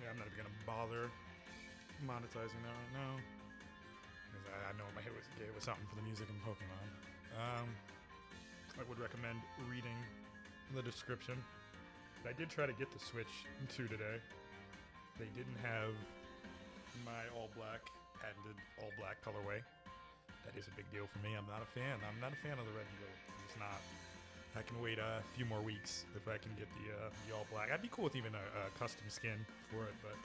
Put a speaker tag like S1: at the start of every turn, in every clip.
S1: Yeah, I'm not even gonna bother monetizing that right now because I know in my head it was something for the music in Pokemon. I would recommend reading the description. I did try to get the Switch 2 today. They didn't have my all black patented all black colorway. That is a big deal for me. I'm not a fan. I'm not a fan of the red and blue. I'm just not. I can wait a few more weeks if I can get the all black. I'd be cool with even a custom skin for it, but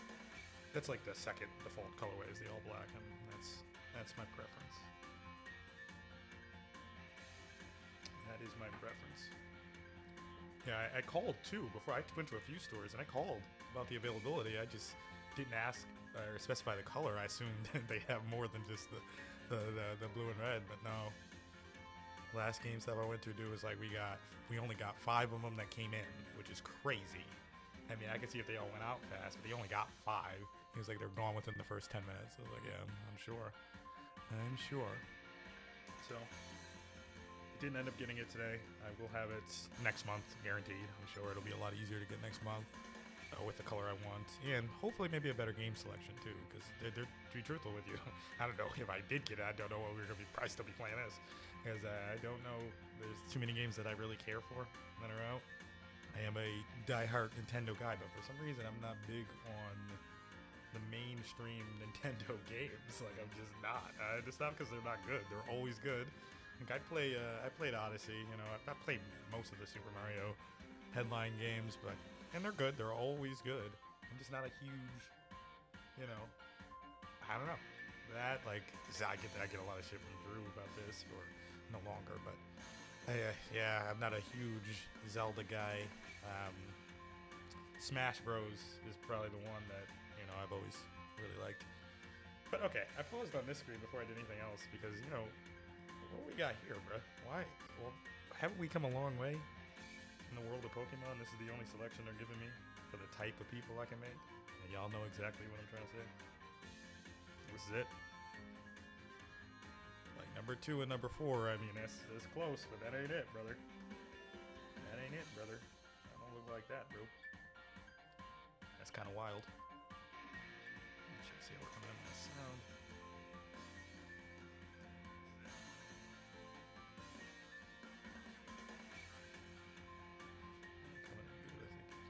S1: that's like the second default colorway is the all black, and that's my preference. That is my preference. Yeah, I called too before. I went to a few stores and I called about the availability. I just didn't ask or specify the color. I assumed they have more than just the blue and red, but no. Last GameStop I went to was like we only got 5 of them that came in, which is crazy. I mean, I could see if they all went out fast, but they only got 5. He was like, they're gone within the first 10 minutes. I was like, yeah, I'm sure. I'm sure. So, didn't end up getting it today. I will have it next month, guaranteed. I'm sure it'll be a lot easier to get next month with the color I want, and hopefully maybe a better game selection too. Because they're to be truthful with you, I don't know if I did get it. I don't know what we're gonna be. Probably still be playing this because I don't know. There's too many games that I really care for that are out. I am a diehard Nintendo guy, but for some reason I'm not big on the mainstream Nintendo games. Like I'm just not. It's not because they're not good. They're always good. Like I played Odyssey. You know, I played most of the Super Mario headline games, and they're good. They're always good. I'm just not a huge, you know, I don't know. That I get a lot of shit from Drew about this, or no longer. But yeah, I'm not a huge Zelda guy. Smash Bros is probably the one that I've always really liked. But okay, I paused on this screen before I did anything else because what we got here, bruh? Why? Well, haven't we come a long way in the world of Pokemon? This is the only selection they're giving me for the type of people I can make. And y'all know exactly what I'm trying to say. This is it. Like number 2 and number 4, I mean, that's close, but that ain't it, brother. That ain't it, brother. I don't look like that, bro. That's kind of wild. Let's see how we're coming in with the sound.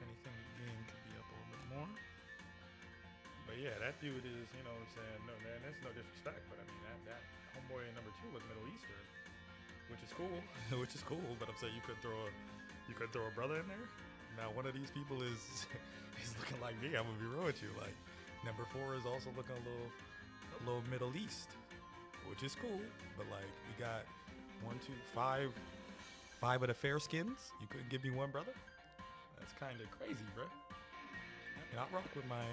S1: Anything the game could be up a little bit more. But yeah, that dude is, what I'm saying? No, man, that's no disrespect, but I mean, that homeboy in number 2 was Middle Eastern, which is cool, which is cool, but I'm saying you could throw a brother in there? Now, one of these people is looking like me, I'm gonna be real with you, like, number 4 is also looking a little Middle East, which is cool, but like, we got 1, 2, 5 of the fair skins, you couldn't give me one brother? That's kind of crazy, bro. And I rock with my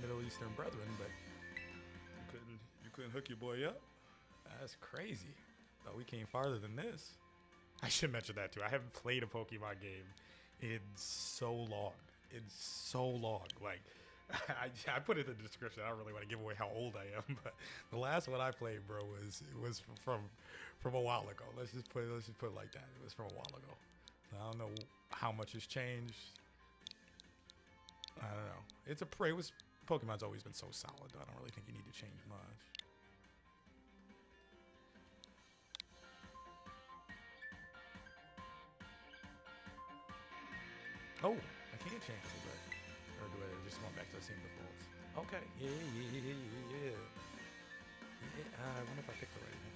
S1: Middle Eastern brethren, but you couldn't hook your boy up. That's crazy. Thought we came farther than this. I should mention that too. I haven't played a Pokemon game in so long. Like I put it in the description. I don't really want to give away how old I am, but the last one I played, bro, was from a while ago. Let's just put it like that. It was from a while ago. I don't know how much has changed. I don't know. Pokemon's always been so solid. I don't really think you need to change much. Oh, I can't change it, but or do I just going back to the same defaults? Okay. Yeah. I wonder if I picked the right one.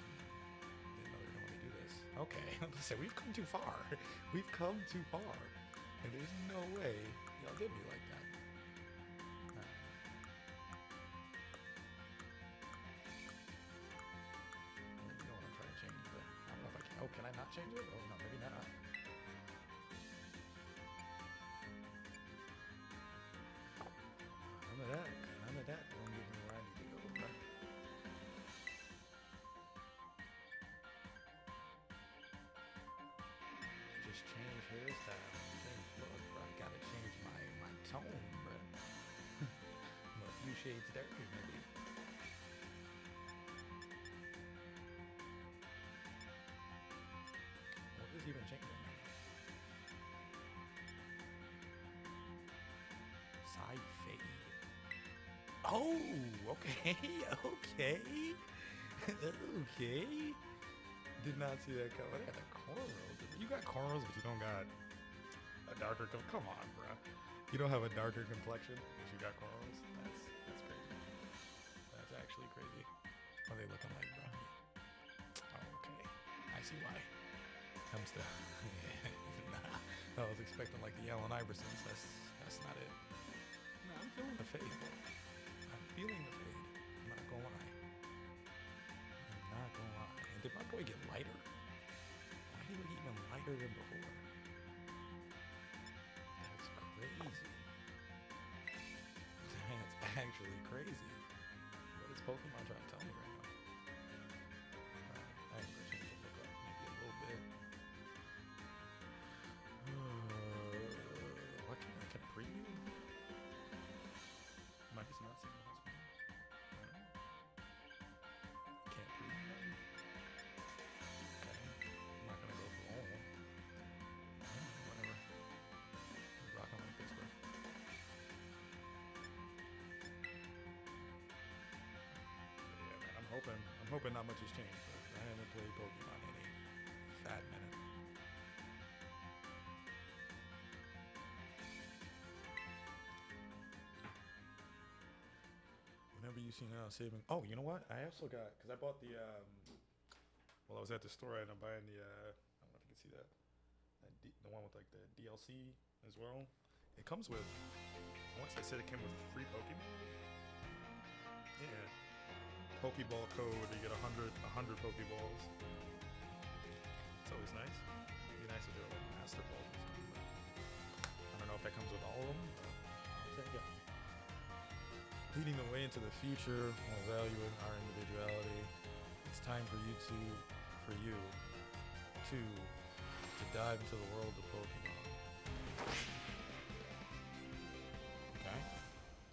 S1: Didn't know they were gonna let me do this. Okay. I'm gonna say we've come too far. We've come too far. And there's no way y'all did me like that. You know what I'm trying to change, but I don't know if I can. Oh, can I not change it? Oh, no, maybe not. None of that. Don't get me where I need to go, bro. Just change hairstyle, change look, bro. I gotta change my tone, bro. I'm a few shades darker, maybe. What is even changing? Side fade. Oh, okay, okay, okay. Did not see that coming. I got the cornrows. You got cornrows, but you don't got a darker. Come on, bro. You don't have a darker complexion, but you got cornrows. That's crazy. That's actually crazy. What are they looking like, bro? Oh, okay. I see why. I'm still. Nah, I was expecting like the Allen Iversons. That's not it. No, I'm feeling the fade. I'm feeling the fade. I'm not gonna lie. I'm not gonna lie. And did my boy get lighter? Why he look even lighter than before? That's crazy. That's actually crazy. What is Pokemon trying to tell me right now? I ain't gonna change the look up maybe a little bit. What can I preview? Might just not see the last one. Can't preview them. Okay. I'm not gonna go through all of them. Whatever. We're rocking like this, bro. Yeah, man. I'm hoping not much has changed, but I haven't played Pokemon in a fat minute. Whenever you see now saving. Oh, you know what? I also got, because I bought the. Well, I was at the store and I'm buying the. I don't know if you can see that. The one with like the DLC as well. It comes with. Once I said it came with free Pokemon. Yeah. Pokeball code. You get 100 Pokeballs. It's always nice. It'd be nice to do a little Master Ball or something. But I don't know if that comes with all of them. But I'll take it. Leading the way into the future while valuing our individuality. It's time for you to dive into the world of Pokemon. Okay.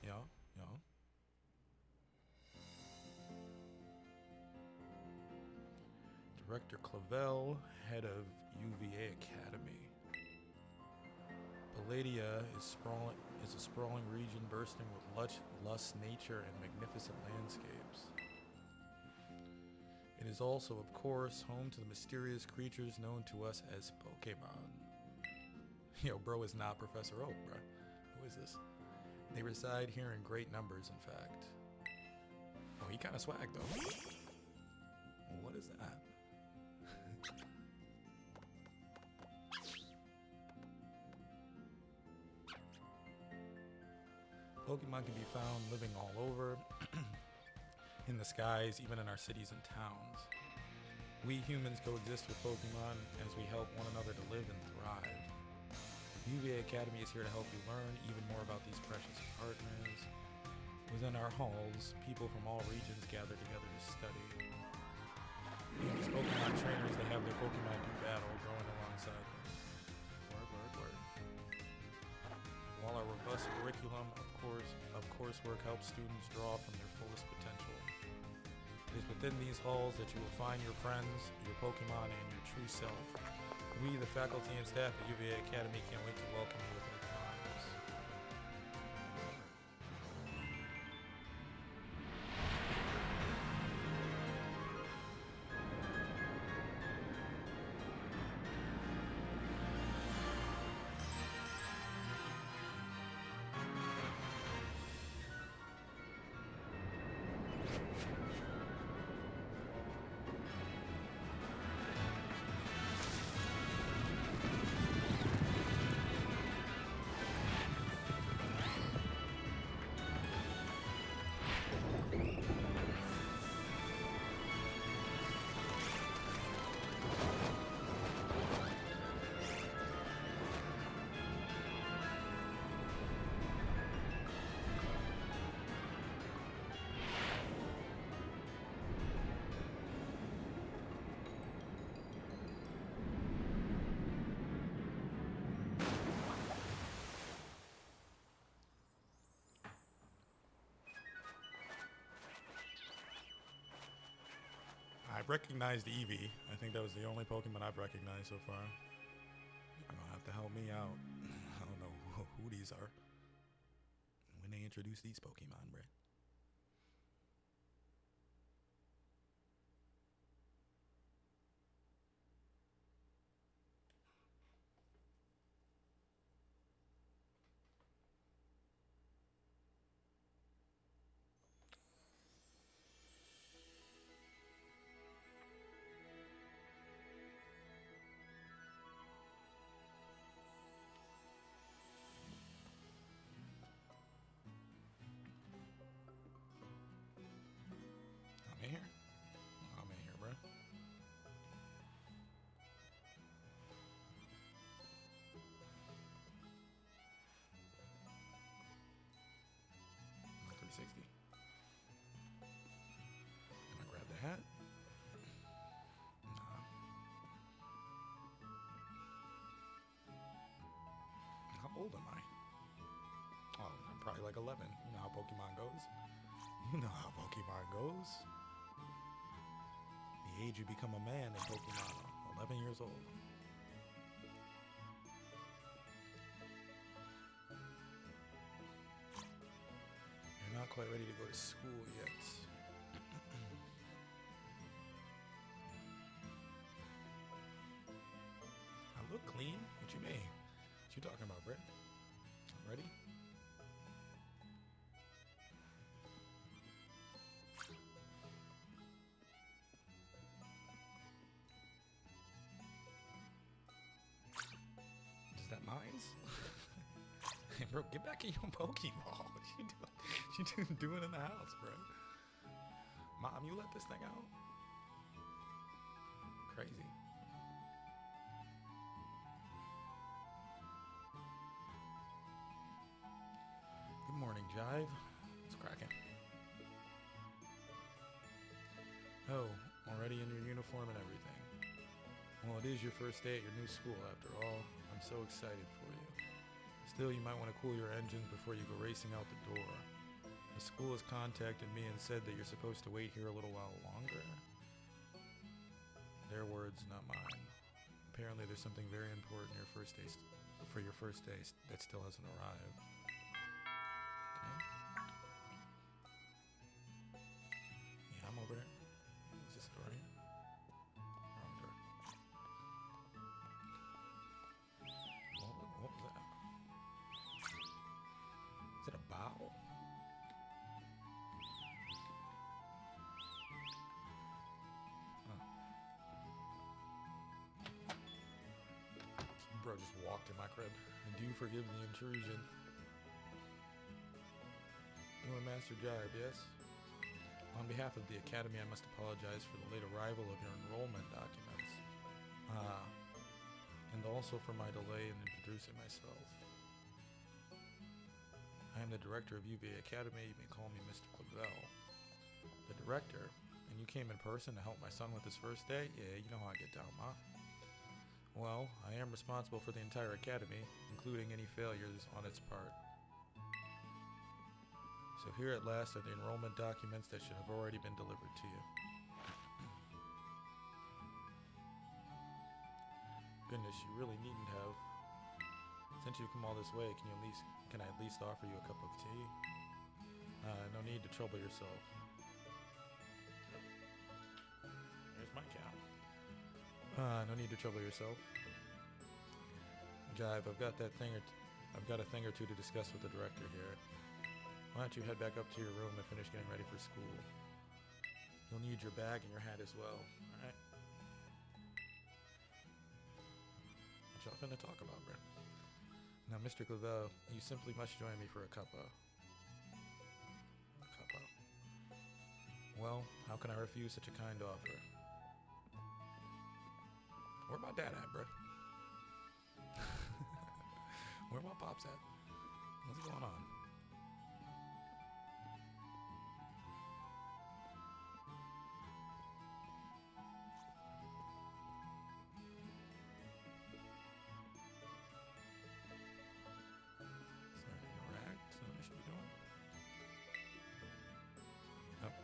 S1: Yeah. Director Clavel, head of UVA Academy. Palladia is a sprawling region bursting with lush nature and magnificent landscapes. It is also, of course, home to the mysterious creatures known to us as Pokemon. Yo, bro is not Professor Oak, bro. Who is this? They reside here in great numbers, in fact. Oh, he kind of swag, though. What is that? Pokemon can be found living all over, in the skies, even in our cities and towns. We humans coexist with Pokemon as we help one another to live and thrive. UVA Academy is here to help you learn even more about these precious partners. Within our halls, people from all regions gather together to study. These Pokemon trainers, they have their Pokemon do battle growing alongside them. Word. While our robust curriculum of coursework helps students draw from their fullest potential. It is within these halls that you will find your friends, your Pokemon, and your true self. We, the faculty and staff at UVA Academy, can't wait to welcome you with open arms. I've recognized Eevee. I think that was the only Pokemon I've recognized so far. You're gonna have to help me out. I don't know who these are. When they introduce these Pokemon, bruh. old am I? Oh, I'm probably like 11. You know how Pokemon goes. You know how Pokemon goes. The age you become a man in Pokemon, 11 years old. You're not quite ready to go to school yet. I look clean? What you mean? What you talking about, Britt? Ready? Is that mines? Hey, bro, get back in your Pokeball. What you doing in the house, bro? Mom, you let this thing out? Crazy. Good morning, Jive. It's cracking. Oh, already in your uniform and everything. Well, it is your first day at your new school after all. I'm so excited for you. Still, you might want to cool your engines before you go racing out the door. The school has contacted me and said that you're supposed to wait here a little while longer. Their words, not mine. Apparently there's something very important for your first day that still hasn't arrived. Okay. Yeah, I'm over there. Is this door here? Wrong door. What was that? Is it a bow? Bro just walked in my crib. And do you forgive the intrusion? You are Master Jive, yes? On behalf of the Academy, I must apologize for the late arrival of your enrollment documents. And also for my delay in introducing myself. I am the director of UVA Academy. You may call me Mr. Clavel. The director? And you came in person to help my son with his first day? Yeah, you know how I get down, Ma. Well, I am responsible for the entire academy, including any failures on its part. So here at last are the enrollment documents that should have already been delivered to you. Goodness, you really needn't have. Since you've come all this way, can I at least offer you a cup of tea? No need to trouble yourself. There's my cap. No need to trouble yourself. Jive, I've got a thing or two to discuss with the director here. Why don't you head back up to your room and finish getting ready for school? You'll need your bag and your hat as well, alright? What y'all finna talk about, bro? Now, Mr. Clavel, you simply must join me for a cuppa. Well, how can I refuse such a kind offer? Where my dad at, bro? Where my pops at? What's going on? Starting to interact, so I should be doing. Oh, yep.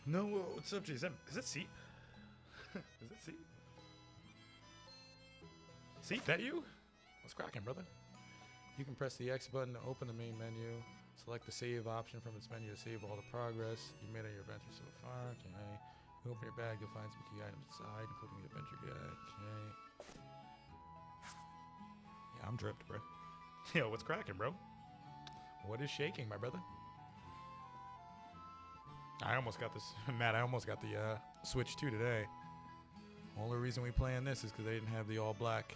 S1: No, what's up, Jason? Is it Seep? Is it Seep? Seep, that you? What's cracking, brother? You can press the X button to open the main menu. Select the save option from its menu to save all the progress you made on your adventure so far. Okay. You open your bag, you'll find some key items inside, including the adventure guide. Okay. Yeah, I'm dripped, bro. Yo, what's cracking, bro? What is shaking, my brother? I almost got this, Matt, I almost got the Switch 2 today. Only reason we playing this is because they didn't have the all black.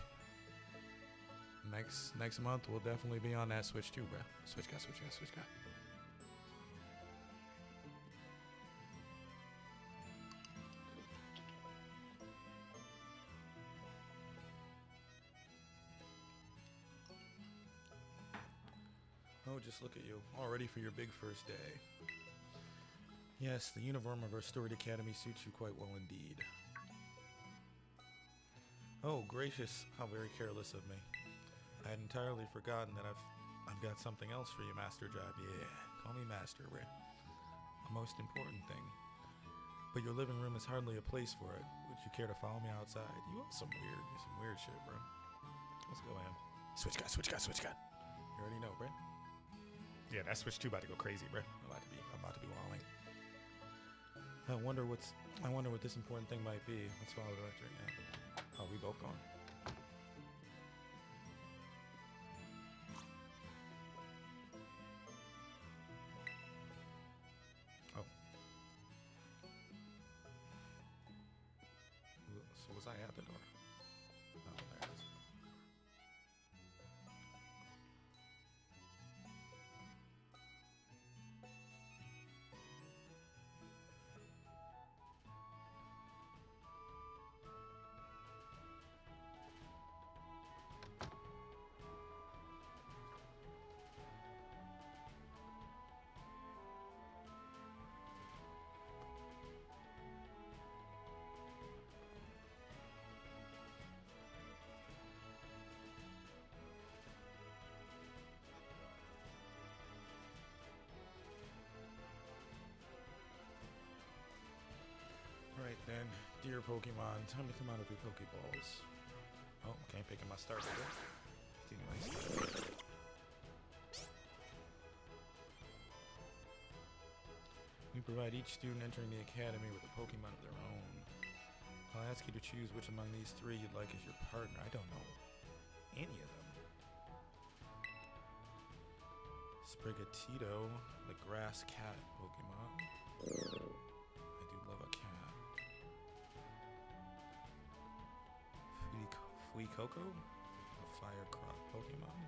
S1: Next month, we'll definitely be on that Switch 2, bro. Switch guy. Oh, just look at you, all ready for your big first day. Yes, the uniform of our storied academy suits you quite well indeed. Oh, gracious, how very careless of me. I had entirely forgotten that I've got something else for you, Master Jive. Yeah, call me Master, Ray. A most important thing. But your living room is hardly a place for it. Would you care to follow me outside? You have some weird shit, bro. Let's go, Am. Switch gun. You already know, bro. Yeah, that Switch 2 about to go crazy, bro. I'm about to be walling. I wonder what this important thing might be. Let's follow the director. Yeah. Oh, we both gone. Oh. So was I at the door? Oh, there it is. Right then, dear Pokemon, time to come out of your Pokeballs. Oh, can't pick my starter yet. We provide each student entering the academy with a Pokemon of their own. I'll ask you to choose which among these three you'd like as your partner. I don't know any of them. Sprigatito, the grass cat Pokemon. I do love a cat. Fuecoco, a fire croc Pokemon.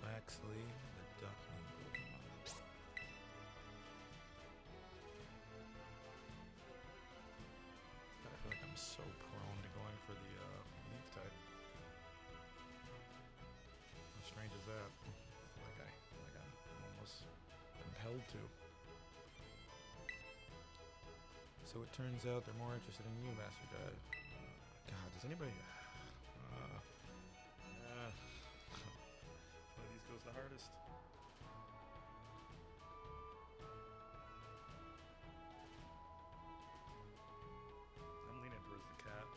S1: Waxley, the duckling Pokemon. God, I feel like I'm so prone to going for the leaf type. How strange is that? I feel like I'm almost compelled to. So it turns out they're more interested in you, Master Jive. God, does anybody... one of these goes the hardest. I'm leaning towards the cat.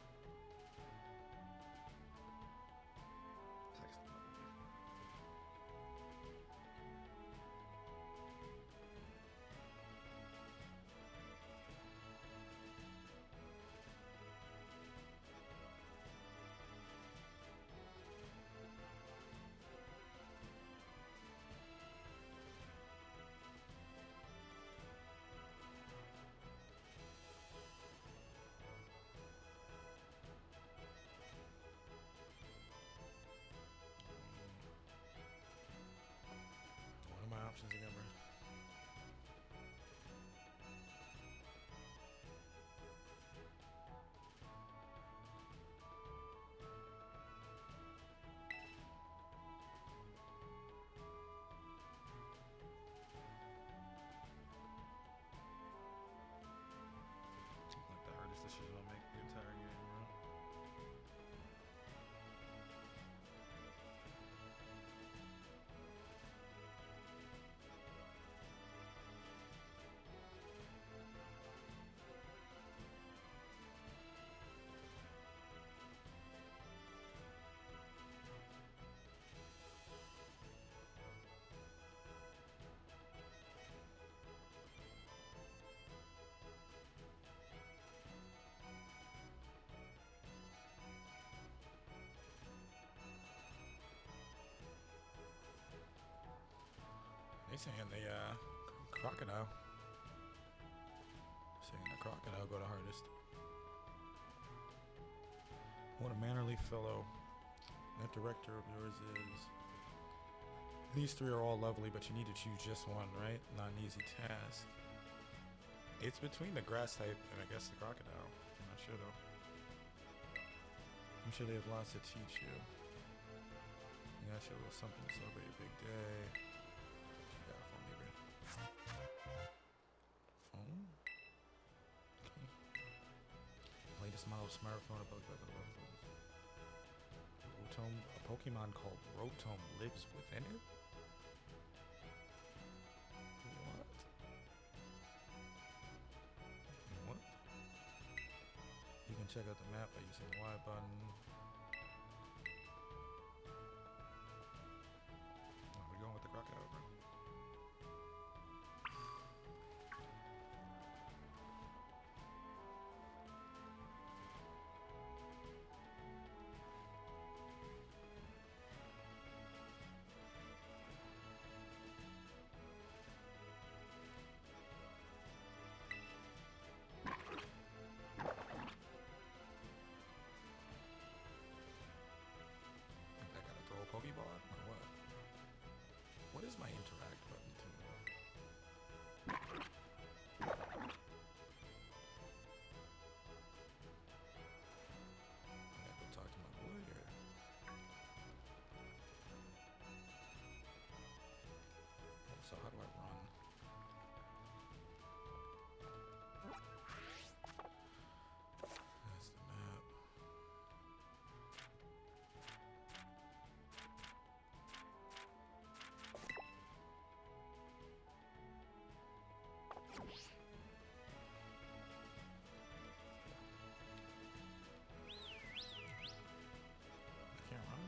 S1: What are my options again, bro? Like the hardest decision I'll make the entire game, bro. They saying the crocodile. Saying the crocodile go the hardest. What a mannerly fellow that director of yours is. These three are all lovely, but you need to choose just one, right? Not an easy task. It's between the grass type and I guess the crocodile. I'm not sure though. I'm sure they have lots to teach you. Yeah, she a little something to celebrate a big day. She got a phone, maybe. Phone? Okay. Latest model of smartphone about Rotom. A Pokemon called Rotom lives within it? What? What? You can check out the map by using the Y button. Oh, we going with the crocodile, bro? I gotta throw a Pokeball at him or what? What is my interact button to? I gotta go talk to my boy here. So how do I run? That's the map. I can't run.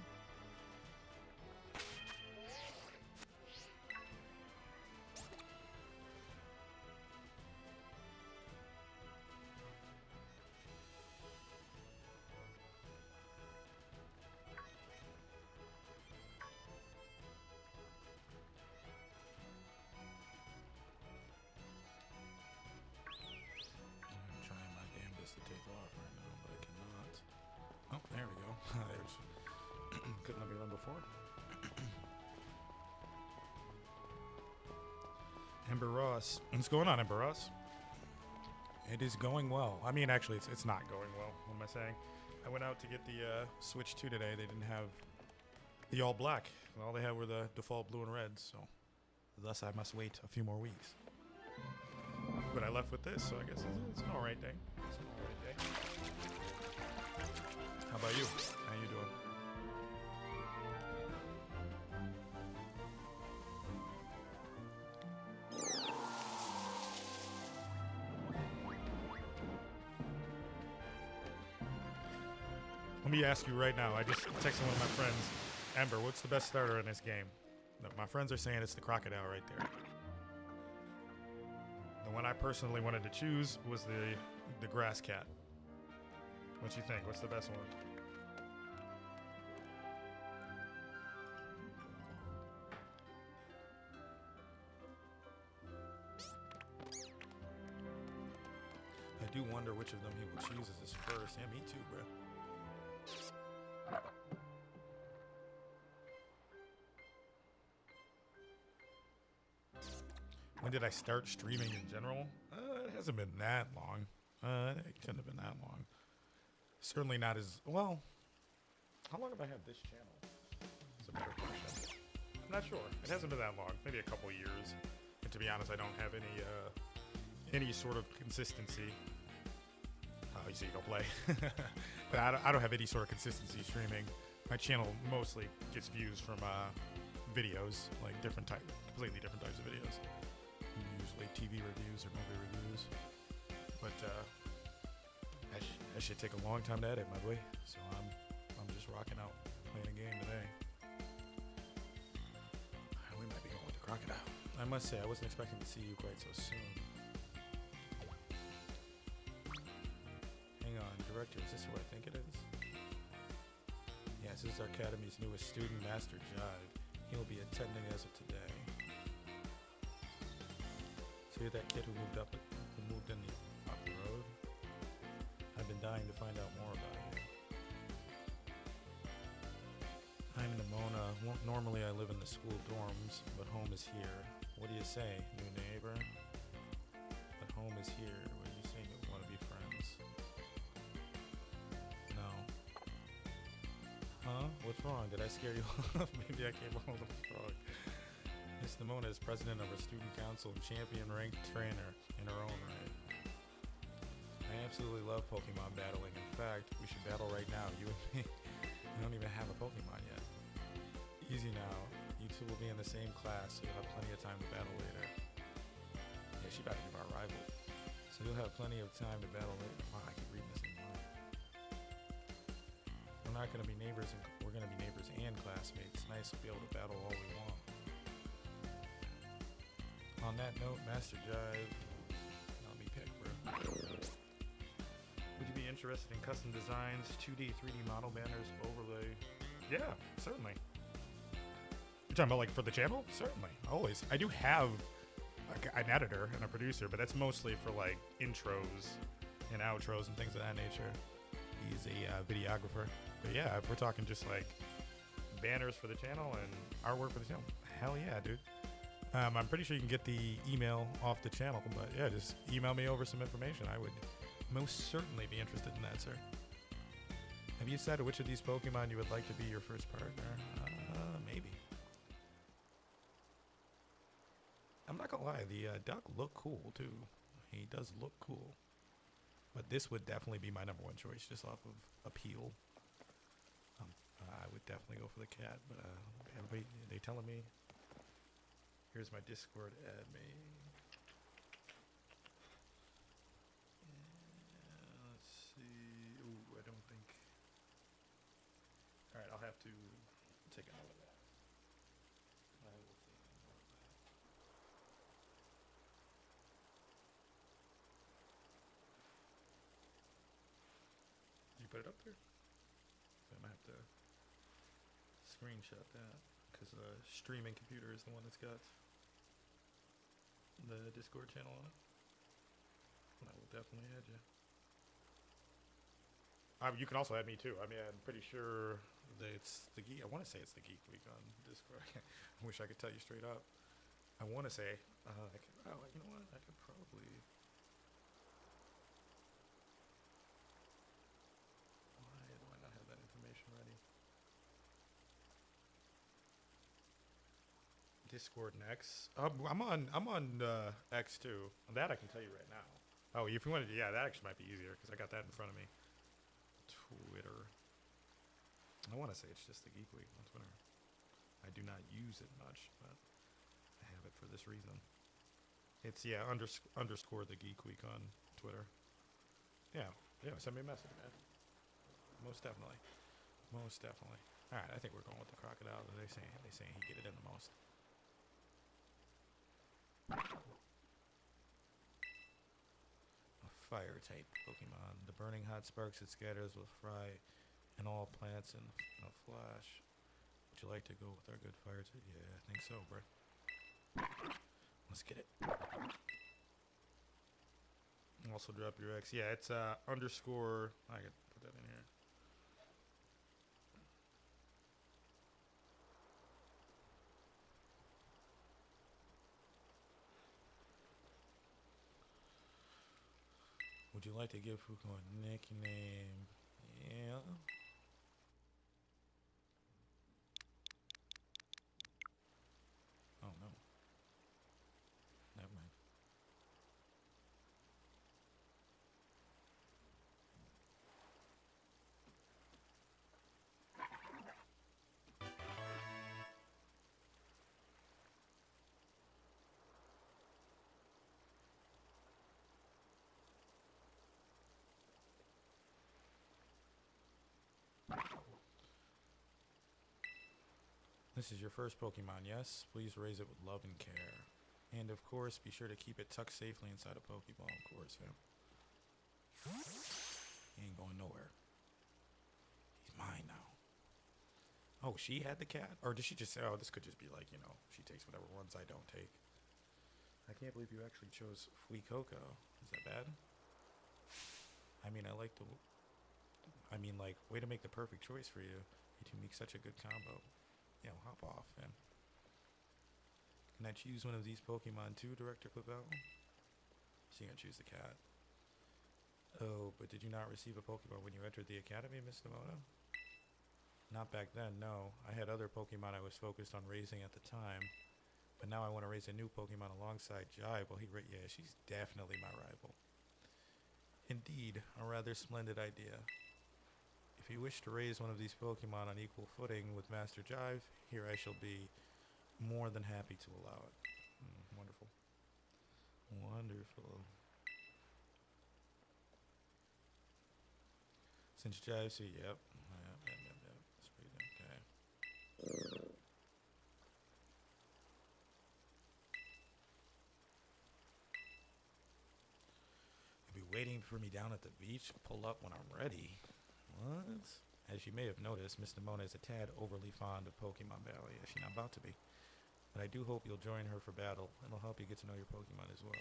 S1: I'm trying my damnedest to take off right now, but I cannot. Oh, there we go. There's couldn't let me run before. Ember Ross. What's going on, Ember Ross? It is going well. I mean, actually, it's not going well. What am I saying? I went out to get the Switch 2 today. They didn't have the all black. All they had were the default blue and red, so thus I must wait a few more weeks. But I left with this, so I guess it's an alright day. It's an alright day. How about you? How you doing? Let me ask you right now. I just texted one of my friends, Ember, what's the best starter in this game? No, my friends are saying it's the crocodile right there. The one I personally wanted to choose was the grass cat. What you think? What's the best one? I do wonder which of them he will choose as his first. Yeah, me too, bro. When did I start streaming in general? It hasn't been that long. It couldn't have been that long. Certainly not as well. How long have I had this channel? That's a better question. I'm not sure. It hasn't been that long. Maybe a couple years. And to be honest, I don't have any sort of consistency. Oh, you say you don't play. But I don't have any sort of consistency streaming. My channel mostly gets views from videos, like completely different types of videos. Usually TV reviews or movie reviews. But that should take a long time to edit, my boy. So I'm just rocking out, playing a game today. We might be going with the crocodile. I must say, I wasn't expecting to see you quite so soon. Hang on, director, is this who I think it is? Yes, this is our Academy's newest student, Master Jive. He'll be attending as of today. So you're that kid who moved in the up the road? I've been dying to find out more about you. I'm Nimona. Normally I live in the school dorms, but home is here. What do you say, new neighbor? But home is here. What are you saying? You want to be friends? No. Huh? What's wrong? Did I scare you off? Maybe I came a little strong. Miss Nimona is president of our student council and champion ranked trainer in her own right. I absolutely love Pokemon battling. In fact, we should battle right now. You and me. We don't even have a Pokemon yet. Easy now. You two will be in the same class, so you'll have plenty of time to battle later. Yeah, she about to be our rival. So you'll have plenty of time to battle later. Wow, I can read this in mind. We're not gonna be neighbors, and we're gonna be neighbors and classmates. Nice to be able to battle all we want. On that note, Master Jive, let me pick, bro. Would you be interested in custom designs, 2D, 3D model banners, overlay? Yeah, certainly. You're talking about like for the channel? Certainly, always. I do have an editor and a producer, but that's mostly for like intros and outros and things of that nature. He's a videographer. But yeah, if we're talking just like banners for the channel and artwork for the channel, hell yeah, dude. I'm pretty sure you can get the email off the channel, but yeah, just email me over some information. I would most certainly be interested in that, sir. Have you decided which of these Pokemon you would like to be your first partner? Maybe. I'm not gonna lie, the duck look cool too. He does look cool. But this would definitely be my number one choice, just off of appeal. I would definitely go for the cat, but everybody, they telling me. Here's my Discord admin. Let's see. Ooh, I don't think. All right, I'll have to take a note of that. I will take a note of that. Did you put it up there? I might have to screenshot that because the streaming computer is the one that's got the Discord channel on it. And I will definitely add you. You can also add me too. I mean, I'm pretty sure that it's the Geek. I want to say it's the Geek Week on Discord. I wish I could tell you straight up. I want to say, you know what? I could probably. Why do I not have that information ready? Discord and X. I'm on X too. That I can tell you right now. Oh, if you wanted, yeah, that actually might be easier because I got that in front of me. Twitter. I want to say it's just the Geek Week on Twitter. I do not use it much, but I have it for this reason. It's underscore the Geek Week on Twitter. Yeah, send me a message, man. Most definitely. All right, I think we're going with the crocodile. They saying he get it in the most. A fire type Pokemon. The burning hot sparks it scatters will fry and all plants in a flash. Would you like to go with our good fire type? Yeah, I think so, bro. Let's get it. Also drop your X. Yeah, it's underscore. I could put that in here. Would you like to give Fuko a nickname? Yeah. Oh no. Never mind. This is your first Pokemon, yes? Please raise it with love and care. And of course, be sure to keep it tucked safely inside a Pokeball, of course, fam. He ain't going nowhere. He's mine now. Oh, she had the cat? Or did she just say, oh, this could just be like, she takes whatever ones I don't take. I can't believe you actually chose Fuecoco. Is that bad? I mean, way to make the perfect choice for you. You two make such a good combo. Hop off, man. Can I choose one of these Pokemon too, Director Clipbout? So you're gonna choose the cat. Oh, but did you not receive a Pokemon when you entered the academy, Miss Nimona? Not back then, no. I had other Pokemon I was focused on raising at the time. But now I want to raise a new Pokemon alongside Jive. Well, yeah, she's definitely my rival. Indeed, a rather splendid idea. If you wish to raise one of these Pokemon on equal footing with Master Jive, here I shall be more than happy to allow it. Wonderful. Wonderful. Since Jive, see, yep. Sweet, okay. You'll be waiting for me down at the beach. Pull up when I'm ready. What? As you may have noticed, Miss Nemona is a tad overly fond of Pokemon Battle. Yeah, she's not about to be. But I do hope you'll join her for battle. It'll help you get to know your Pokemon as well.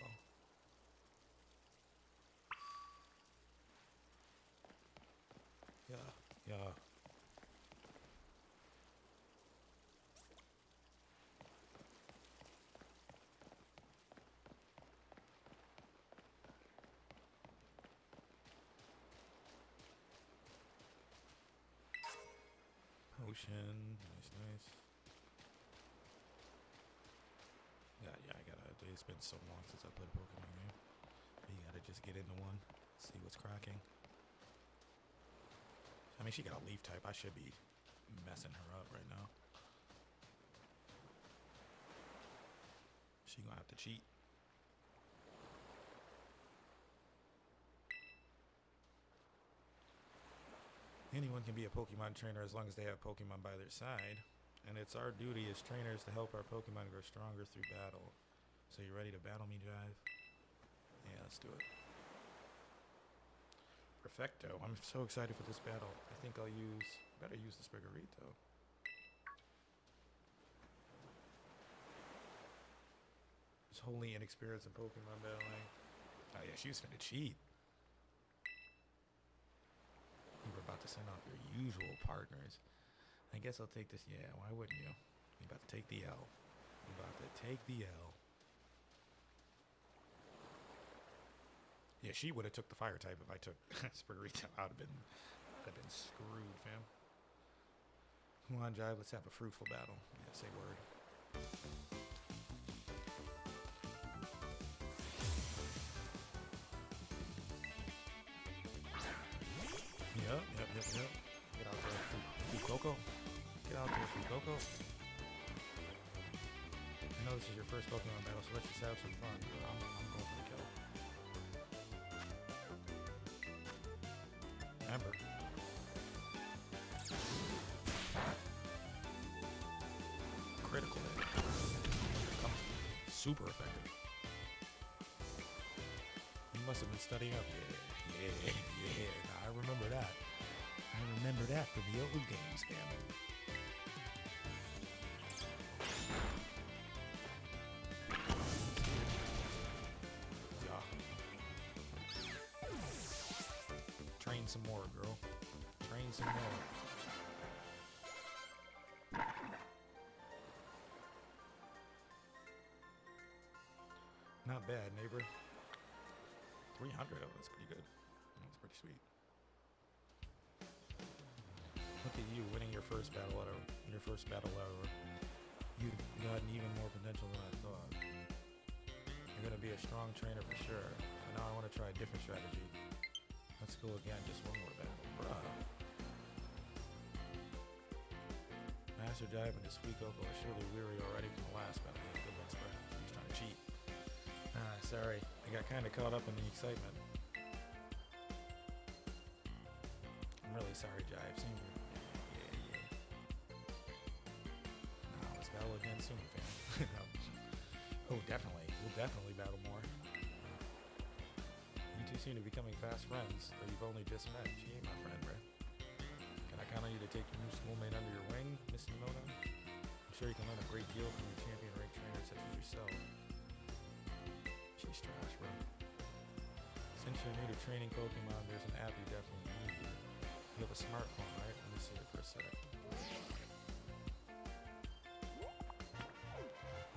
S1: Yeah. Potion. Nice. Yeah, I gotta. It's been so long since I played a Pokemon game. You gotta just get into one, see what's cracking. I mean, she got a leaf type. I should be messing her up right now. She gonna have to cheat. Anyone can be a Pokemon trainer as long as they have Pokemon by their side. And it's our duty as trainers to help our Pokemon grow stronger through battle. So you ready to battle me, Jive? Yeah, let's do it. Perfecto. I'm so excited for this battle. I think I'll better use the Sprigarito. It's wholly inexperienced in Pokemon battling. Oh yeah, she was finna cheat. You were about to send off your usual partners. I guess I'll take this. Yeah, why wouldn't you? You're about to take the L. You're about to take the L. Yeah, she would have took the fire type if I took Sprigarito. I'd have been screwed, fam. Come on, Jive, let's have a fruitful battle. Yeah, say word. Yep. Get out there, Fuecoco. Get out there, Fuecoco. I know this is your first Pokemon battle, so let's just have some fun. I'm going for the kill. Amber. Critical hit. Super effective. You must have been studying up. Yeah. Nah, I remember that. I remember that from the old games, fam. Train some more, girl. Train some more. Not bad, neighbor. 300, oh, that's pretty good. That's pretty sweet. Look at you winning your first battle ever. You've gotten even more potential than I thought. You're gonna be a strong trainer for sure. But now I want to try a different strategy. Let's go again, just one more battle, bruh. Master Jive and his Fuecoco are surely weary already from the last battle. Yeah, good one, Spread. He's trying to cheat. Sorry. I got kind of caught up in the excitement. I'm really sorry, Jive. Same here. Yeah. No, let's battle again soon, fam. Oh, definitely. We'll definitely battle more. You two seem to be becoming fast friends, though you've only just met. She ain't my friend, right? Can I count on you to take your new schoolmate under your wing, Miss Nemona? I'm sure you can learn a great deal from your champion-ranked trainers such as yourself. She's trash, bro. Since you're new to training Pokemon, there's an app you definitely need. You have a smartphone, right? Let me see it for a sec.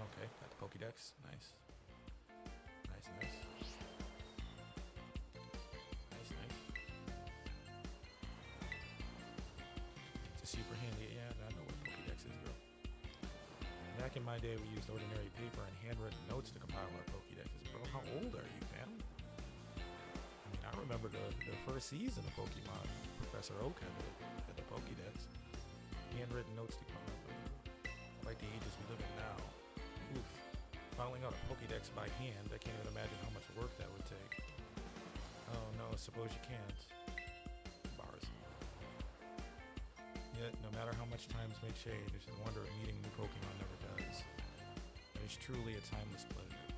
S1: Okay, got the Pokédex. Nice. It's a Super handy. Yeah, I know what Pokédex is, girl. Back in my day, we used ordinary paper and handwritten notes to compile our Pokédexes. Bro, how old are you, man? I mean, I remember the first season of Pokemon. Professor Oak had the Pokédex. Handwritten notes to compile. Quite the ages we live in now. Oof. Filing out a Pokédex by hand, I can't even imagine how much work that would take. Oh no, suppose you can't. Bars. Yet, no matter how much times may change, it's a wonder of meeting new Pokemon never does. It is truly a timeless pleasure.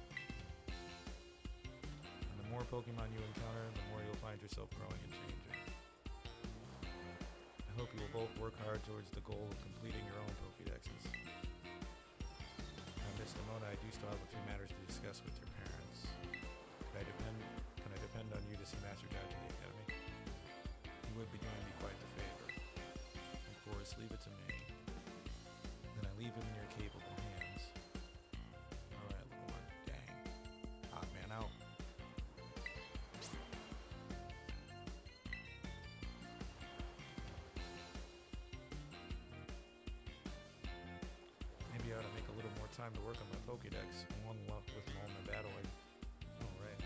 S1: And the more Pokemon you encounter, the more you'll find yourself growing and changing. I hope you will both work hard towards the goal of completing your own Pokédexes. Now, Miss Nemona, I do still have a few matters to discuss with your parents. Can I depend on you to see Master Guide to the Academy? You would be doing me quite the favor. Of course, leave it to me. Then I leave it in your capable hands. Alright, little one. Dang. Odd man out. Maybe I ought to make a little more time to work on my Pokédex. One luck with all my battling. Alright.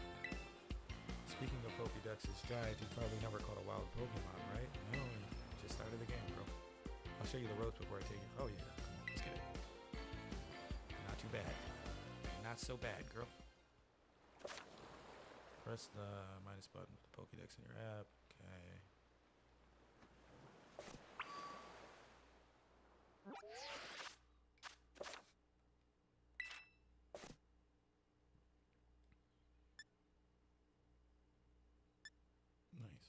S1: Speaking of Pokédexes, Giant, you've probably never caught a wild Pokemon, right? No, you just started the game, bro. I'll show you the ropes before I take it. Oh yeah, come on, let's get it. Not too bad. Not so bad, girl. Press the minus button with the Pokédex in your app. Okay. Nice.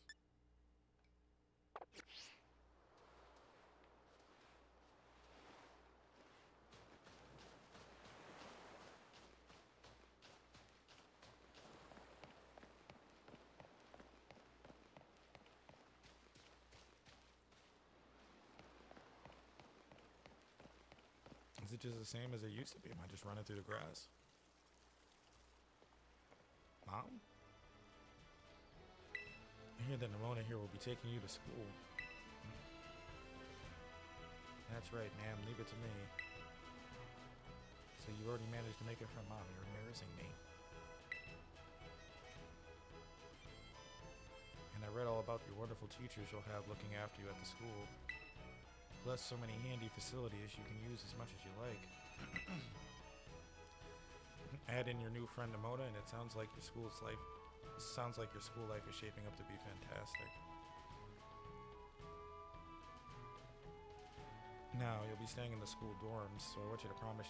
S1: Is it just the same as it used to be? Am I just running through the grass? Mom? I hear that Nemona here will be taking you to school. That's right, ma'am. Leave it to me. So you already managed to make it from Mom. You're embarrassing me. And I read all about your wonderful teachers you'll have looking after you at the school. Plus so many handy facilities you can use as much as you like. Add in your new friend Nemona and it sounds like your school life is shaping up to be fantastic. Now, you'll be staying in the school dorms, so I want you to promise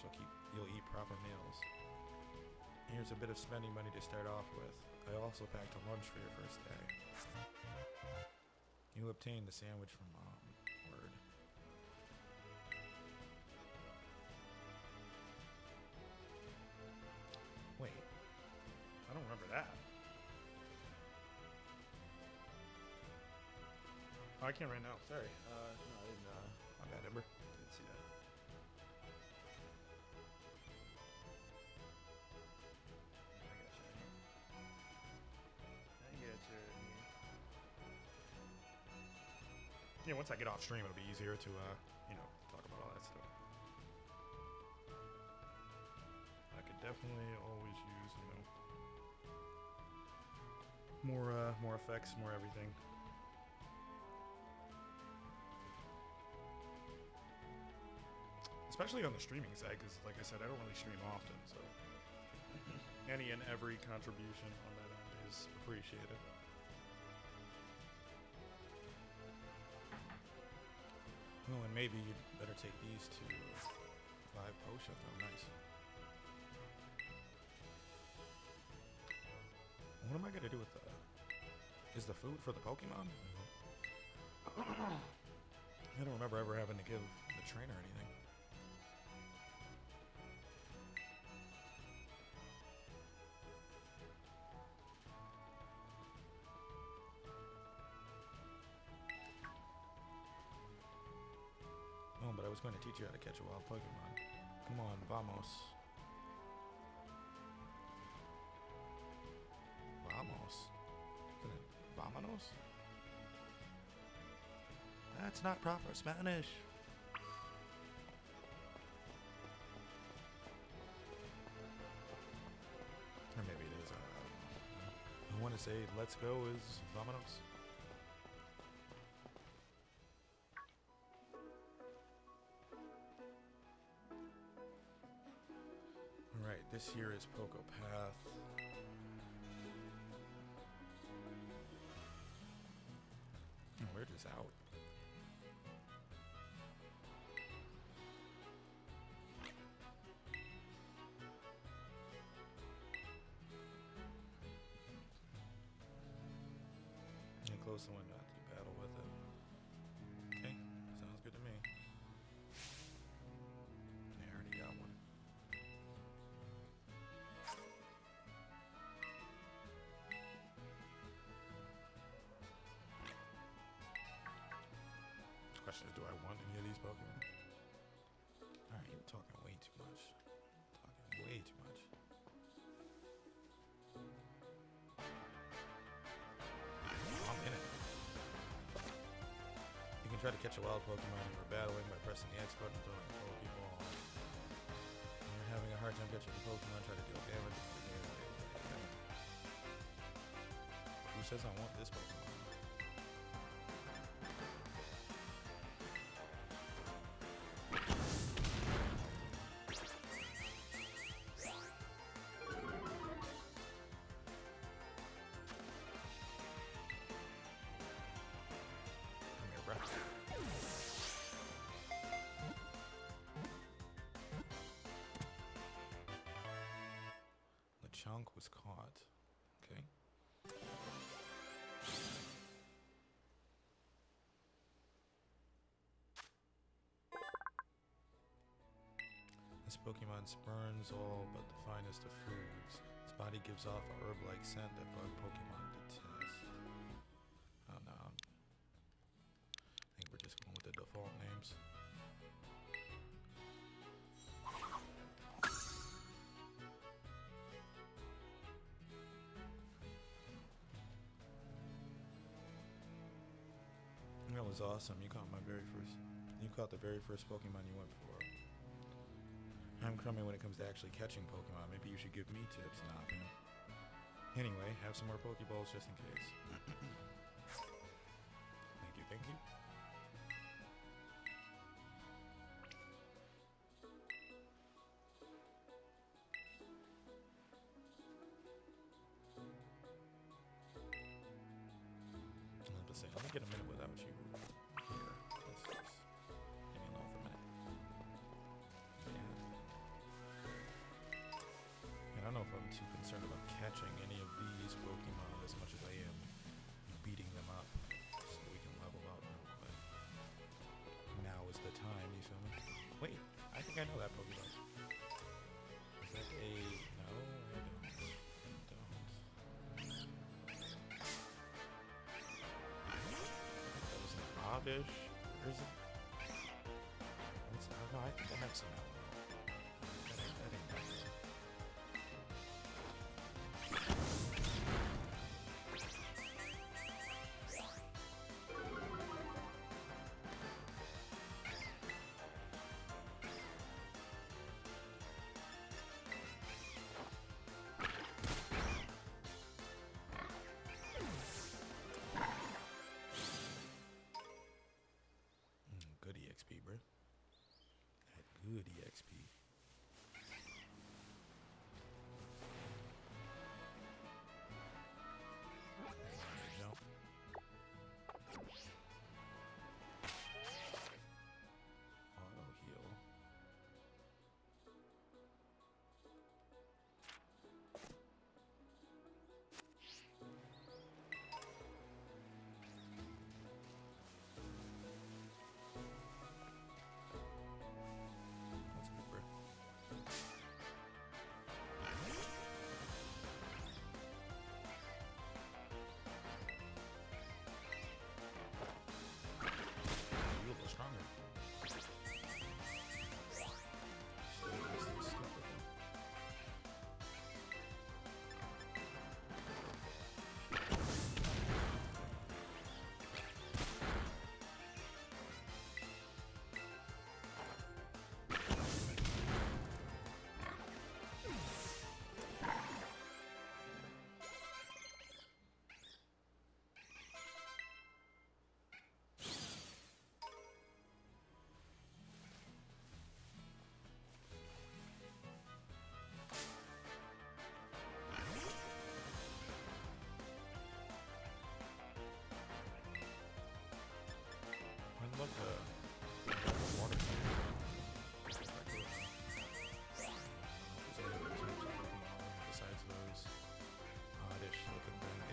S1: you'll eat proper meals. Here's a bit of spending money to start off with. I also packed a lunch for your first day. You obtained the sandwich from Mom. Word. Wait. I don't remember that. Oh, I can't right now. Sorry. No, I didn't. My bad, Ember. Didn't see that. I got you. Yeah, once I get off stream, it'll be easier to, talk about all that stuff. I could definitely always use, more effects, more everything. Especially on the streaming side, because like I said, I don't really stream often, so any and every contribution on that end is appreciated. Oh, and maybe you'd better take these to 5 potions. Oh, nice. What am I gonna do with the... Is the food for the Pokemon? I don't remember ever having to give the trainer anything. Oh, but I was going to teach you how to catch a wild Pokemon. Come on, vamos. Vamos? Isn't it Vamonos? That's not proper Spanish. Or maybe it is. I don't know. I want to say let's go is Vamonos. Alright, this here is Poco Path. Oh, we're just out. And close the window after you battle with it. Okay, sounds good to me. I already got one. Question is, do I want any of these Pokemon? Alright, you're talking way too much. Talking way too much. I'm in it. You can try to catch a wild Pokemon when you're battling by pressing the X button and throwing a Pokeball. When you're having a hard time catching the Pokemon, try to deal damage. Who says I want this Pokemon? Lechonk was caught. Okay. This Pokemon spurns all but the finest of foods. Its body gives off a herb-like scent that bug Pokemon detest. Oh no. I think we're just going with the default names. That was awesome. You caught the very first Pokemon you went for. I'm crummy when it comes to actually catching Pokemon. Maybe you should give me tips. Nah, man. Anyway, have some more Pokeballs just in case. Thank you. Let me get a minute without you here. Let's just leave me alone for a minute. Yeah. I don't know if I'm too concerned about catching any of these Pokemon as much as I am beating them up so we can level up real quick. Now is the time, you feel me? Wait, I think I know that Pokemon. Is that a... No, I don't. Oddish? Or is it? I don't know, I think I have seen that one. That ain't that.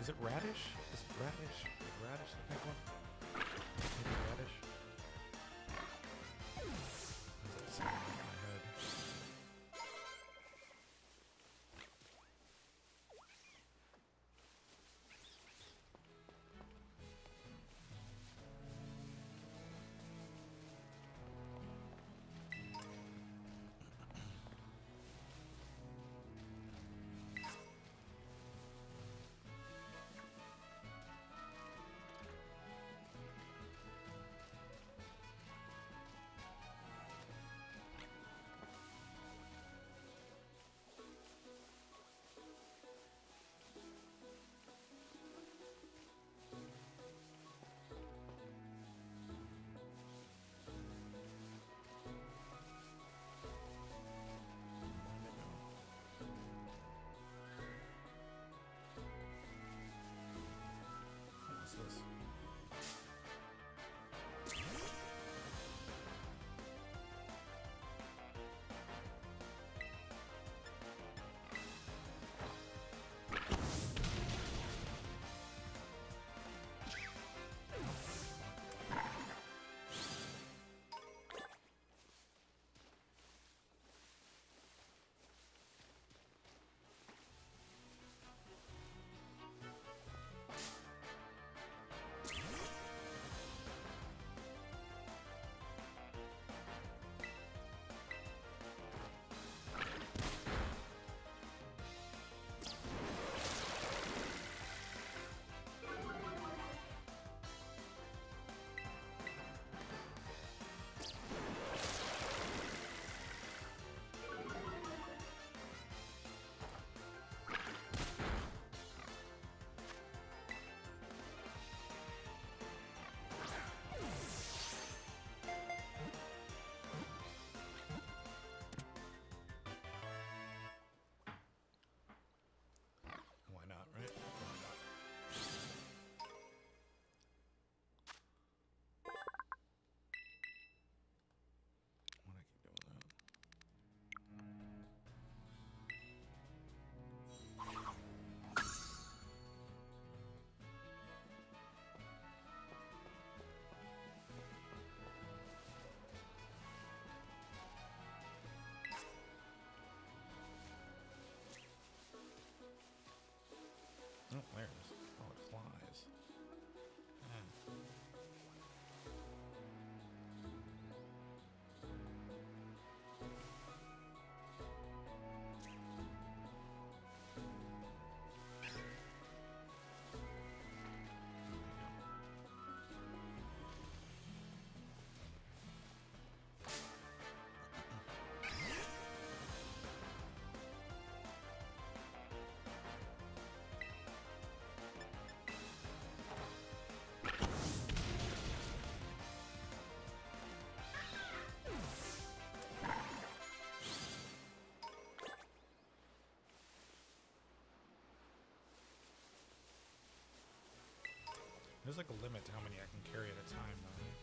S1: Is it Radish? Is it Radish? Is Radish the big one? Maybe Radish? What does that sound like in my head? What's this? Why not, right? Why not? Why do I keep doing that? Oh, there it is. Oh, it flies. Ah. There's like a limit to how many I can carry at a time, though, right?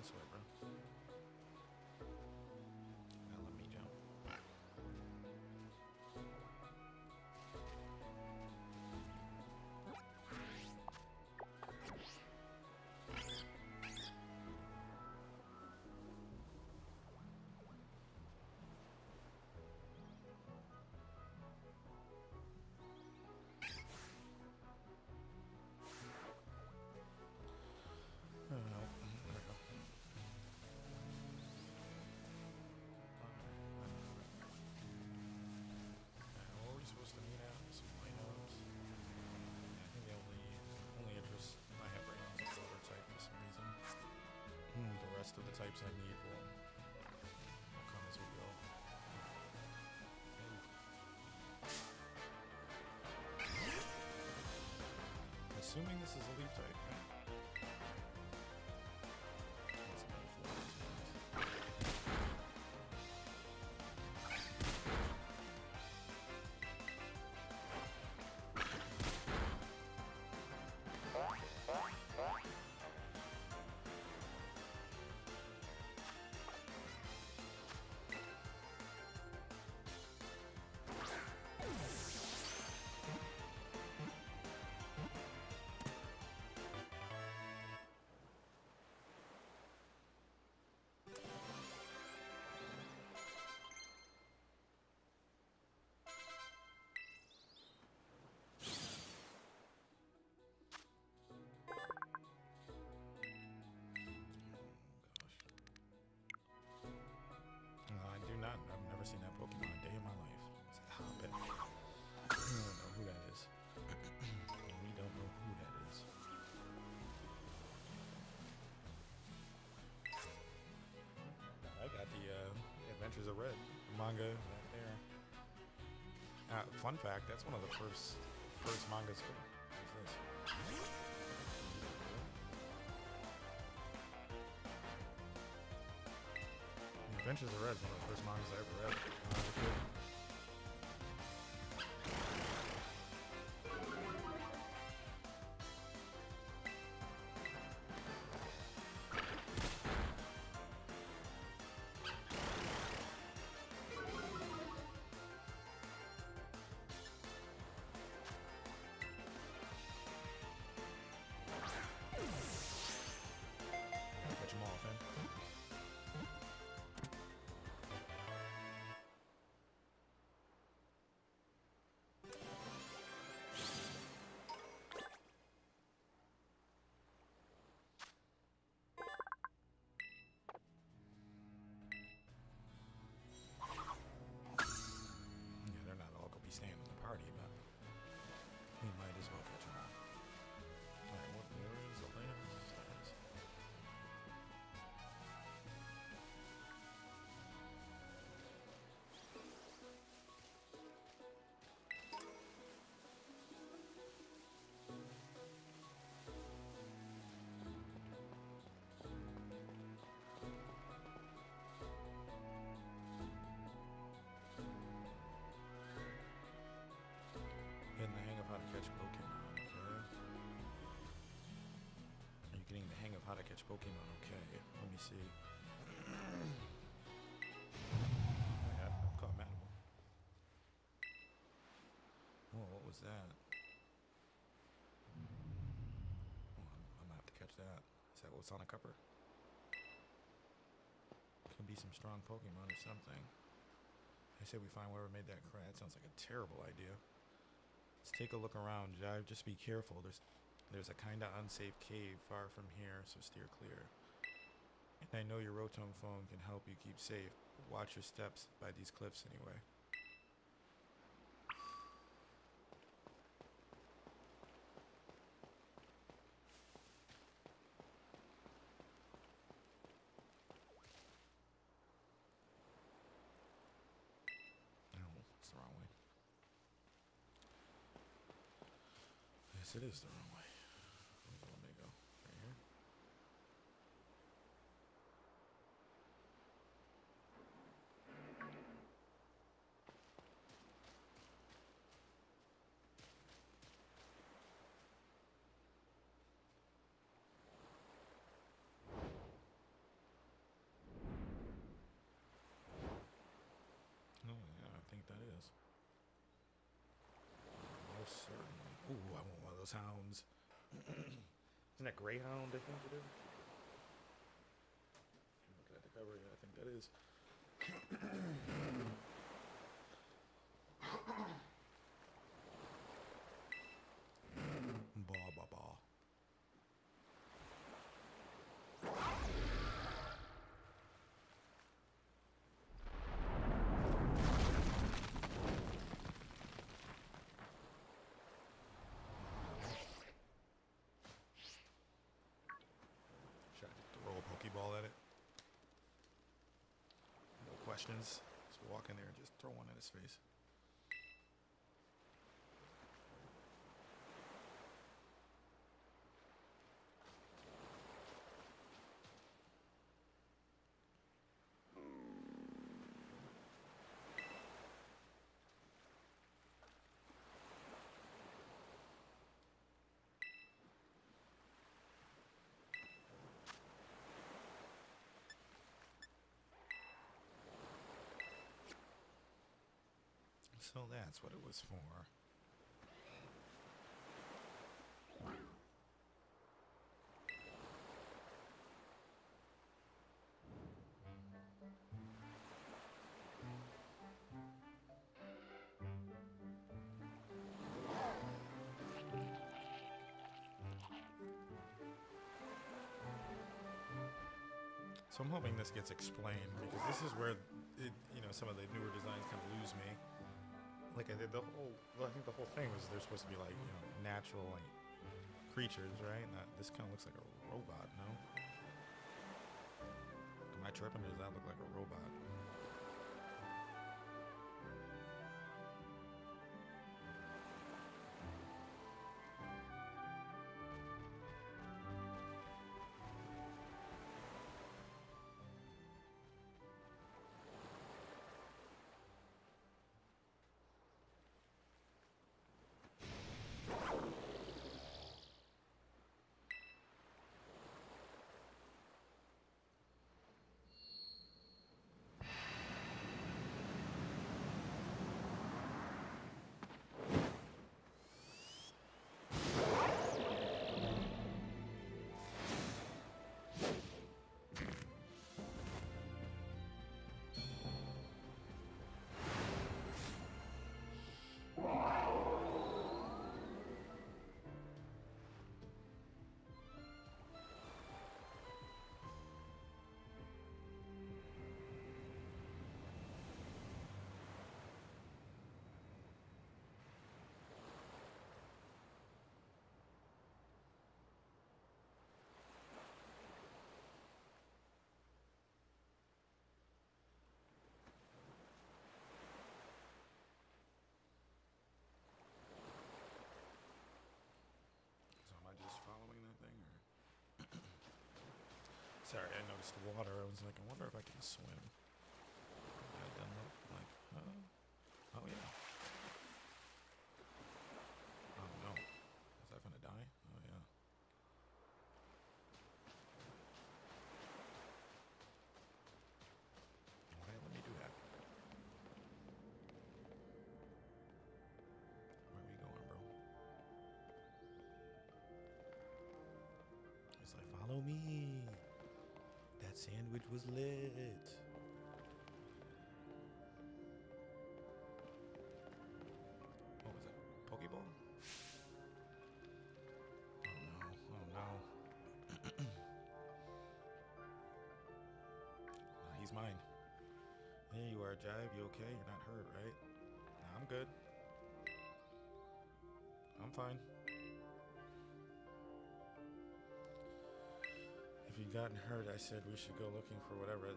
S1: This way, bro. Now let me jump. Oh, no. There we go. What were we supposed to meet at? Some lineups. Yeah, I think the only interest I have right now is a water type for some reason. The rest of the types I need will come as we go. And assuming this is a leaf type, right? fun fact, that's one of the first mangas. What is this? The Adventures of Red is one of the first mangas I ever read. Catch them all, Finn. Yeah, they're not all gonna be staying in the party, but we might as well catch them all. Alright, where is Elena's status? Getting the hang of how to catch Pokemon, okay? Are you getting the hang of how to catch Pokemon, okay? Let me see. Yeah, I've caught Manimal. Whoa, what was that? Oh, I'm gonna have to catch that. Is that what's on a cover? Could be some strong Pokemon or something. I say we find whoever made that cry. That sounds like a terrible idea. Let's take a look around, Jive. Just be careful. There's a kinda unsafe cave far from here, so steer clear. And I know your Rotom phone can help you keep safe, but watch your steps by these cliffs anyway. No, it's the wrong way. Yes, it is the wrong way. Where's the one to go? Right here? Oh, yeah, I think that is. Most certainly. Ooh, I want one of those hounds. Isn't that Greyhound, I think it is? Looking at the cover, yeah, I think that is. Ba ba ba. Should I just throw a Pokeball at it? No questions. Just walk in there and just throw one at his face. So that's what it was for. So I'm hoping this gets explained, because this is where some of the newer designs kind of lose me. Like I think the whole thing was they're supposed to be like natural like creatures, right? And this kind of looks like a robot, no? Am I tripping, or does that look like a robot? Sorry, I noticed water. I was like, I wonder if I can swim. I done look like, huh? Oh yeah. Oh no. Is that gonna die? Oh yeah. Alright, let me do that. Where are we going, bro? It's like, follow me. That sandwich was lit. What was it? Pokeball? Oh no. Oh no. He's mine. There you are, Jive. You okay? You're not hurt, right? Nah, I'm good. I'm fine. If you'd gotten hurt, I said we should go looking for whatever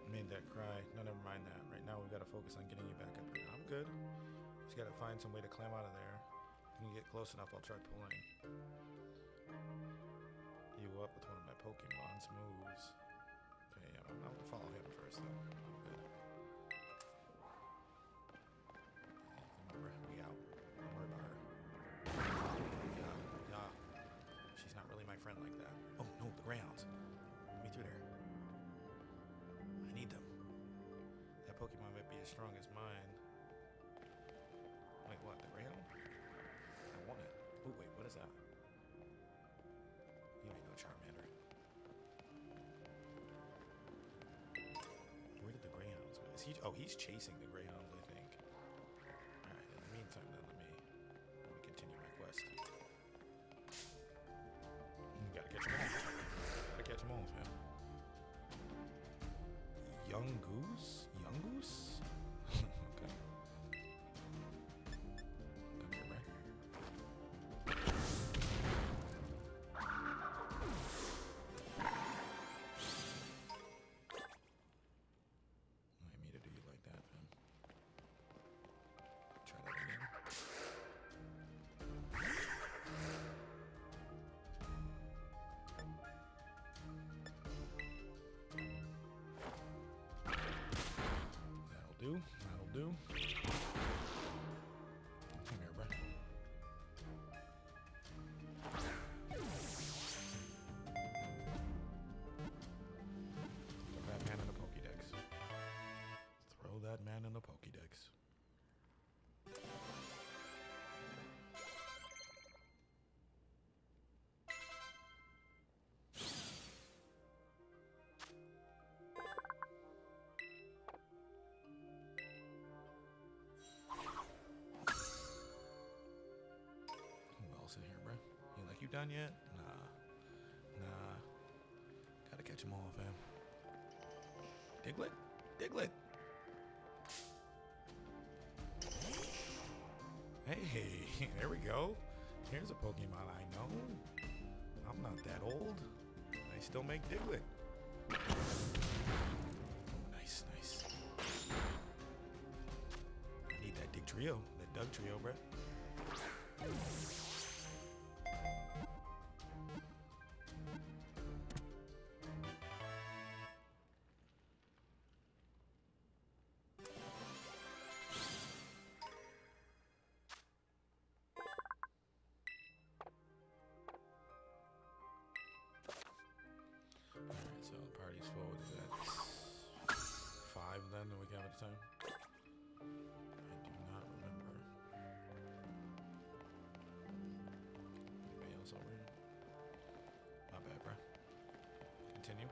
S1: made that cry. No, never mind that. Right now, we've got to focus on getting you back up here. I'm good. Just got to find some way to climb out of there. If you get close enough, I'll try pulling you up with one of my Pokemon's moves. Okay, I'll follow him first, though. I'm good. Remember, we out. Don't worry about her. Yeah. She's not really my friend like that. Oh, no, the Greyhounds. Let me through there. I need them. That Pokemon might be as strong as mine. Wait, what? The Greyhound? I want it. Oh, wait, what is that? You ain't no Charmander. Where did the Greyhounds go? Is he? Oh, he's chasing the Greyhounds, I think. Alright, in the meantime, then let me continue my quest. You gotta catch them all. Gotta catch them all, man. Young Goose? Young Goose? Okay. Come here, man. I mean to do you like that, man. Try that again. That'll do. That'll do. Come here, bro. Throw that man in the Pokédex. Throw that man in the Pokédex. In here, bro. You like you done yet? Nah. Gotta catch them all, fam. Diglett? Diglett! Hey, there we go. Here's a Pokemon I know. I'm not that old. I still make Diglett. Oh, nice. I need that Dig Trio. That Doug Trio, bro. Alright, so the party's full. What is that? 5 then? Do we count at a time? I do not remember. Anybody else over here? Not bad, bro. Continue.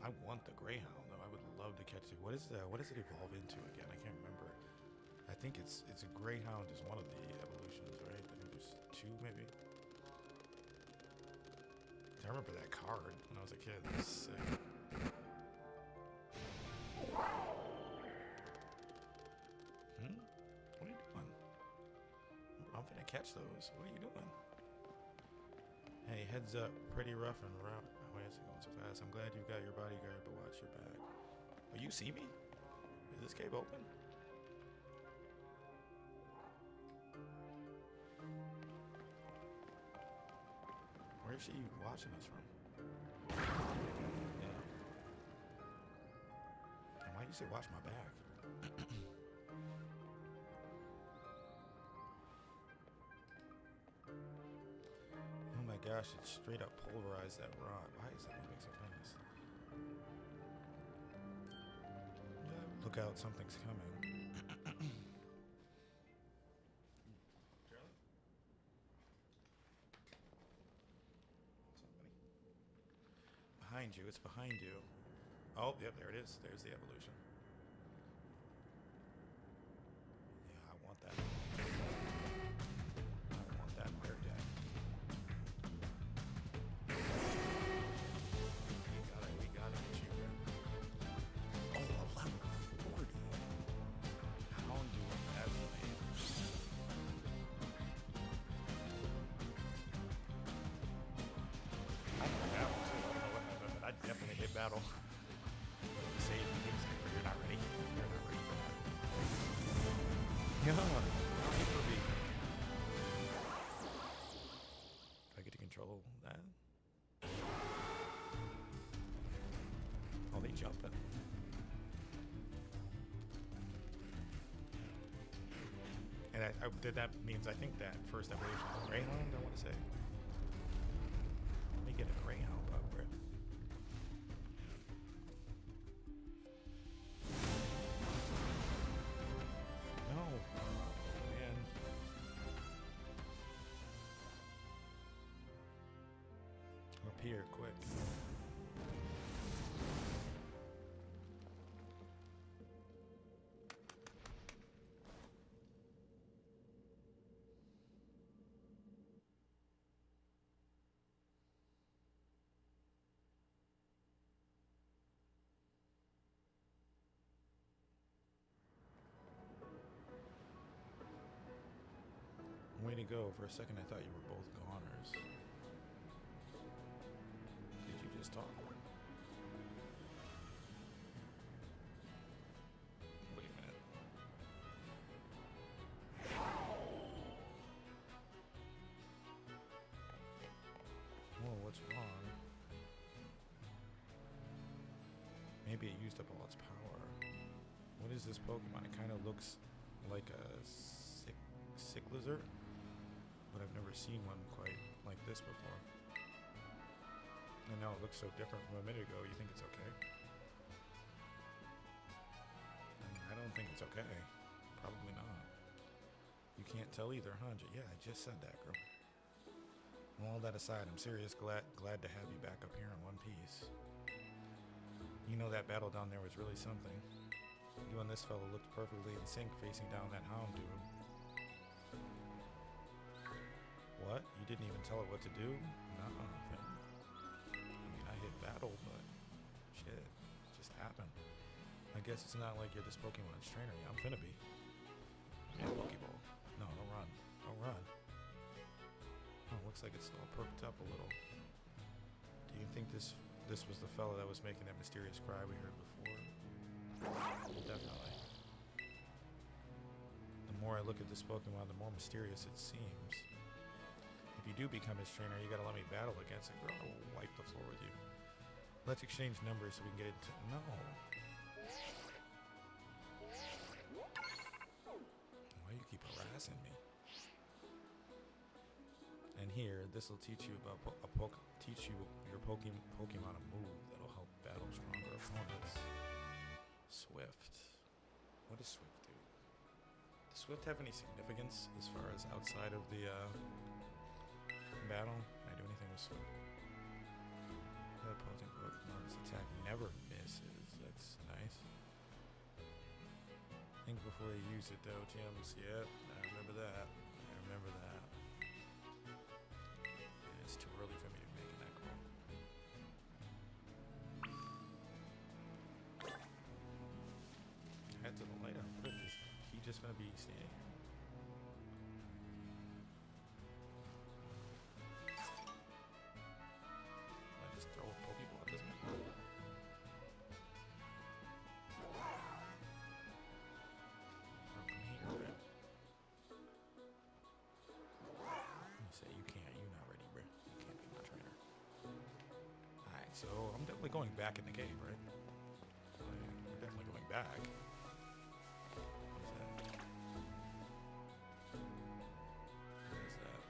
S1: I want the Greyhound though. I would love to catch it. What is that? What does it evolve into again? I can't remember. I think it's a Greyhound is one of the evolutions, right? I think there's 2 maybe. I remember that card when I was a kid. It was sick. What are you doing? I'm finna catch those. What are you doing? Hey, heads up. Pretty rough and route. Why is it going so fast? I'm glad you've got your bodyguard, but watch your back. Oh, you see me? Is this cave open? Where's she watching us from? Yeah. And why you say watch my back? Oh my gosh, it straight up pulverized that rod. Why is that moving so fast? Look out, something's coming. Behind you, it's behind you. Oh, yep, there it is. There's the evolution. Yeah, I want that. I want that very bad. We gotta get you, man. Oh, a level 40. Houndoom, that's the name. I know that one too. I don't know what happened, but I definitely hit battle. Say you're not ready. You're not ready for that. Yeah, wait for me. Do I get to control that? Oh, they jumping. And that means I think that first evolution is Greyhound, I want to say. Let me get a Greyhound up, Brett. No. Man. Up here, quick. Way to go. For a second, I thought you were both goners. Did you just talk? Wait a minute. Whoa, what's wrong? Maybe it used up all its power. What is this Pokemon? It kind of looks like a sick lizard. But I've never seen one quite like this before. And now it looks so different from a minute ago. You think it's okay? I don't think it's okay. Probably not. You can't tell either, huh? Yeah, I just said that, girl. Well, all that aside, I'm serious glad to have you back up here in one piece. You know that battle down there was really something. You and this fellow looked perfectly in sync facing down that Houndoom. What? You didn't even tell it what to do? Nuh-uh. I mean, I hit battle, but shit, it just happened. I guess it's not like you're this Pokemon's trainer. Yeah, I'm finna be. Yeah, Pokeball. No, don't run. Don't run. Oh, looks like it's all perked up a little. Do you think this was the fella that was making that mysterious cry we heard before? Definitely. The more I look at this Pokemon, the more mysterious it seems. If you do become his trainer, you gotta let me battle against it, girl. I will wipe the floor with you. Let's exchange numbers so we can get into... No. Why you keep harassing me? And here, this will teach you about your Pokemon a move that'll help battle stronger opponents. Swift. What does Swift do? Does Swift have any significance as far as outside of the battle? Can I do anything with Swift? The opposing Pokemon's attack never misses. That's nice. Think before you use it though, Gems. Yep, I remember that. Yeah, it's too early for me to make that call. Head to the light up. What is he just gonna be standing here? I just throw a Pokeball at this man. Come here, bro. You say you can't. You're not ready, bro. You can't be my trainer. going back in the cave, right? We're definitely going back. What is that? What is that?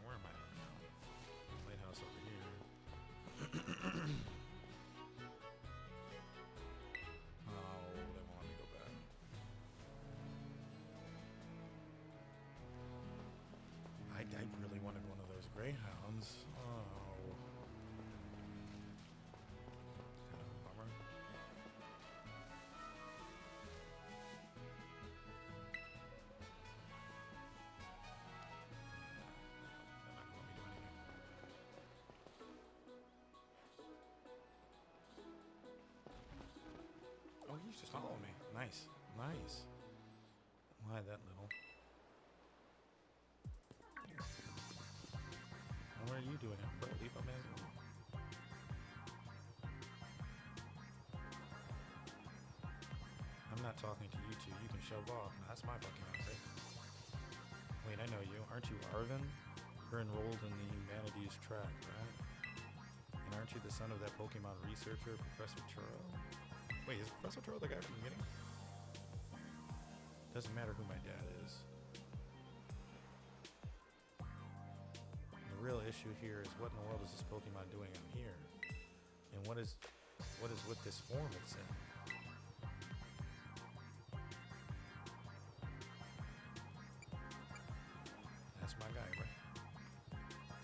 S1: Where am I at now? Lighthouse over here. Oh, they won't let me go back. I really wanted one of those greyhounds. Oh. Kind of a bummer. They're not gonna let me do anything. Oh, he's just following me. Nice. Nice. Why that little? What are you doing out, bro? Leave my man alone. I'm not talking to you two. You can shove off. That's my fucking outfit. Wait, I know you. Aren't you Arvin? You're enrolled in the humanities track, right? And aren't you the son of that Pokemon researcher, Professor Churro? Wait, is Professor Churro the guy from the beginning? Doesn't matter who my dad is. The real issue here is what in the world is this Pokemon doing out here? And what is with this form it's in? That's my guy, right?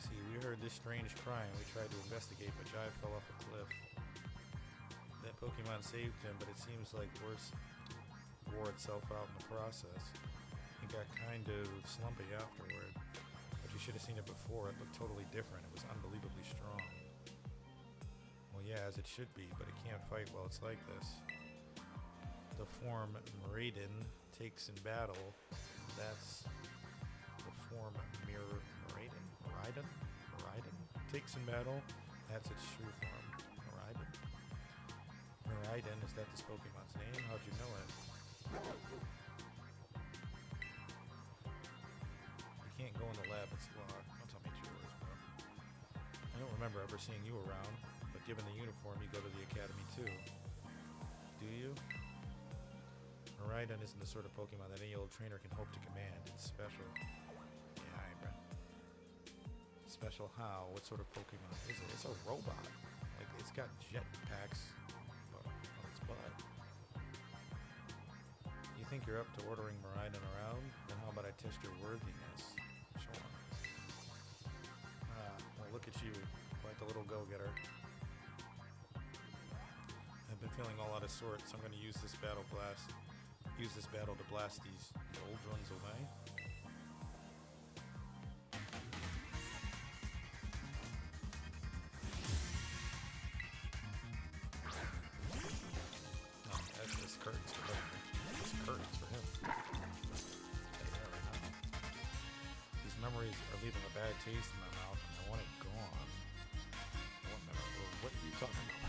S1: See, we heard this strange cry and we tried to investigate, but Jive fell off a cliff. That Pokemon saved him, but it seems like worse wore itself out in the process. It got kind of slumpy afterward. But you should have seen it before. It looked totally different. It was unbelievably strong. Well, yeah, as it should be, but it can't fight while it's like this. The form Miraidon takes in battle. That's the form Miraidon takes in battle. That's its true form. Miraidon, is that this Pokemon's name? How'd you know it? You can't go in the lab, it's locked. Don't tell me it's yours, bro. I don't remember ever seeing you around, but given the uniform, you go to the academy too. Do you? Miraidon isn't the sort of Pokemon that any old trainer can hope to command. It's special. Yeah, I bet. Special how? What sort of Pokemon is it? It's a robot. Like, it's got jetpacks on its butt. You think you're up to ordering Miraidon around? Then how about I test your worthiness? Sure. Well, look at you. Quite the little go-getter. I've been feeling all out of sorts, so I'm going to use this battle to blast these old ones away. Oh, that's just curtains for him. It's curtains for him. Right now. These memories are leaving a bad taste in my mouth, and I want it gone. What are you talking about?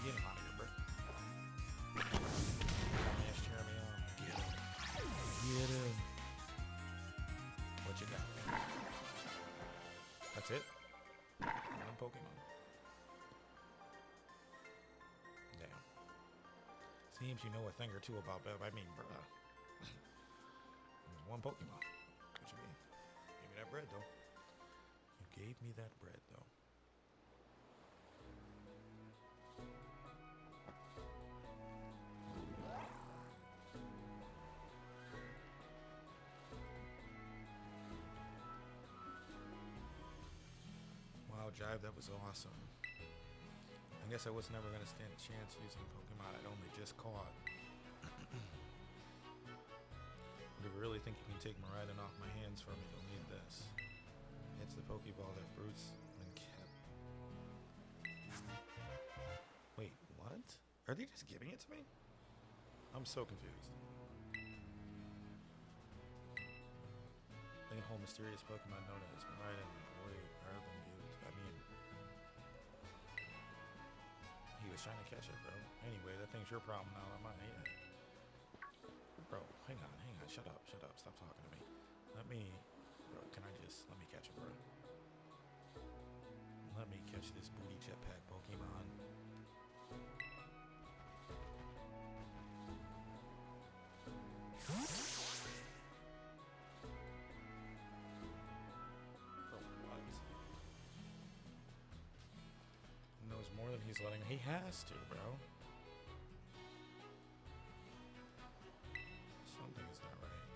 S1: Get him out of here, bro. Yes, Jeremy on. Get him. Get him. What you got? That's it? One Pokemon. Damn. Seems you know a thing or two about Bev. I mean, bruh. There's one Pokemon. What you mean? Give me that bread, though. You gave me that bread, though. Wow, Jive, that was awesome. I guess I was never gonna stand a chance using Pokemon I'd only just caught. But if you really think you can take Miraidon off my hands for me, you'll need this. It's the Pokeball that Bruce and kept. Wait, what? Are they just giving it to me? I'm so confused. They can hold mysterious Pokemon known as Miraidon and Boy Urban Youth. I mean, he was trying to catch it, bro. Anyway, that thing's your problem now, not mine. Yeah. Bro, hang on, shut up, stop talking to me. Let me catch it, bro. Let me catch this booty jetpack Pokemon. Bro, what? He knows more than he's letting. He has to, bro. Something's not right.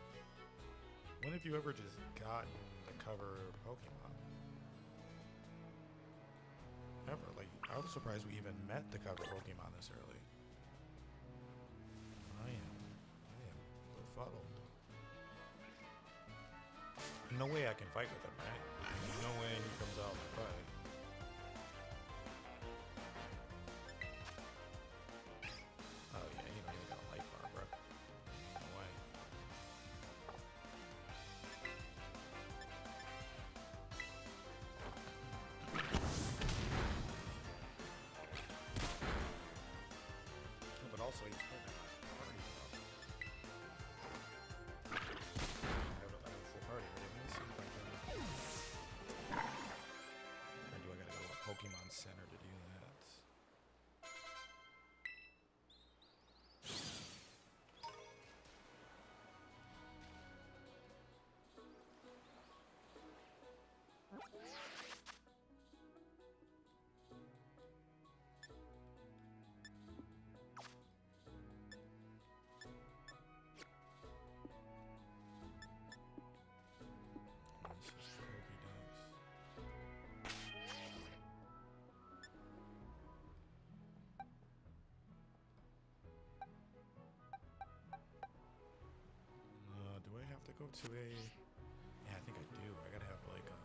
S1: When have you ever just gotten the cover Pokemon? Ever? Like, I was surprised we even met the cover Pokemon this early. I am befuddled. No way I can fight with him, right? No way he comes out and fight. Oh yeah, he don't even got a life bar, bro. No way. But also, he's putting in my party. I have a full party already. Let me see if I can. Or do I gotta go to a Pokemon Center to do that? This is Pokédex. Do I have to go to a... Yeah, I think I do. I gotta have like a...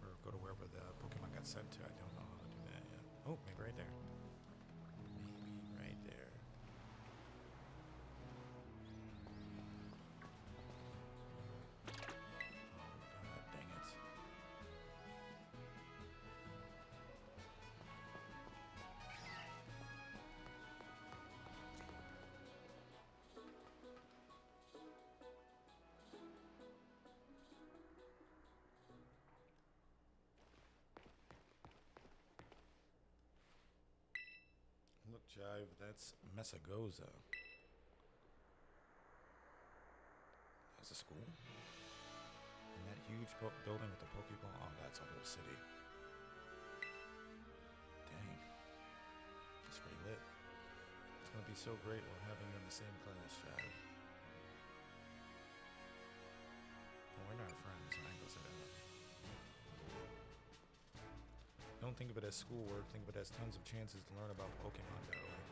S1: Or go to wherever the Pokemon got sent to. I don't know how to do that yet. Oh, maybe right there. Maybe right there. Oh, god dang it. Look, Jive, that's Messagoza. That's a school? And that huge building with the Pokeball? Oh, that's a whole city. Dang. That's pretty lit. It's gonna be so great while having you in the same class, Jive. Well, we're not friends, I ain't gonna say that. Don't think of it as schoolwork, think of it as tons of chances to learn about Pokemon battling.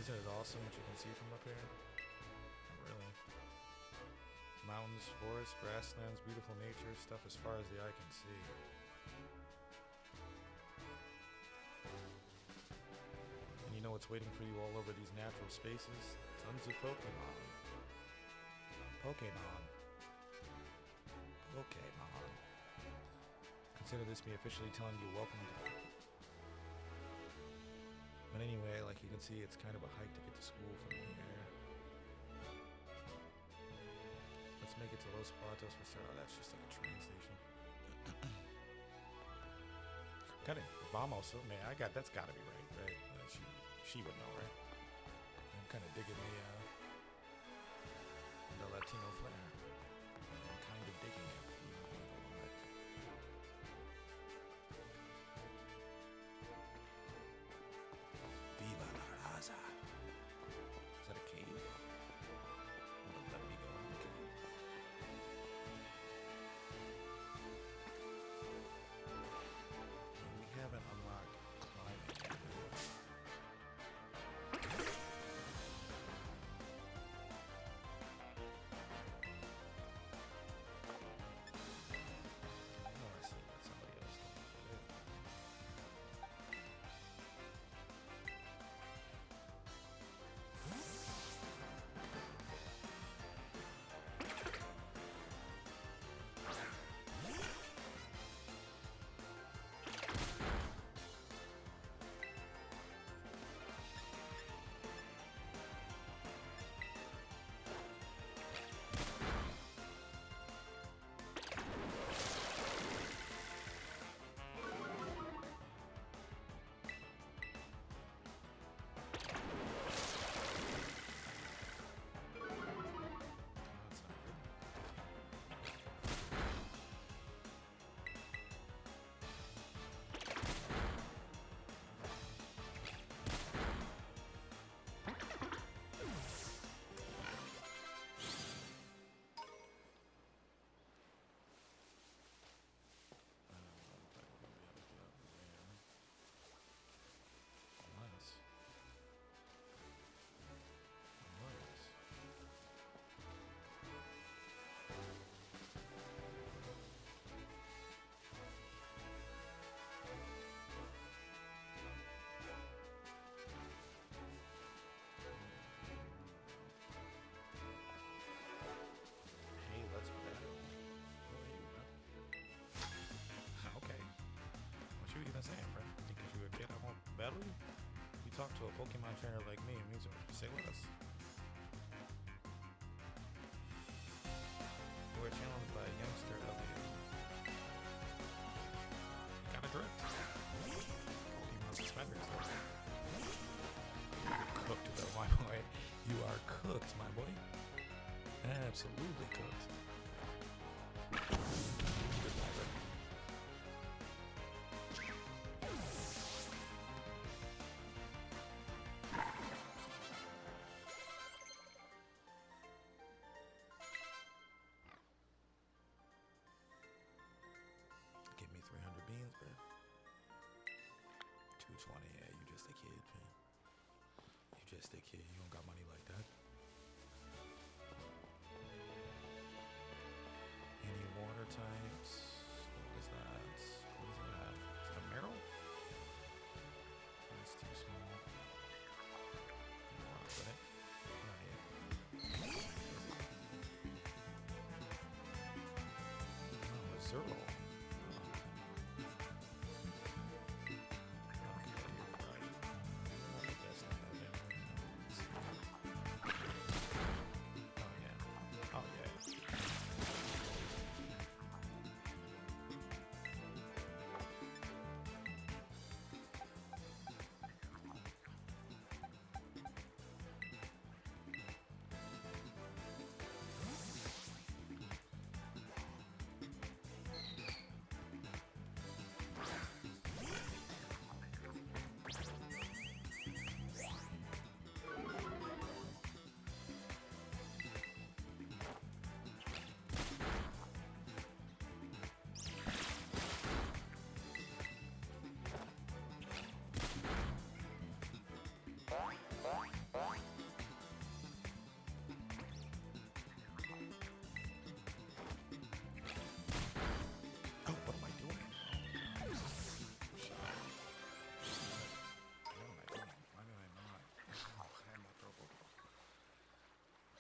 S1: Isn't it awesome what you can see from up here? Not really. Mountains, forests, grasslands, beautiful nature, stuff as far as the eye can see. And you know what's waiting for you all over these natural spaces? Tons of Pokemon. Pokemon. Consider this me officially telling you welcome to... But anyway, like you can see, it's kind of a hike to get to school from here. Let's make it to Los Patos. Oh, that's just like a train station. Got it. Vamos, man. That's gotta be right? She would know, right? I'm kind of digging the Latino flair. I'm kind of digging it. Viva la raza. Is that a cave? Don't let me go in the cave. We have an to a Pokemon trainer like me, Muser. Say less. We're challenged by youngster Elliot. You kinda dripped. Pokemon suspenders though. You're cooked though, my boy. You are cooked, my boy. Absolutely cooked. Goodbye, bro. Give me 300 beans, bro. 220, yeah, you just a kid, man. You just a kid. You don't got money like that. Any water types? What is that? What does it have? Is it a Meryl? That's too small. You want to put it? Not yet. Oh, a Zero.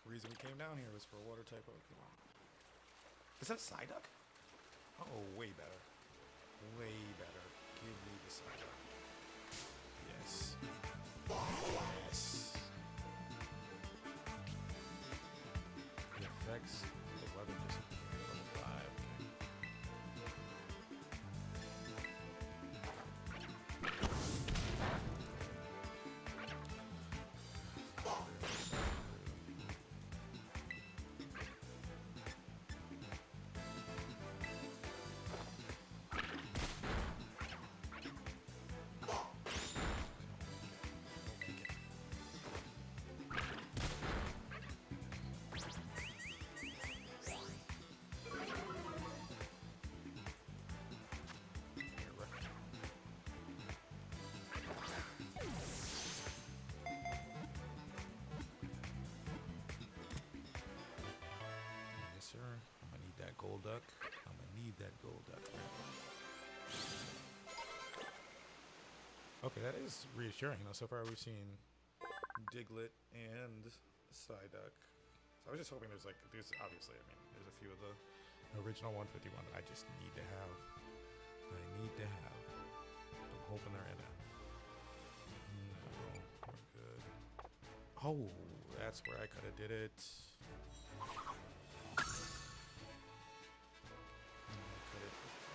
S1: The reason we came down here was for a water type Pokemon. Is that a Psyduck? Oh, way better. Way better. Give me the Psyduck. Yes. Yes. The effects of the weather disappear. Level 5. Okay. Golduck. I'm gonna need that Golduck. Okay, that is reassuring. So far we've seen Diglett and Psyduck. So I was just hoping there's obviously, I mean, there's a few of the original 151 that I just need to have. I'm hoping they're in it. No, we're good. Oh, that's where I could have did it.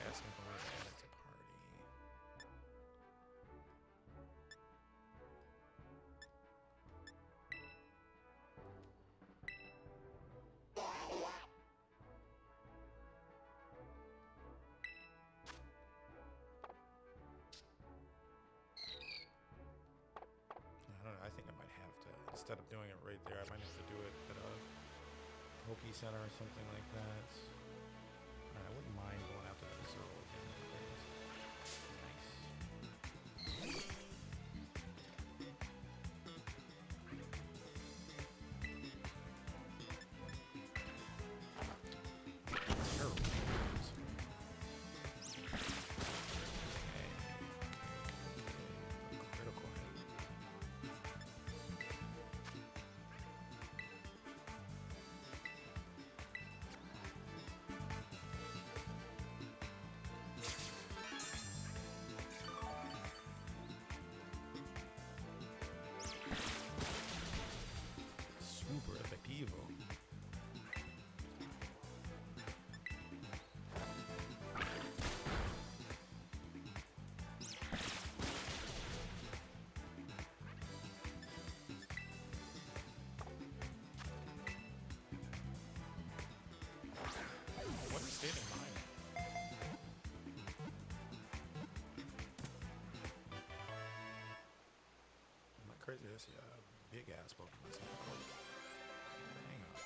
S1: Ask me if I want to add it to party. I don't know. I think I might have to, instead of doing it right there, I might have to do it at a Poke Center or something like that. I wouldn't mind going after that Zero again. Nice. Terrible. Critical hit. this? Yeah, big ass Pokemon. Hang on.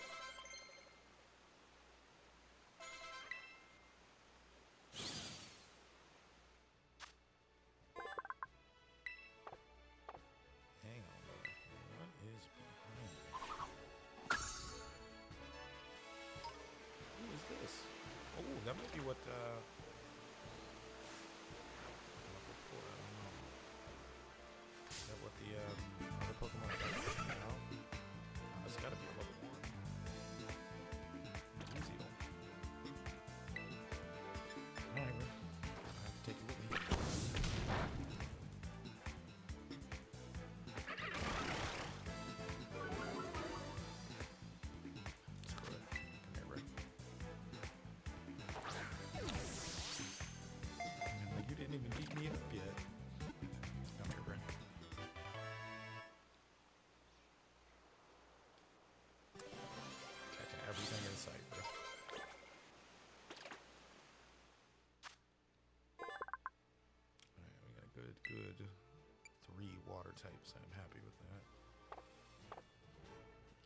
S1: Hang on, brother. What is behind me? Who is this? Oh, that might be what I'm looking for. I don't know. Is that what the other Pokemon does? No? It's gotta be a level 1. Easy. Alright, well, I have to take it with me. That's good. Come here, Ray. Like you didn't even beat me up yet. Come here, Ray. Catching everything in sight, bro. Alright, we got a good 3 water types. I'm happy with that.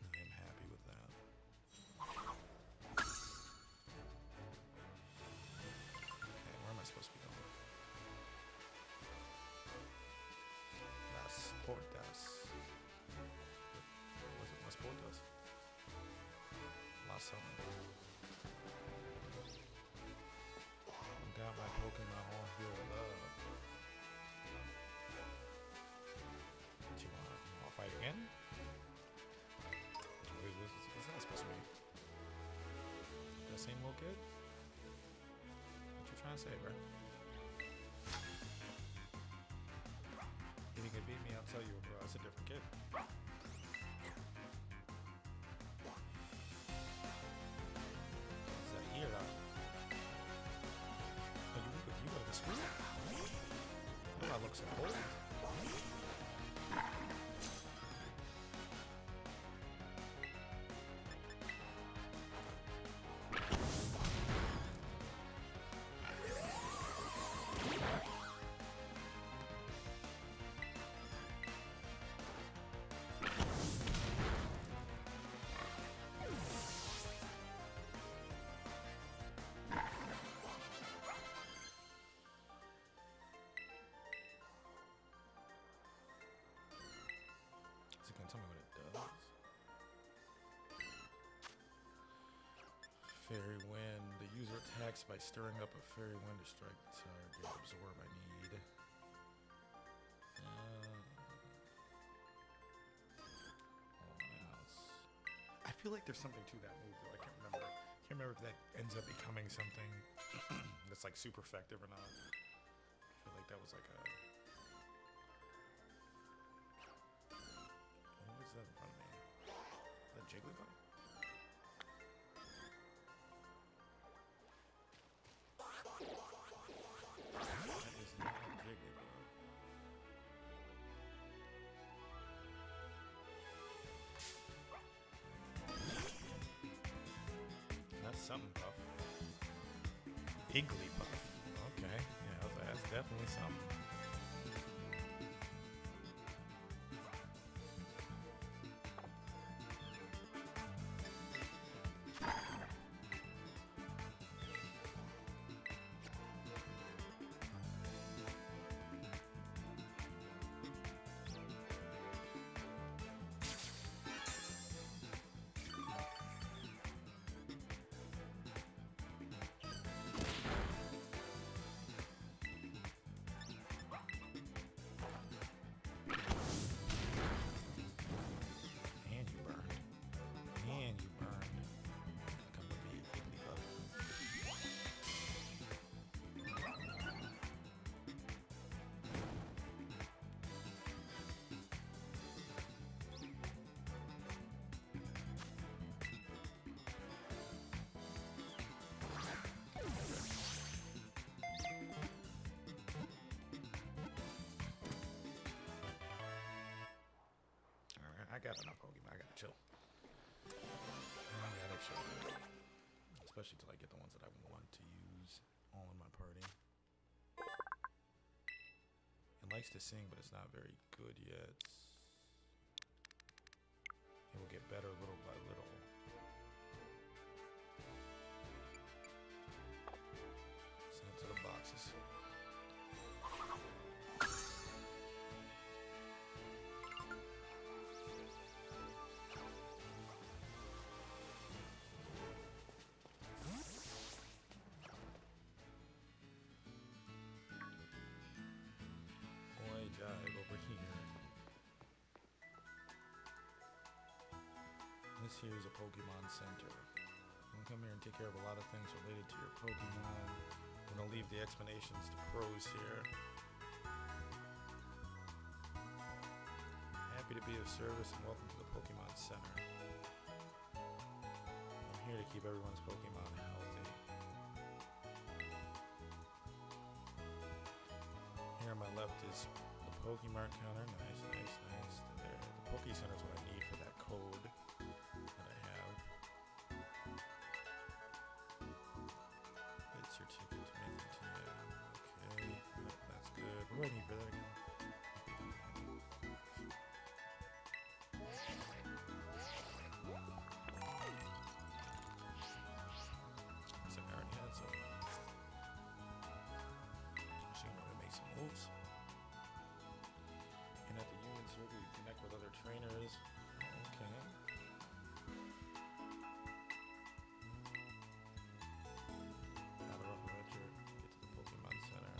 S1: I am happy with that. Okay, where am I supposed to be going? Las Portas. Was it Las Portas? Las something. Got my Pokemon all healed up. What you want? You want to fight again? What's that supposed to mean? That same little kid? What you trying to say, bro? If you can beat me, I'll tell you, bro. That's a different kid. Is that here, though? Oh, you go to the school? Why do I look so old? Is it gonna tell me what it does? Fairy Wind. The user attacks by stirring up a fairy wind to strike the target. Absorb. I need. I feel like there's something to that move though. I can't remember. Can't remember if that ends up becoming something that's like super effective or not. I feel like that was like a. What is that in front of me? Is that Jigglypuff? That is not Jigglypuff. That's something puff. Igglypuff. Okay, yeah, that's definitely something. And you burned. And you burned. Come with me, Igglypuff. Alright, I got enough Pokemon. I gotta chill. I gotta chill. Especially till I get the ones that I want to use all in my party. It likes to sing, but it's not very good yet. It will get better little by little. Send it to the boxes. Boy, jive over here. This here is a Pokemon Center. You can come here and take care of a lot of things related to your Pokemon. I'm gonna leave the explanations to pros here. Happy to be of service and welcome to the Pokemon Center. I'm here to keep everyone's Pokemon healthy. Here on my left is the Pokemon counter. Nice, nice, nice. There. The Poke Center is what I need for that code that I have. It's your ticket to make the TM. Okay, yep, that's good. What do I need for that again? Looks like I already had some. Actually, I'm gonna make some moves. And at the Union Circle, you connect with other trainers. Okay. Out of Rough Adventure, get to the Pokemon Center.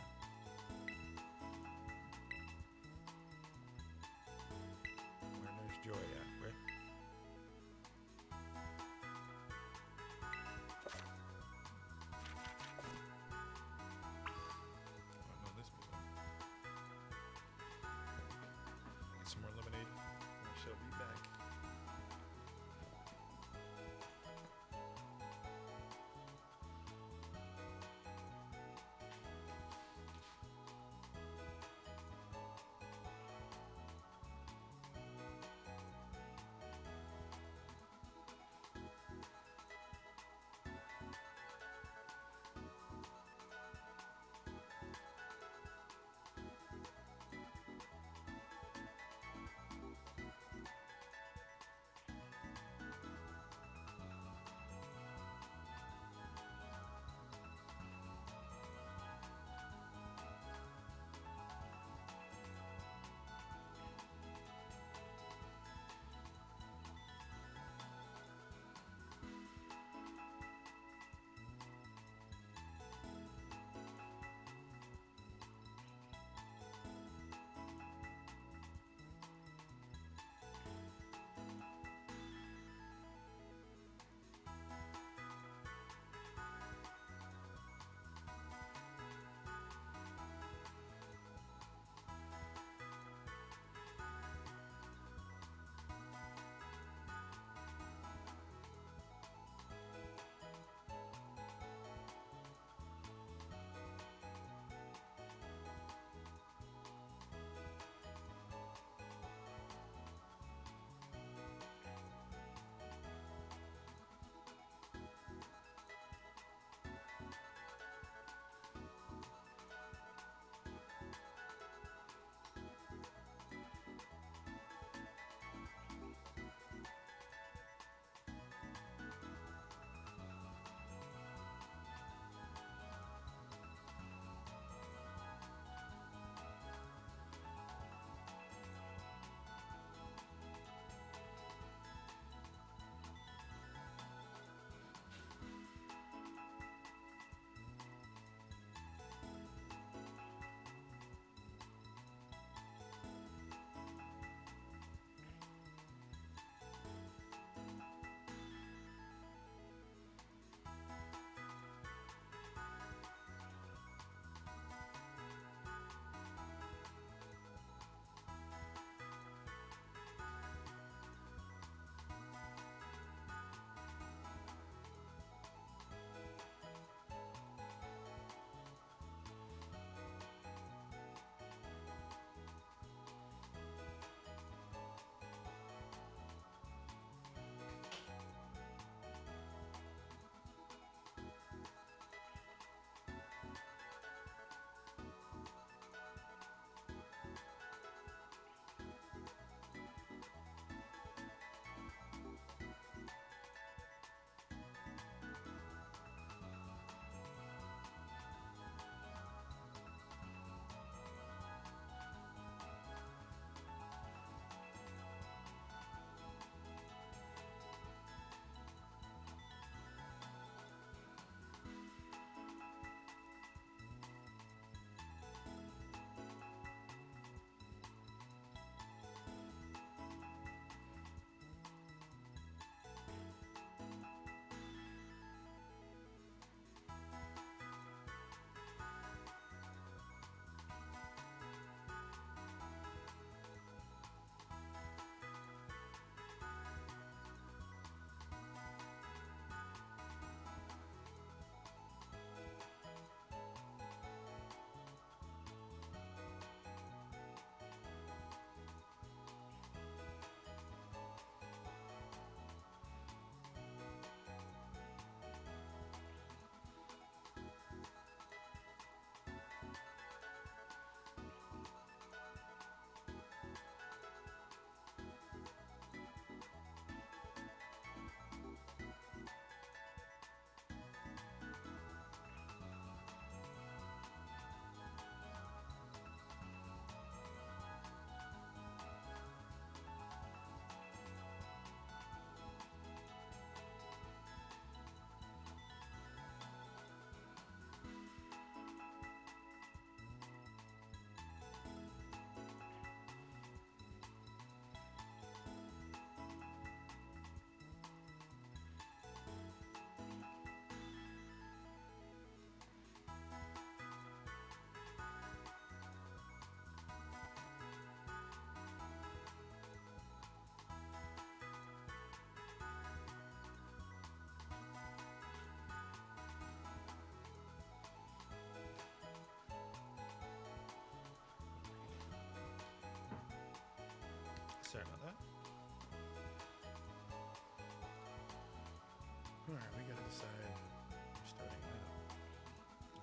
S1: Alright, we gotta decide our starting lineup.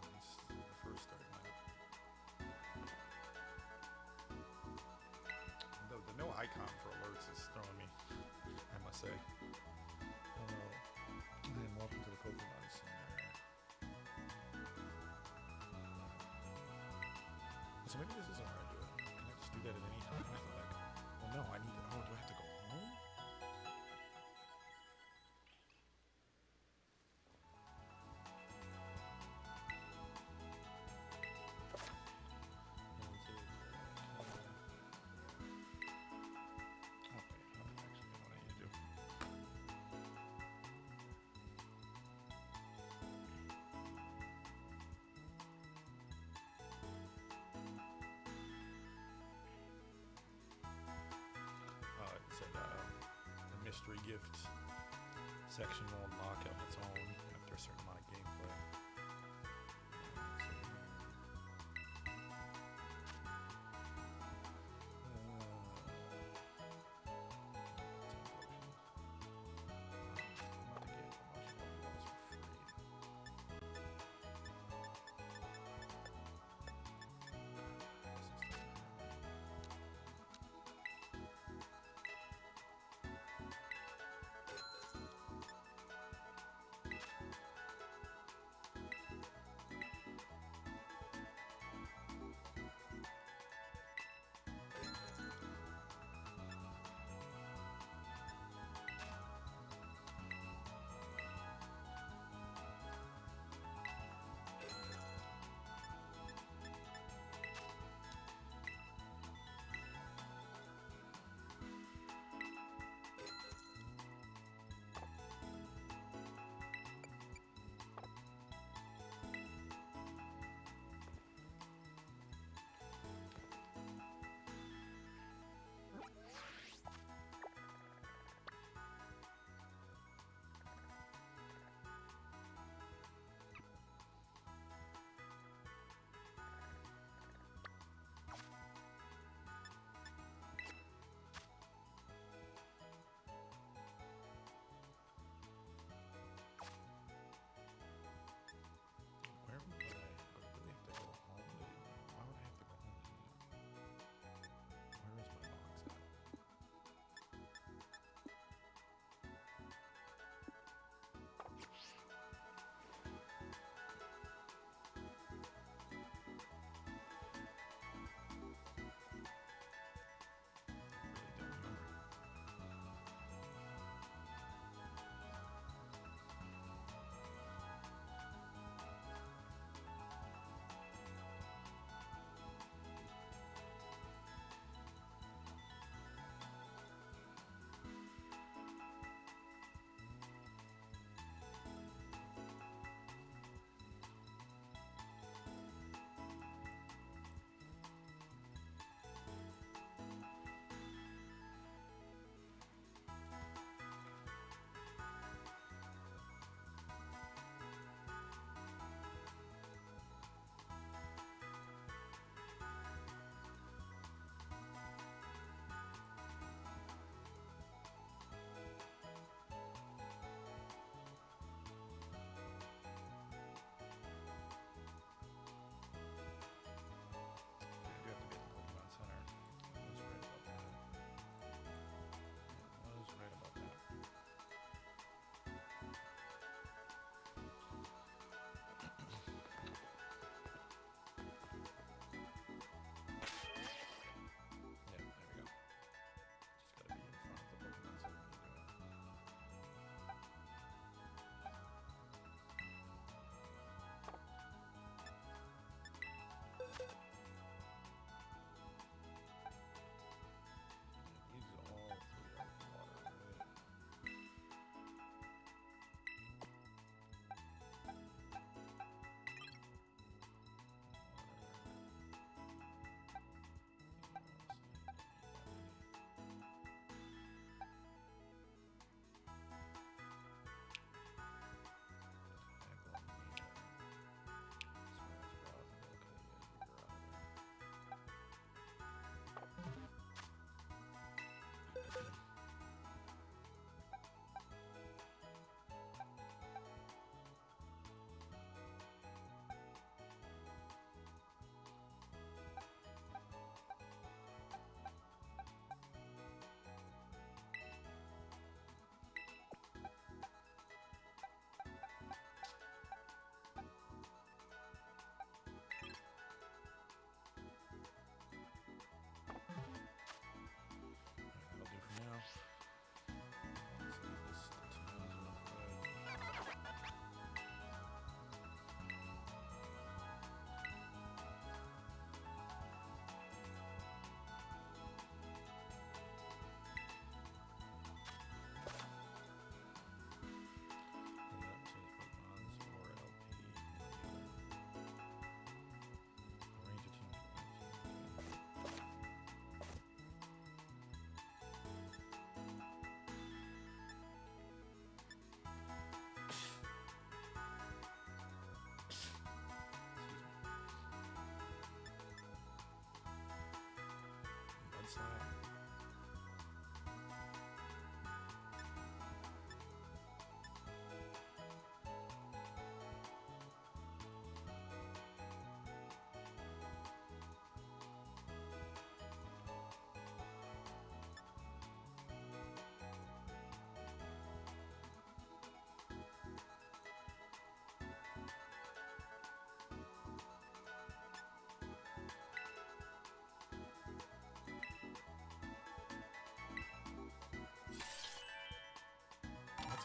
S1: This is the first starting lineup. The no icon for alerts is throwing me, I must say. Hello. And welcome to the Pokemon scene. Alright. So maybe this isn't how I do it. Can I just do that at any time? I feel like, well, no, I need to, oh, do I have to go home? It said the mystery gift section will unlock on its own after a certain amount of gameplay.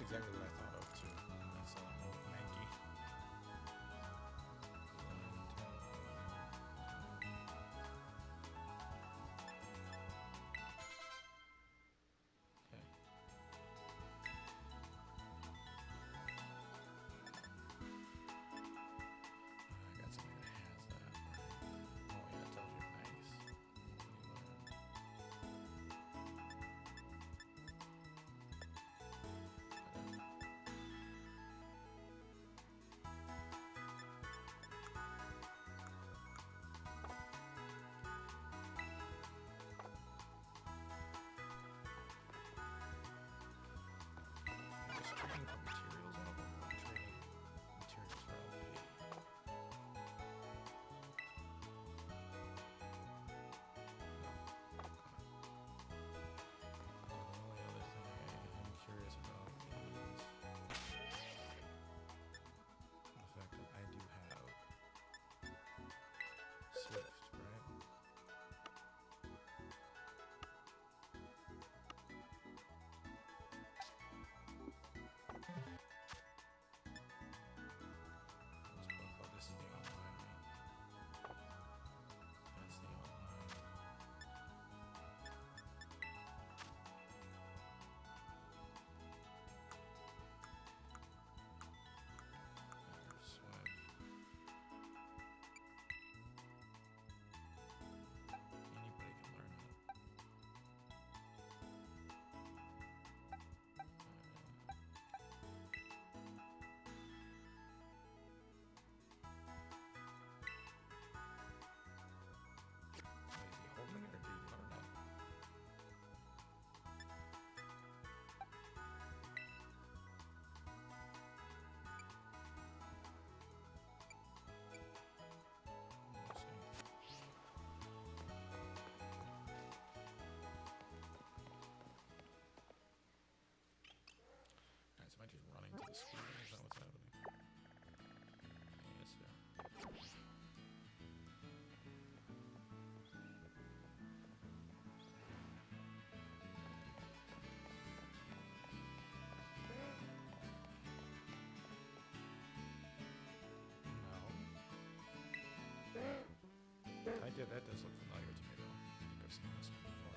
S1: exactly what I thought of too. That's Mankey. Okay. I got something that has that. Oh yeah, it tells you nice. Just trading for materials album. I'm trading materials for LP. The only other thing I'm curious about is the fact that I do have Swift, right? This is the online, right? That's the online. There's Swift. Anybody can learn it. Wait, is he holding it or did he learn it? We'll see. Guys, am I just running to the screen? Is that what's happening? Yes, sir. No. That does look familiar to me though. I think I've seen this one before.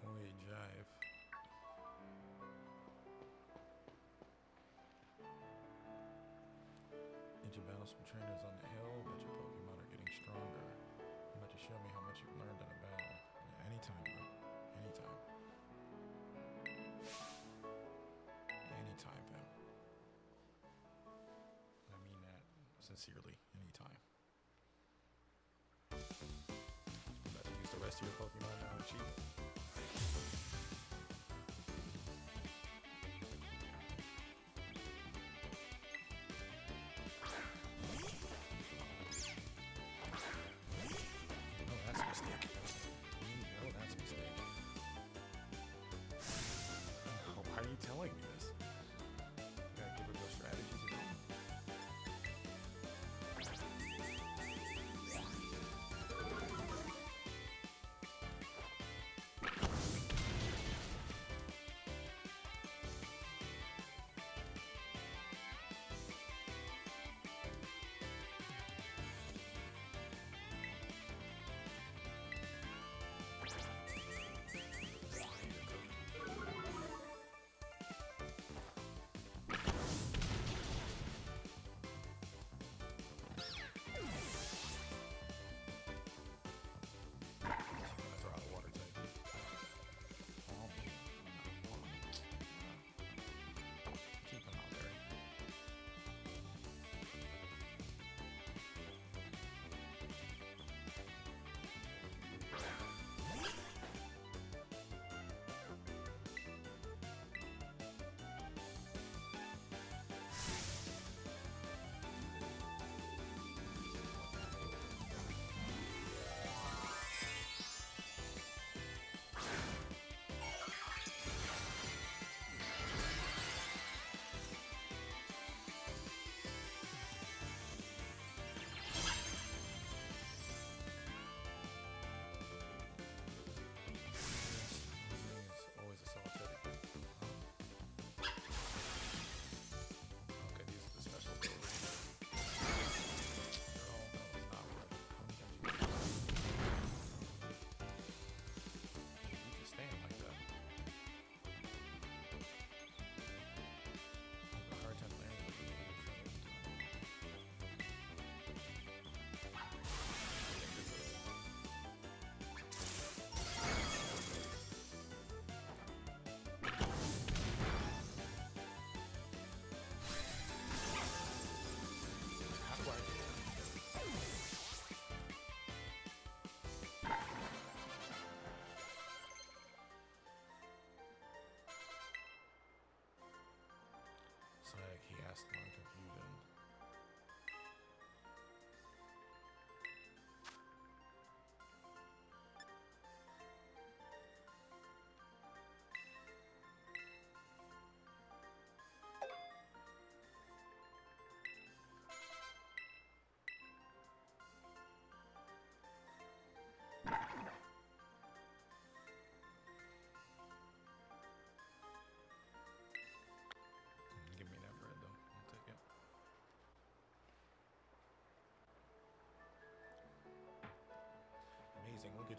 S1: Oi, jive. Need to battle some trainers on the hill, but your Pokemon are getting stronger. You about to show me how much you've learned in a battle. Yeah, anytime, bro. Anytime. Anytime, fam. I mean that sincerely. Anytime. You about to use the rest of your Pokemon now and cheat? Why are you telling me this? You gotta give a good strategy to do.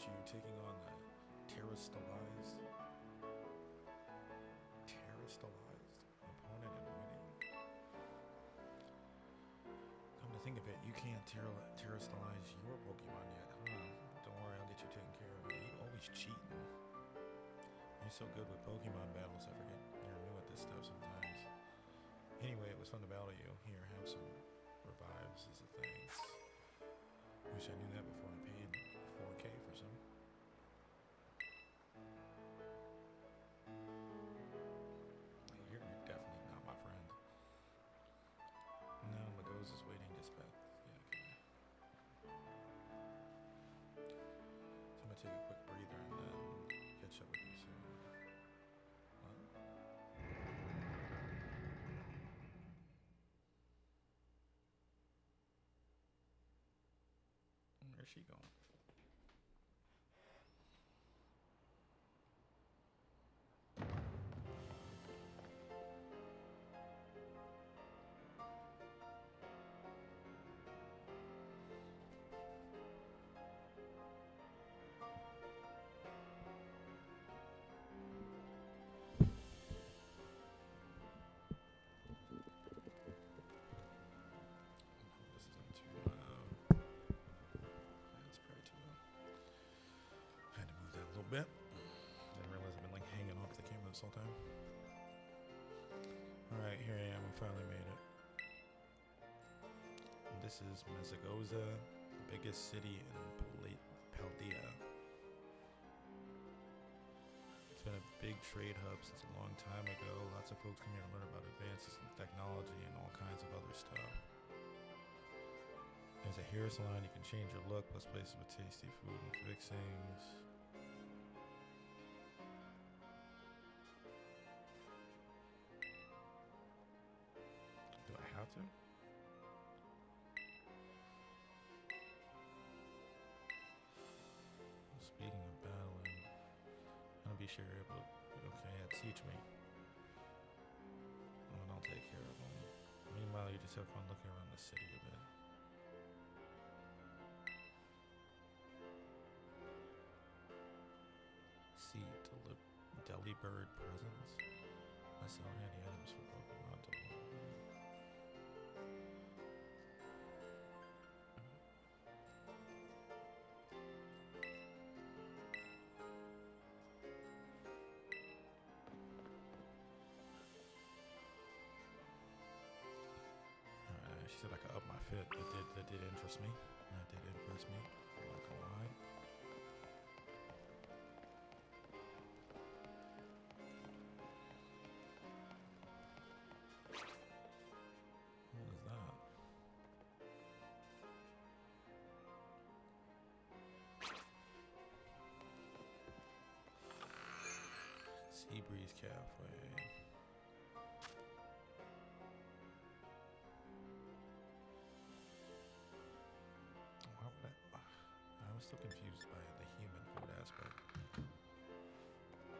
S1: get you taking on the terrestrialized opponent and winning. Come to think of it, you can't terrestrialize your Pokemon yet, huh? Don't worry, I'll get you taken care of. You always cheating. You're so good with Pokemon battles, I forget you're new at this stuff sometimes. Anyway, it was fun to battle you. Here, have some revives as a thanks. Wish I knew that before I paid 4K for some. You're definitely not my friend. No, Magos is waiting to spec. Yeah, okay. So I'm gonna take a quick breather and then catch up with you soon. What? Where's she going? This isn't too loud. That's probably too loud. Had to move that a little bit. Didn't realize I've been like hanging off the camera this whole time. Alright, here I am. We finally made it. And this is Mesagoza, the biggest city in Paldea. It's been a big trade hub since a long time ago. Lots of folks come here to learn about advances in technology and all kinds of other stuff. There's a hair salon, you can change your look, plus places with tasty food and fixings. Do I have to? Speaking of battling, I'll be sure you're able to, okay, yeah, teach me. And I'll take care of them. Meanwhile, you just have fun looking around the city a bit. See Delibird presents. I sell handy items for Pokemon to she said I could up my fit. That did interest me. That did impress me. I'm not gonna lie. What is that? Seabreeze Cafe. Why would I was still confused by the human food aspect. I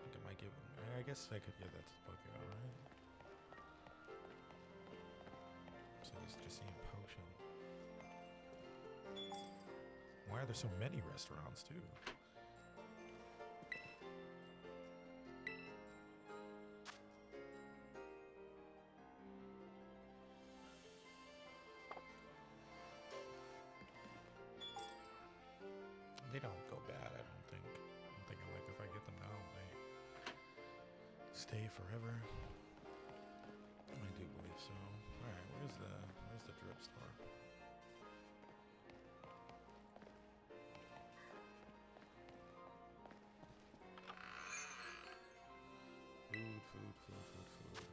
S1: think I might give him. I guess I could give that to the Pokemon, right? So he's just seeing potion. Why are there so many restaurants too? They don't go bad, I don't think. I'm thinking like if I get them now, they stay forever. I do believe so. Alright, where's the drip store? Food. Looks like more food.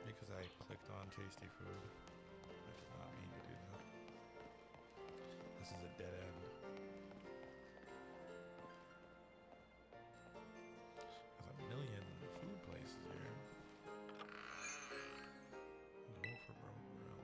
S1: Because I clicked on tasty food. I did not mean to do that. This is a dead end. There's a million food places here. Go for Bro Grill.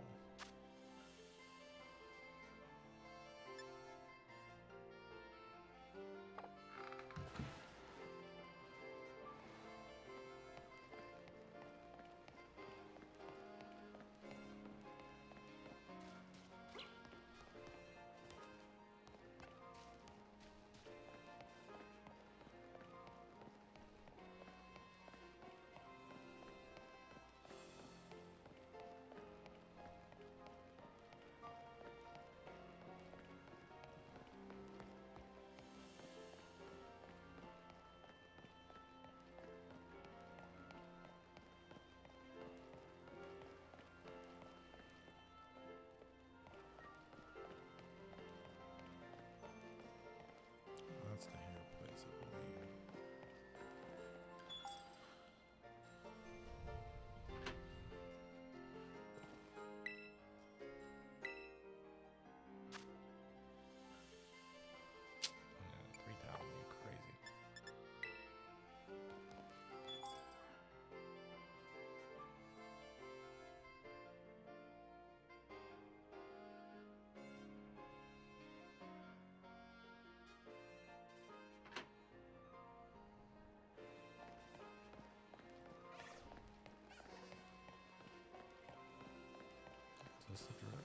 S2: this the drip?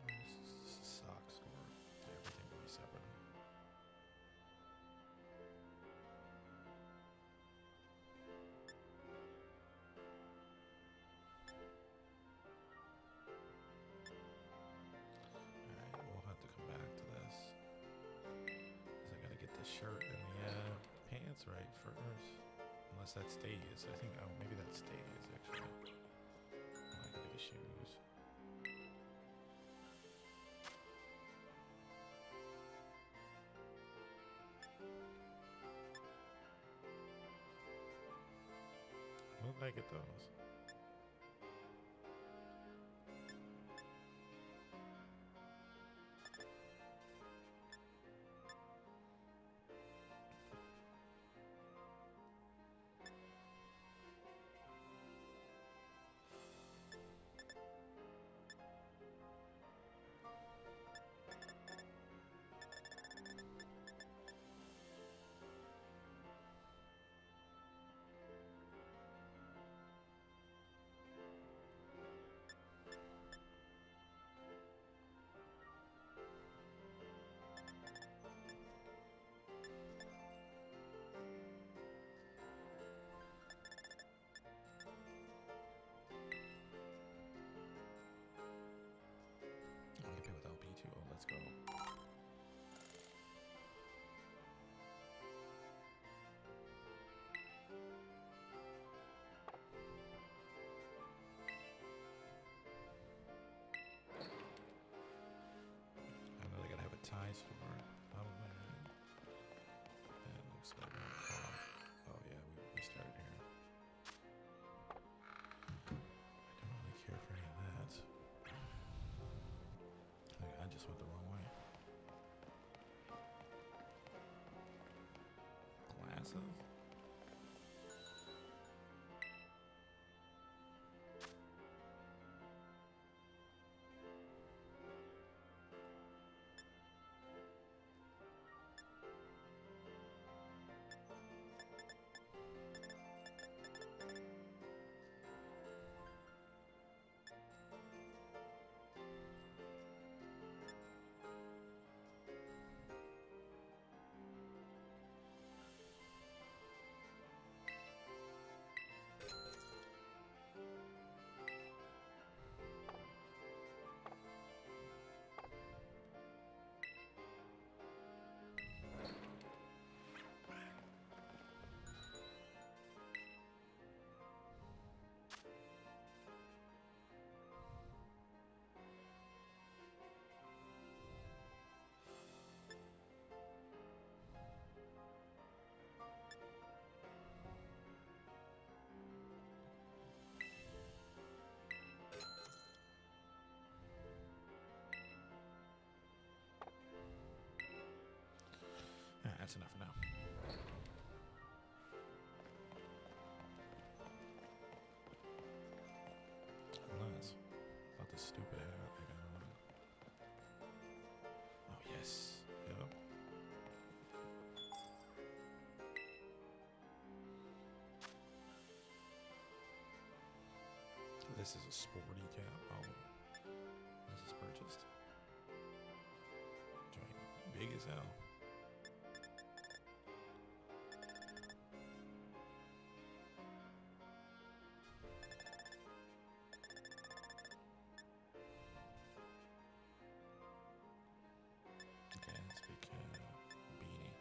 S2: This is a sock store. Everything will be separate. Alright, we'll have to come back to this. Because I gotta get the shirt and the pants right first. Unless that stays. I think, oh, maybe that stays actually. Oh, I gotta get shoes. When did I get those? I can pay with LP too. Oh, let's go. I know they gotta have a tie store. Oh man. That looks like a car. Oh yeah, we started here. I don't really care for any of that. I just went the wrong way. Glasses? Yeah, that's enough for now. Unless about the stupid hat I got on. Oh yes. Yep. This is a sporty cap. Oh, this is purchased. Joint big as hell. Okay, let's pick beanie.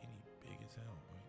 S2: Beanie big as hell, boy.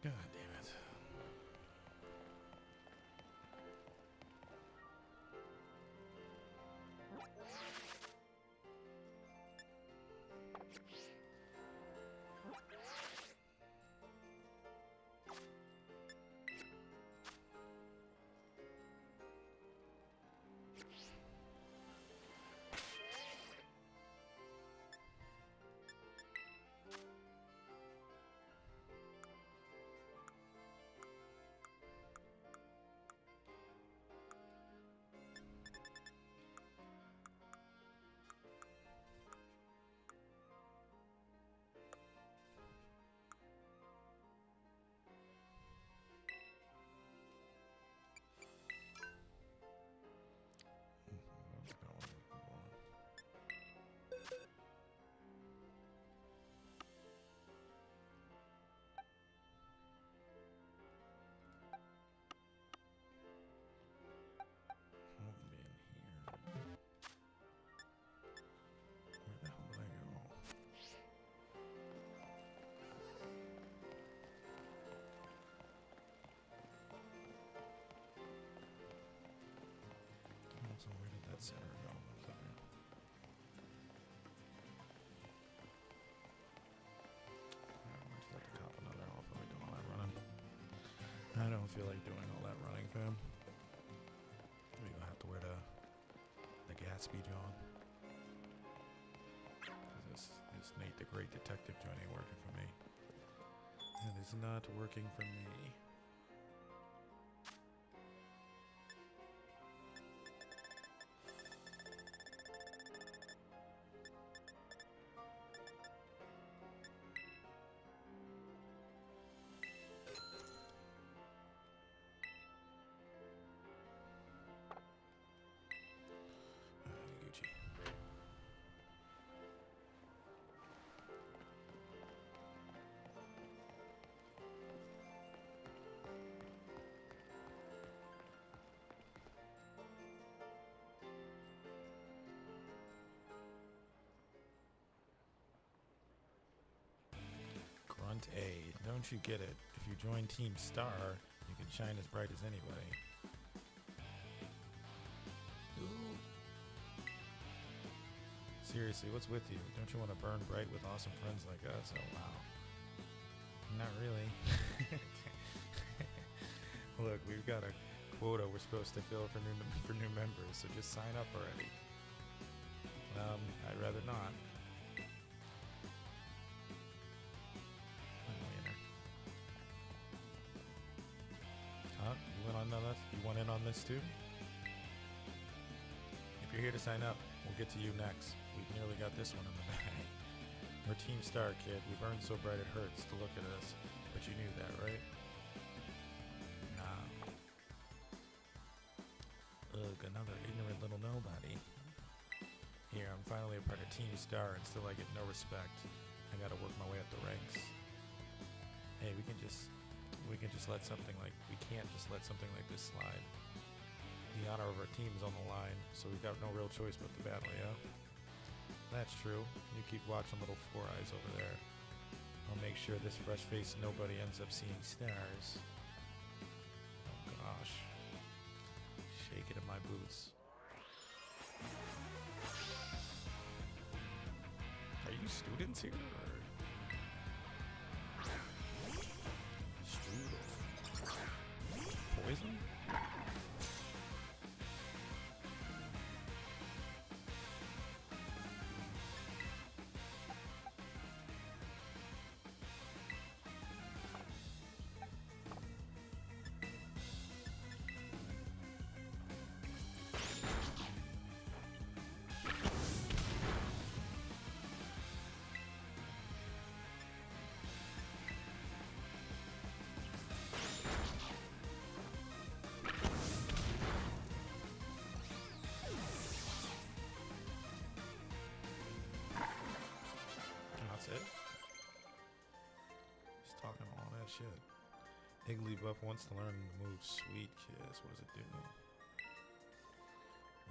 S2: God damn it. So where did that center go? Was it there? Where's that to cop another off? Are we doing all that running? I don't feel like doing all that running, fam. We gonna have to wear the Gatsby John. This Nate the Great Detective joint ain't working for me. It is not working for me. Gucci. Grunt A. Don't you get it? If you join Team Star, you can shine as bright as anybody. Ooh. Seriously, what's with you? Don't you want to burn bright with awesome friends like us? Oh, wow. Not really. Look, we've got a quota we're supposed to fill for new members, so just sign up already. I'd rather not. Huh? You went in on this too? If you're here to sign up, we'll get to you next. We've nearly got this one in the bag. We're Team Star, kid. We burned so bright it hurts to look at us. But you knew that, right? Nah. Ugh, another ignorant little nobody. Here, I'm finally a part of Team Star, and still I get no respect. I gotta work my way up the ranks. Hey, we can't just let something like this slide. The honor of our team is on the line, so we've got no real choice but to battle, yeah? That's true. You keep watching little Four Eyes over there. I'll make sure this fresh-faced nobody ends up seeing stars. Oh gosh. Shake it in my boots. Are you students here, or? Strudel. Poison? Shit. Igglybuff wants to learn the move Sweet Kiss. What does it do?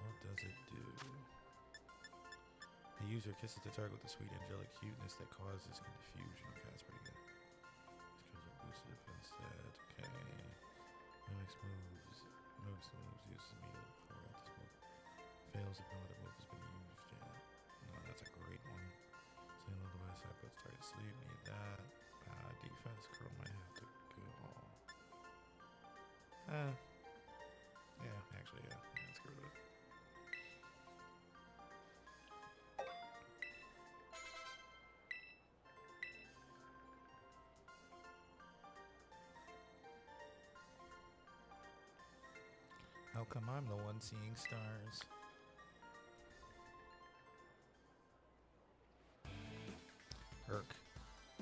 S2: What does it do? The user kisses the target with the sweet angelic cuteness that causes confusion. Okay, that's pretty good. This gives a boosted defense. Yeah, actually, yeah. Let's get rid of it. How come I'm the one seeing stars? Irk.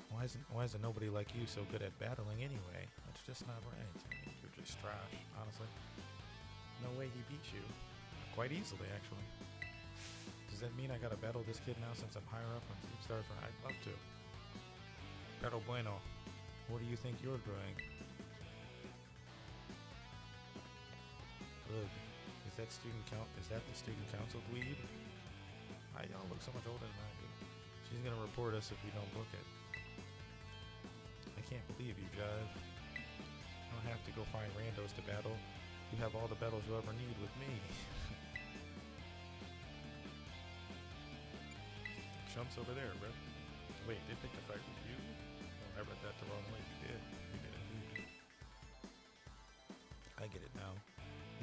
S2: Why isn't nobody like you so good at battling anyway? That's just not right. I mean, you're just trash, honestly. No way he beat you. Quite easily, actually. Does that mean I gotta battle this kid now since I'm higher up on Team Stars? I'd love to. Pero bueno. What do you think you're doing? Ugh. Is that the student council dweeb? Y'all look so much older than I do. She's gonna report us if we don't book it. I can't believe you, Jive. You don't have to go find randos to battle. You have all the battles you'll ever need with me. Chumps over there, bro. Wait, they picked a fight with you? Oh, I read that the wrong way. You did. You did indeed. I get it now.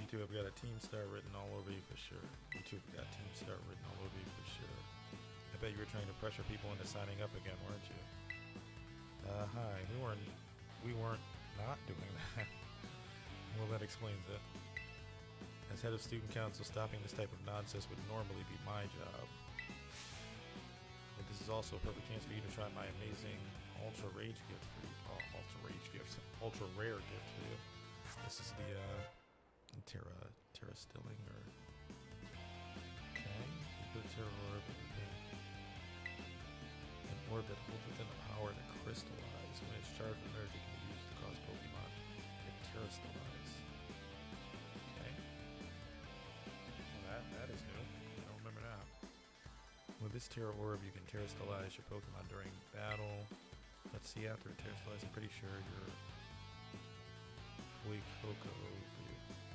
S2: You two have got a Team Star written all over you for sure. You two have got Team Star written all over you for sure. I bet you were trying to pressure people into signing up again, weren't you? Hi. We weren't not doing that. Well, that explains it. As head of student council, stopping this type of nonsense would normally be my job. But this is also a perfect chance for you to try my amazing ultra rare gift for you. This is the Terra Stilling, or okay. You put a Terra orb in an orbit holds within the power to crystallize. When it's charged with energy, can be used to cause Pokemon to terrestrialize. Okay. Well, that is new. I don't remember that. With this Terra Orb, you can terrestrialize your Pokemon during battle. Let's see, after it terrestrializes, I'm pretty sure your Fuecoco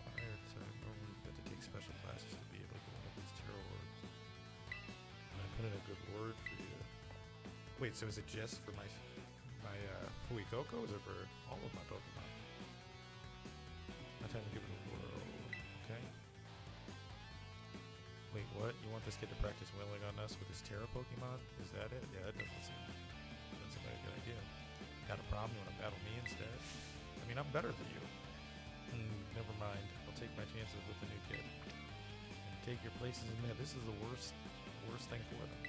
S2: fire type. Normally you have to take special classes to be able to get one of these Terra Orbs. And I put in a good word for you. Wait, so is it just for my Fuecoco, or is it for all of my Pokemon? My time to give it a whirl. Okay. Wait, what? You want this kid to practice wailing on us with his Terra Pokemon? Is that it? Yeah, that doesn't seem like a good idea. Got a problem? You want to battle me instead? I mean, I'm better than you. Never mind. I'll take my chances with the new kid. And take your places in there. This is the worst thing for them.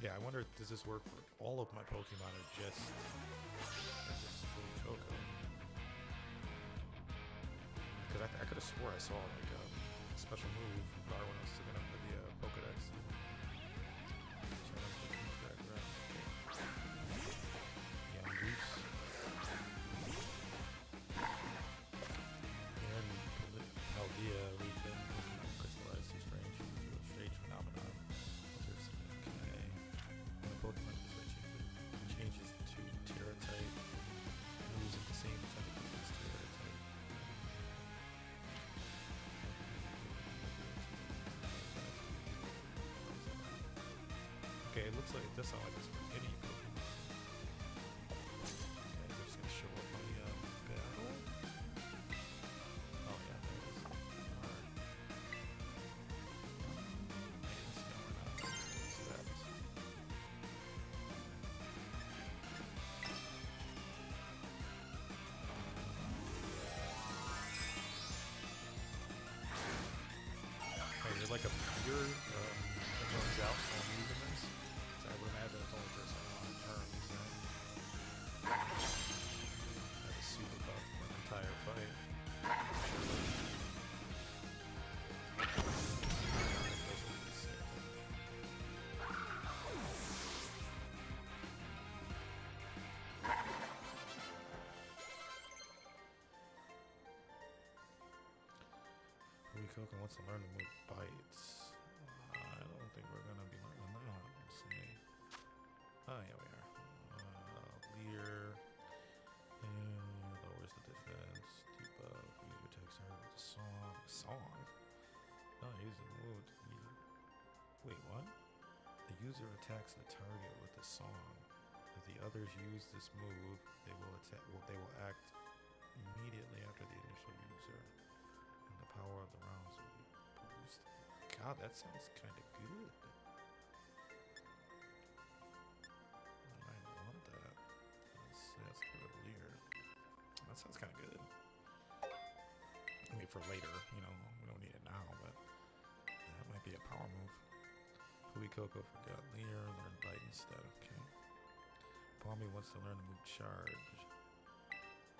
S2: Yeah, I wonder, does this work for all of my Pokemon or just Fuecoco? Because I could have swore I saw like a special move from Bar when I was looking up at the Pokedex. Okay, it looks like it does sound like it's any Pokemon. Okay, they're just gonna show up on the battle. Oh yeah, there it is. Alright. I didn't see that one out. Let's see that. Okay, you're like a pure that runs out on using this. I would imagine it's only for a certain amount of turns, right? That is super buff for an entire fight. Fuecoco wants to learn the move Bites. I don't think we're gonna be learning that. Let's see. Oh, yeah, we are. Leer. And lowers the defense. Debuff. User attacks her with a song. Song? Oh, use the move. Wait, what? The user attacks the target with the song. With the other others use this move, they will attack. Well, they will act immediately after the initial user, and the power of the rounds will be boosted. God, that sounds kind of good. I might want that. That's Cavalier. That sounds kind of good. I mean, for later, you know, we don't need it now, but yeah, that might be a power move. Hui Koko forgot Leer, learned Bite instead. Okay. Palmy wants to learn the move Charge.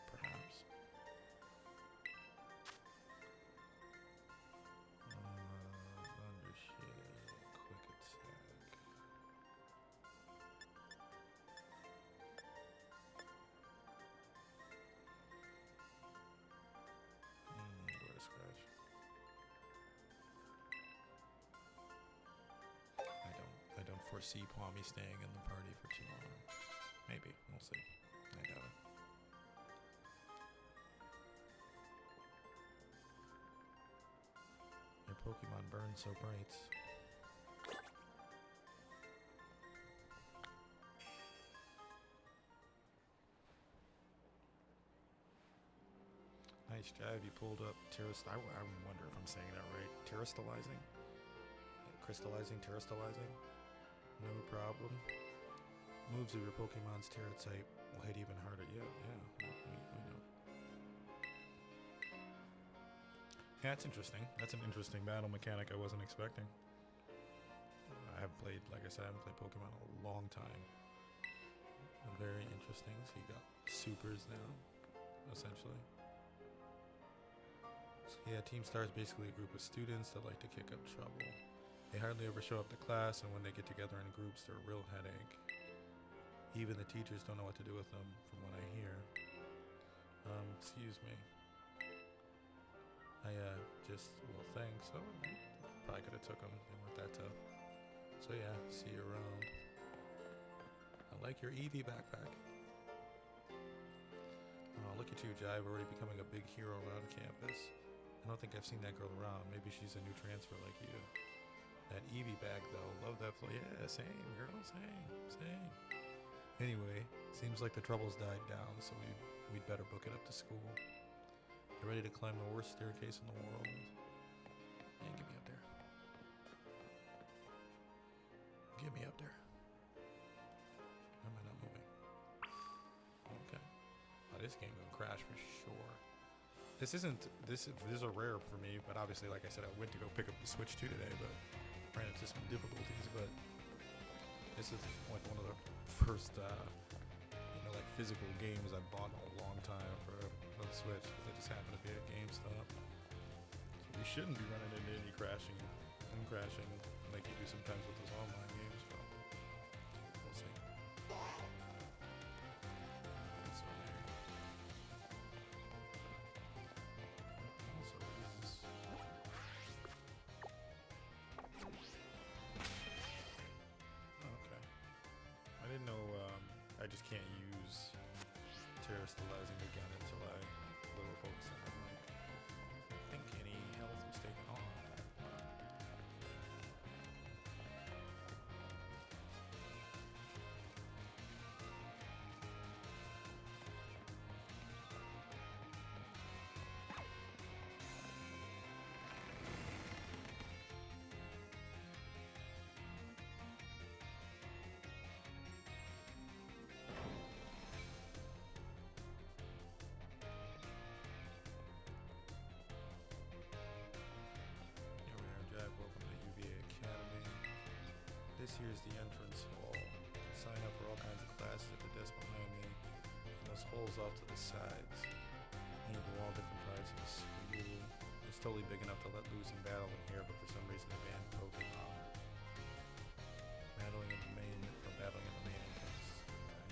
S2: Perhaps. Thundershade, quick attack. Go to scratch. I don't foresee Palmy staying in the party for too long. Maybe, we'll see. I doubt it. Your Pokemon burn so bright. Nice jive, you pulled up I wonder if I'm saying that right. Terrastalizing? Crystallizing, terrastalizing? No problem. Moves of your Pokemon's Terra type will hit even harder. Yeah, we know. Yeah, that's interesting. That's an interesting battle mechanic I wasn't expecting. I haven't played, like I said, I haven't played Pokemon in a long time. Very interesting. So you got supers now, essentially. So yeah, Team Star is basically a group of students that like to kick up trouble. They hardly ever show up to class, and when they get together in groups, they're a real headache. Even the teachers don't know what to do with them, from what I hear. Excuse me. I well, thanks. So probably could have took them. They weren't that tough. So yeah, see you around. I like your Eevee backpack. Oh, look at you, Jive, already becoming a big hero around campus. I don't think I've seen that girl around. Maybe she's a new transfer like you. That Eevee bag, though. Love that flow. Yeah, same, girl. Same. Anyway, seems like the troubles died down, so we'd better book it up to school. Get ready to climb the worst staircase in the world. Yeah, get me up there. Get me up there. Why am I not moving? Okay. Oh, this game gonna crash for sure. This is a rare for me, but obviously, like I said, I went to go pick up the Switch 2 today, but ran into some difficulties. But this is like one of the first, like physical games I've bought in a long time for the Switch, because it just happened to be at GameStop. So you shouldn't be running into any crashing like you do sometimes with those online games. But we'll see. So okay. I didn't know. I just can't use terrastalizing again until I level focus on it. Like, I think any health was taken off. This here's the entrance hall. You can sign up for all kinds of classes at the desk behind me, and those holes off to the sides. You can do all different parts of the school. It's totally big enough to let loose and battle in here, but for some reason they banned Pokemon. Battling in the main entrance. Okay.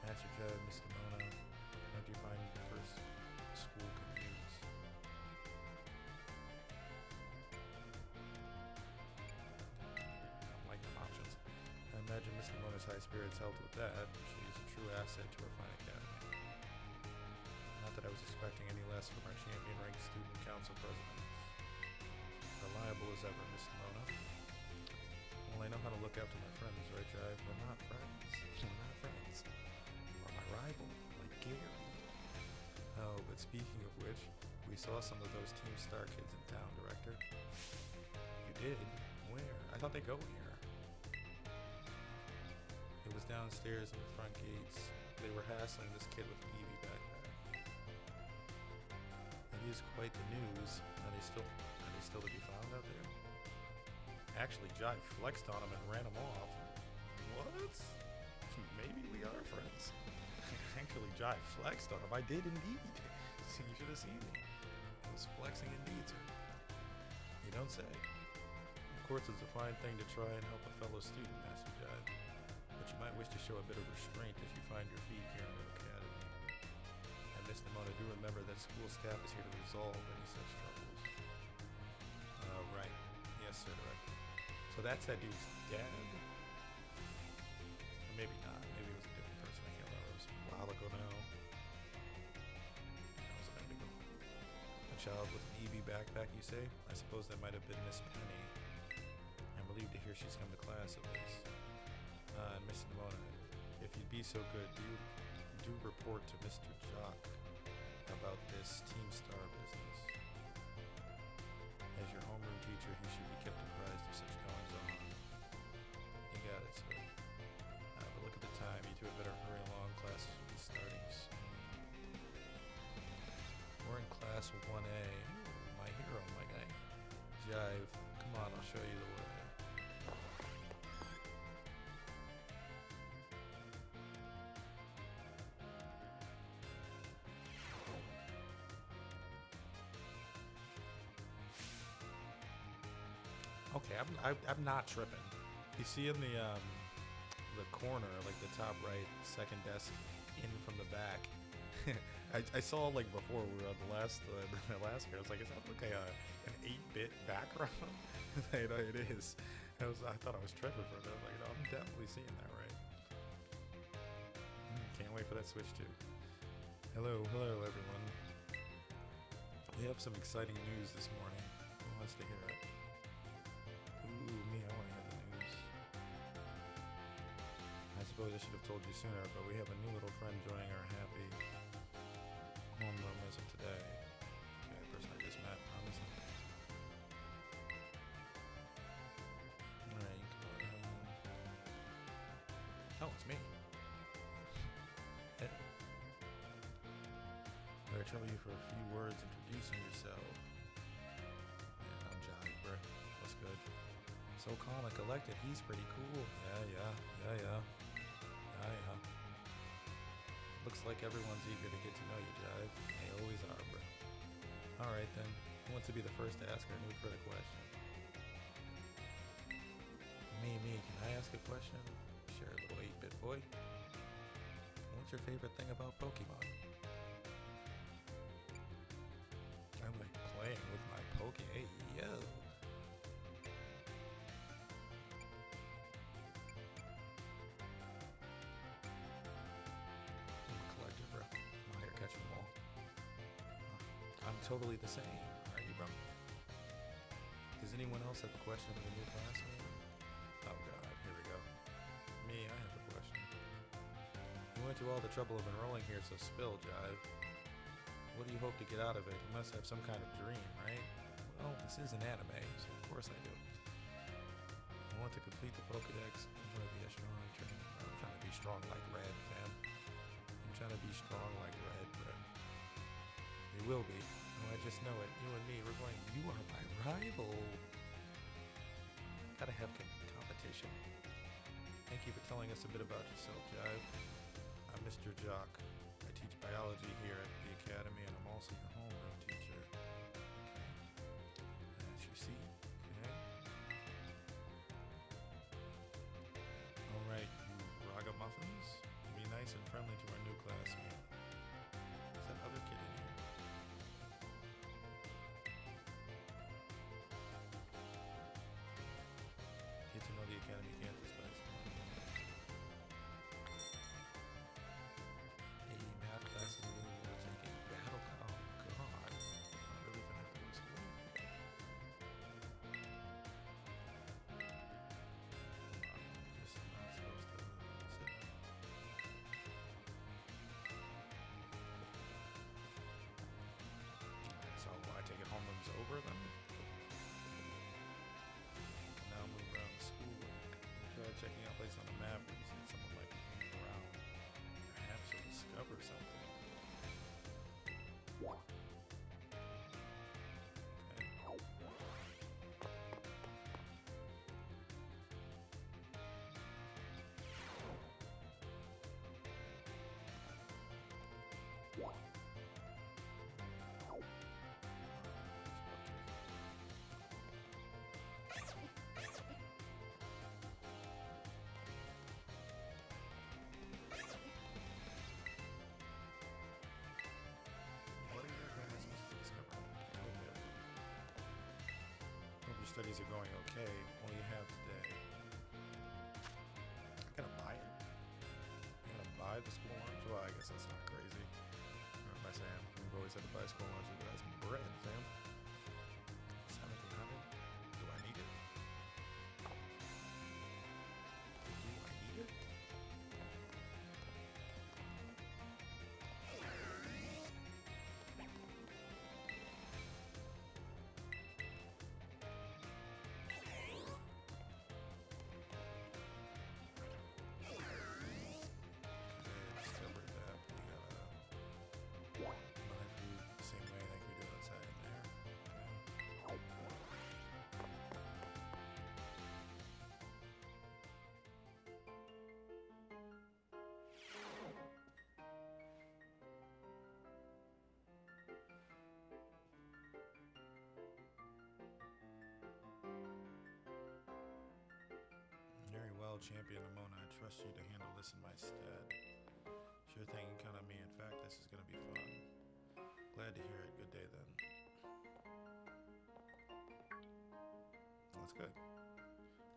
S2: Master Judge, Mr. Mona, how'd you find your first school commute? I imagine Miss Lamona's high spirits helped with that. She is a true asset to our fine academy. Not that I was expecting any less from our champion-ranked student council president. Reliable as ever, Miss Lamona. Well, I know how to look out to my friends, right, Jive? We're not friends. We're some of those Team Star kids in town, Director. You did? Where? I thought they go here. It was downstairs in the front gates. They were hassling this kid with an Eevee backpack. It is quite the news. Are they still to be found out there? Actually, Jive flexed on him and ran him off. What? Maybe we are friends. Actually, Jive flexed on him. I did indeed. You should have seen me. I was flexing indeed, sir. You don't say. Of course, it's a fine thing to try and help a fellow student, Master Jive. But you might wish to show a bit of restraint as you find your feet here in the academy. And Miss Nemona, do remember that school staff is here to resolve any such troubles. Right. Yes, sir, Director. So that's that dude's dad? Or maybe not. Maybe it was a different person. I can't remember. It was a while ago now. That was a minute ago. A child with an Eevee backpack, you say? I suppose that might have been Miss Penny. I'm relieved to hear she's come to class at least. And Miss Nemona, if you'd be so good, do report to Mr. Jock about this Team Star business. As your homeroom teacher, he should be kept apprised of such goings on. You got it, sir. But look at the time. You two had better hurry along. Classes will be starting soon. We're in class 1A. Ooh, my hero, my guy. Jive, come on, I'll show you the way. Okay, I'm not tripping. You see in the corner, like the top right, second desk in from the back. I saw like before we were on the last the last year. I was like, is that like an 8-bit background? It is. I thought I was tripping for a minute. Like, no, I'm definitely seeing that right. Can't wait for that Switch too. Hello everyone. We have some exciting news this morning. Who wants to hear it? Ooh, me, I want to hear the news. I suppose I should have told you sooner, but we have a new little friend joining our happy homeroom as of today. Okay, the person I just met, obviously. Alright, you can go down. Oh, it's me. Hey. Better trouble you for a few words introducing yourself. Yeah, I'm Johnny, bruh. What's good? So calm and collected, he's pretty cool. Yeah. Looks like everyone's eager to get to know you, Jive. They always are, bro. Alright then, who wants to be the first to ask our new critic question? Me, can I ask a question? Sure, little 8-bit boy. What's your favorite thing about Pokemon? I like playing with my Poke. Hey, yo! Catch them all. I'm totally the same. Are you, bro? Does anyone else have a question of the new classmate? Oh god, here we go. Me, I have a question. You went to all the trouble of enrolling here, so spill, Jive. What do you hope to get out of it? You must have some kind of dream, right? Well, this is an anime, so of course I do. I want to complete the Pokedex. I want to be a strong trainer. I'm trying to be strong like Red, fam. I'm trying to be strong like Red, bro. We will be. Oh, I just know it. You and me, we're going. You are my rival. Gotta have competition. Thank you for telling us a bit about yourself, Jive. I'm Mr. Jock. I teach biology here at the academy, and I'm also your homeroom teacher. Okay. As you see. Okay. All right, you ragamuffins. Be nice and friendly to our new classmate. Is that other kid in here? Get to know the academy campus best. Hey, math classes we're taking battle. Oh god. I'm really gonna have to go to school. studies are going okay. What do you have today? I gotta buy it. I gotta buy the school lunch? Well, I guess that's not crazy. Or if I say we've always had to buy school lunch, that's bread, fam. 1700? Do I need it? Do I need it? Discovered that we gotta buy food the same way like we do outside in there. Very well, Champion Amona. I trust you to handle this in my stead. Sure thing, count on me. In fact, this is gonna be fun. Glad to hear it. Good day then. That's good.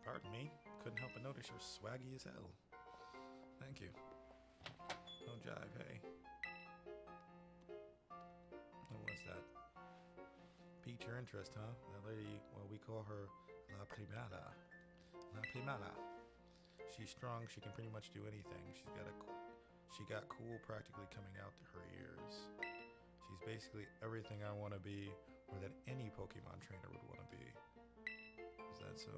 S2: Pardon me. Couldn't help but notice you're swaggy as hell. Thank you. No jive, hey. What was that? Piqued your interest, huh? That lady, well, we call her La Primada. La Primada. She's strong. She can pretty much do anything. She got cool practically coming out to her ears. She's basically everything I want to be, or that any Pokemon trainer would want to be. Is that so?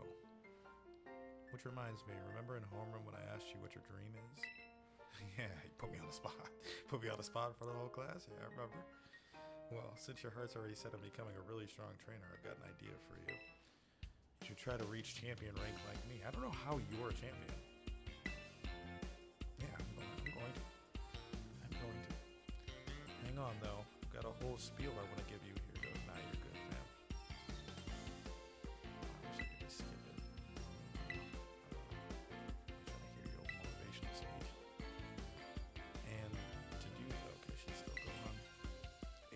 S2: Which reminds me, remember in homeroom when I asked you what your dream is? Yeah, you put me on the spot. Put me on the spot for the whole class? Yeah, I remember. Well, since your heart's already set on becoming a really strong trainer, I've got an idea for you. You should try to reach champion rank like me. I don't know how you're a champion. Yeah, I'm going to. Hang on, though. I've got a whole spiel I want to give you here, though. Nah, you're good, man. I wish I could just skip it. I'm trying to hear your motivational speech. And to do that, okay, she's still going on.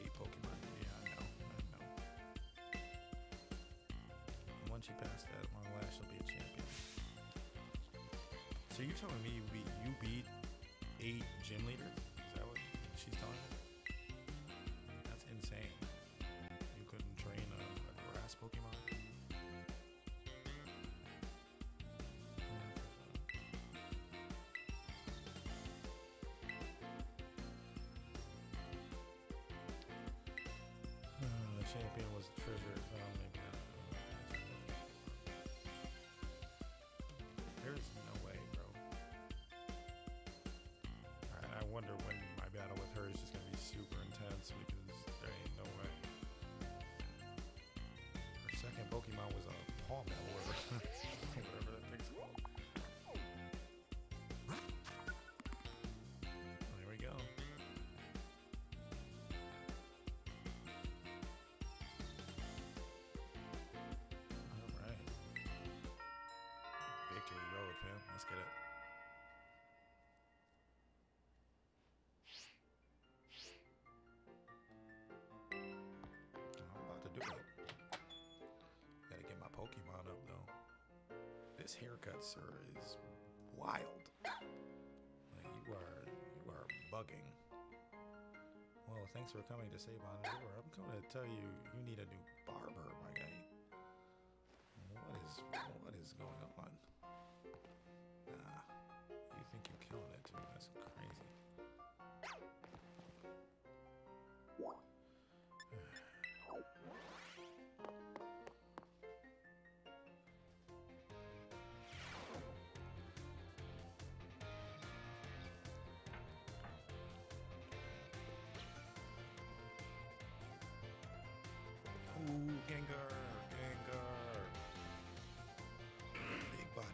S2: 8 Pokemon. Yeah, I know. And once you pass that, long last, you'll be a champion. So you're telling me you beat 8 gym leaders? Is that what she's telling me? That's insane. You couldn't train a grass Pokemon? The champion was the treasure it found. Maybe I don't know. There's no way, bro. Alright, I wonder when my battle with her is just gonna be super intense because there ain't no way. Her second Pokemon was a Palmel or whatever that thing's called. Well, here we go. Alright. Victory Road, fam. Let's get it. I'm about to do it. Gotta get my Pokemon up though. This haircut, sir, is wild. Like, you are bugging. Well, thanks for coming to Save on Tour. I'm coming to tell you, you need a new barber, my guy. What is going on? Nah, you think you're killing it too? That's crazy. Ooh, Gengar. Big body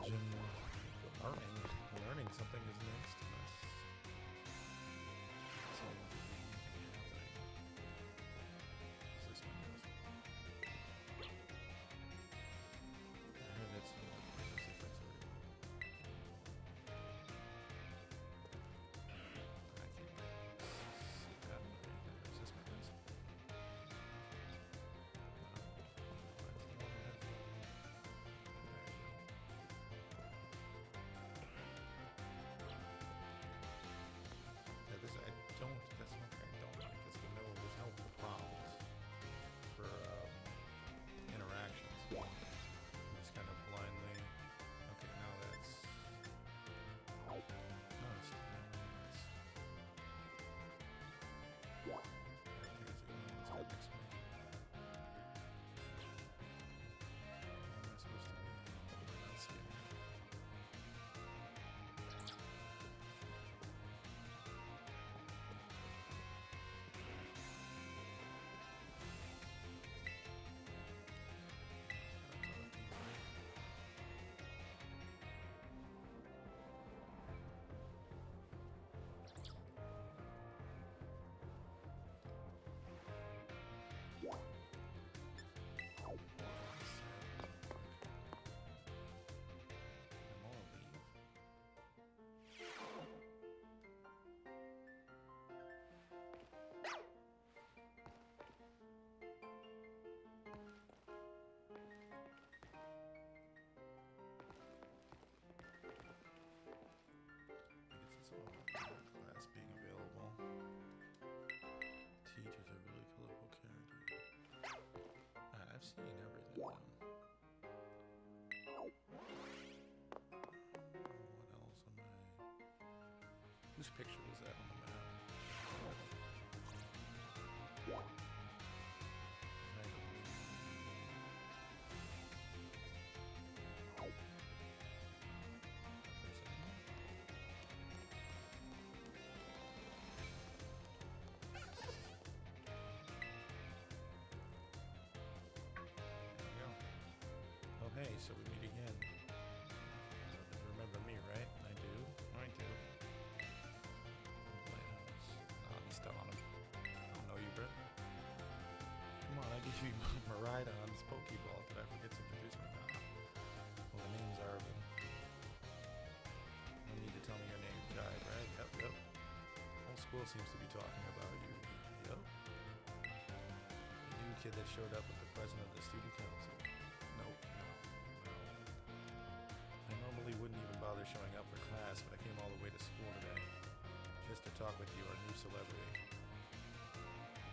S2: Legend. Learning something is next. Seems to be anything happening. Is this one goes? I heard it's this affects everyone. I can't see that right there. Is this my guess? Yeah, this I don't. That's one thing I don't like is there's no prompts for interactions. I'm just kind of blindly. Okay, now that's. No, it's that's. That appears to go. Let's go next one. What am I supposed to be? What am I not seeing here? Class being available. Teachers are really colorful characters. I've seen everything. What else am I? Whose picture was that on the map? Hey, so we meet again. You remember me, right? I do. Lighthouse. Oh, I'm still on him. I don't know you, Brett. Come on, I give you a ride on this Pokeball. Did I forget to introduce my pal? Well, the name's Arvin. No need to tell me your name, Jive, right? Yep. Whole school seems to be talking about you. Yep. The new kid that showed up with the president of the student council. Nope. I normally wouldn't even bother showing up for class, but I came all the way to school today just to talk with you, our new celebrity.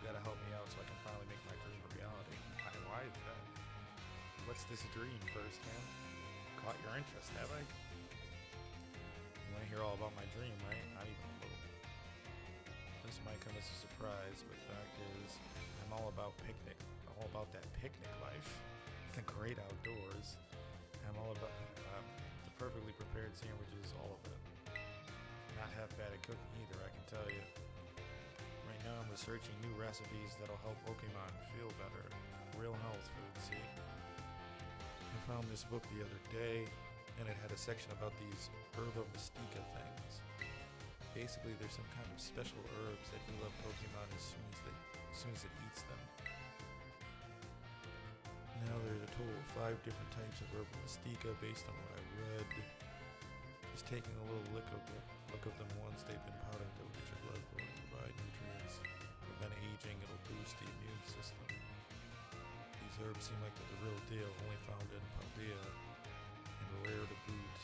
S2: You gotta help me out so I can finally make my dream a reality. Why is that? What's this dream first, man? Caught your interest, have I? You wanna hear all about my dream, right? Not even a little. This might come as a surprise, but the fact is, I'm all about that picnic life. The great outdoors. I'm all about the perfectly prepared sandwiches, all of it. Not half bad at cooking either, I can tell you. Right now I'm researching new recipes that'll help Pokemon feel better. Real health food, see? I found this book the other day, and it had a section about these Herba Mystica things. Basically, there's some kind of special herbs that heal up Pokemon as soon as it eats them. Now there's a total of 5 different types of Herba Mystica based on what I read. Just taking a little lick of them once they've been powdered, they'll get your blood flowing, provide nutrients, prevent aging, it'll boost the immune system. These herbs seem like they're the real deal, only found in Paldea, and rare to boot.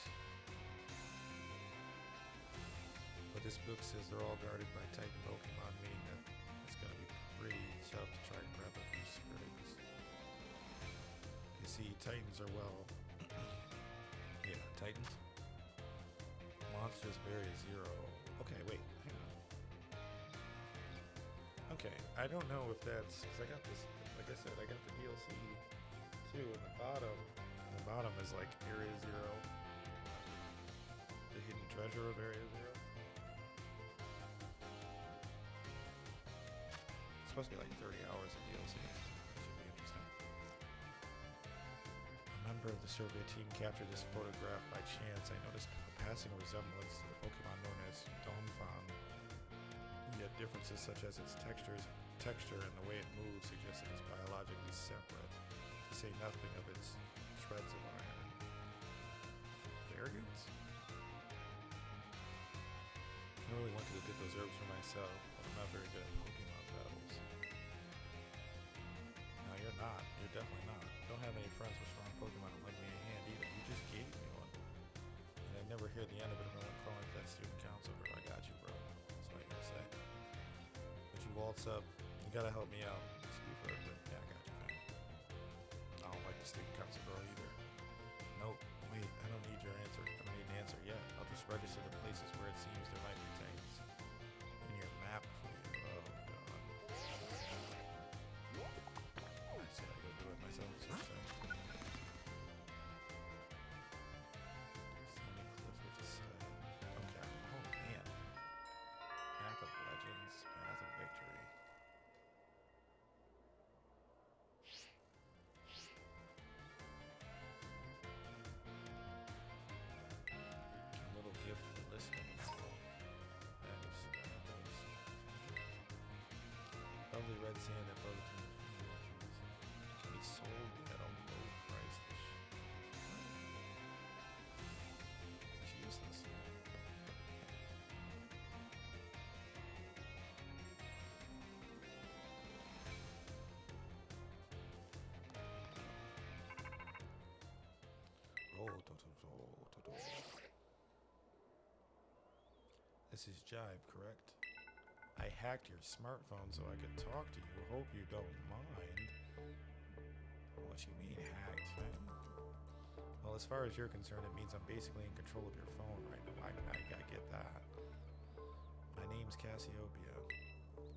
S2: But this book says they're all guarded by Titan Pokemon, meaning that it's going to be pretty tough to try and grab a few sprigs. You see, Titans are Titans. Monsters Berry 0. Okay, wait, hang on. Okay, I don't know if that's, because I got this, like I said, I got the DLC too, and the bottom is like Area 0. The hidden treasure of Area 0. It's supposed to be like 30 hours of DLC. That should be interesting. I'm not member of the survey team captured this photograph by chance. I noticed a passing resemblance to the Pokemon known as Donphan. Yet differences such as its texture and the way it moves suggest it is biologically separate, to say nothing of its shreds of iron. Arrogance? I really wanted to get those herbs for myself, but I'm not very good at Pokemon battles. No, you're not. You're definitely not. Don't have any friends with strong Pokemon to lend me a hand either. You just gave me one. And I'd never hear the end of it if I went calling to that student council. I got you, bro. That's all you gotta say. But you waltz up. You gotta help me out. Speak verbally. Yeah, I got you, man. I don't like the student council girl either. Nope. Wait, I don't need your answer. I don't need an answer yet. I'll just register the places where it seems there might be things. In your map for you. Oh, God. I just gotta go do it myself. So Stony Cliff of okay. Oh, man. Path of Legends. Path of Victory. A little gift for listening. Lovely red sand that flows between the trees. It can be sold at a low price. It's useless. This is Jive, correct? I hacked your smartphone so I could talk to you. Hope you don't mind. What you mean hacked, man? Well, as far as you're concerned, it means I'm basically in control of your phone right now. I get that. My name's Cassiopeia.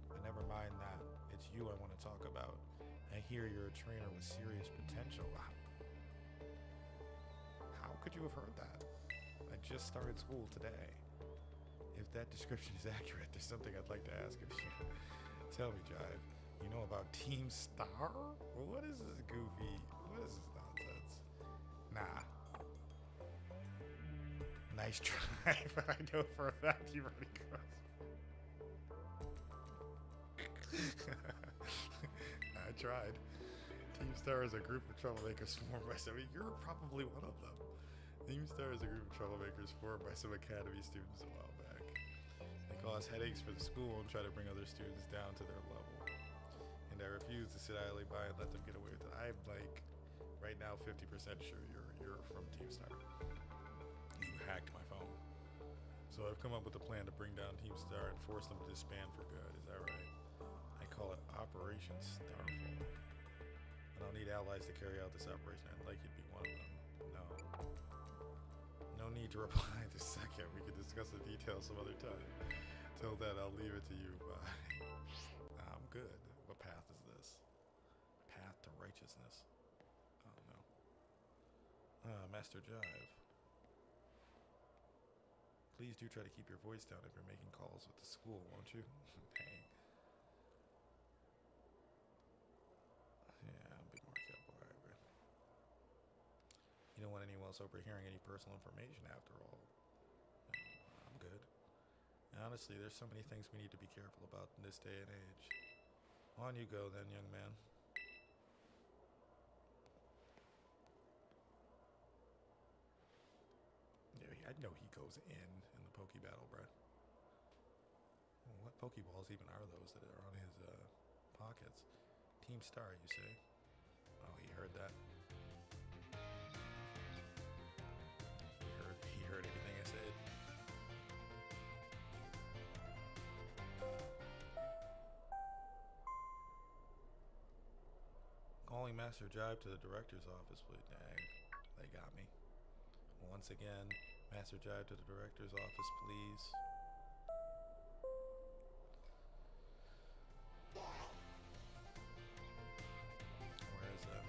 S2: But never mind that. It's you I want to talk about. I hear you're a trainer with serious potential. How could you have heard that? I just started school today. If that description is accurate, there's something I'd like to ask of you. Tell me, Jive, you know about Team Star? What is this goofy? What is this nonsense? Nah. Nice try, but I know for a fact you've already crossed. I tried. Team Star is a group of troublemakers formed by some. You're probably one of them. Team Star is a group of troublemakers formed by some academy students a while back. They cause headaches for the school and try to bring other students down to their level. And I refuse to sit idly by and let them get away with it. I'm like, right now, 50% sure you're from Team Star. You hacked my phone. So I've come up with a plan to bring down Team Star and force them to disband for good. Is that right? I call it Operation Starfall. I don't need allies to carry out this operation. I'd like you to be one of them. No. No need to reply this second. We can discuss the details some other time. Till then, I'll leave it to you. Bye. I'm good. What path is this? Path to righteousness. Oh, no. Master Jive. Please do try to keep your voice down if you're making calls with the school, won't you? Dang. Yeah, I'll be more careful. All right, bro. You don't want anyone else overhearing any personal information after all. No, I'm good. And honestly, there's so many things we need to be careful about in this day and age. On you go then, young man. Yeah, I know he goes in the Poke Battle, bruh. Well, what Pokeballs even are those that are on his pockets? Team Star, you say? Oh, he heard that. He heard everything I said. Calling Master Jive to the director's office, please. Dang, they got me. Once again, Master Jive to the director's office, please. Where is that?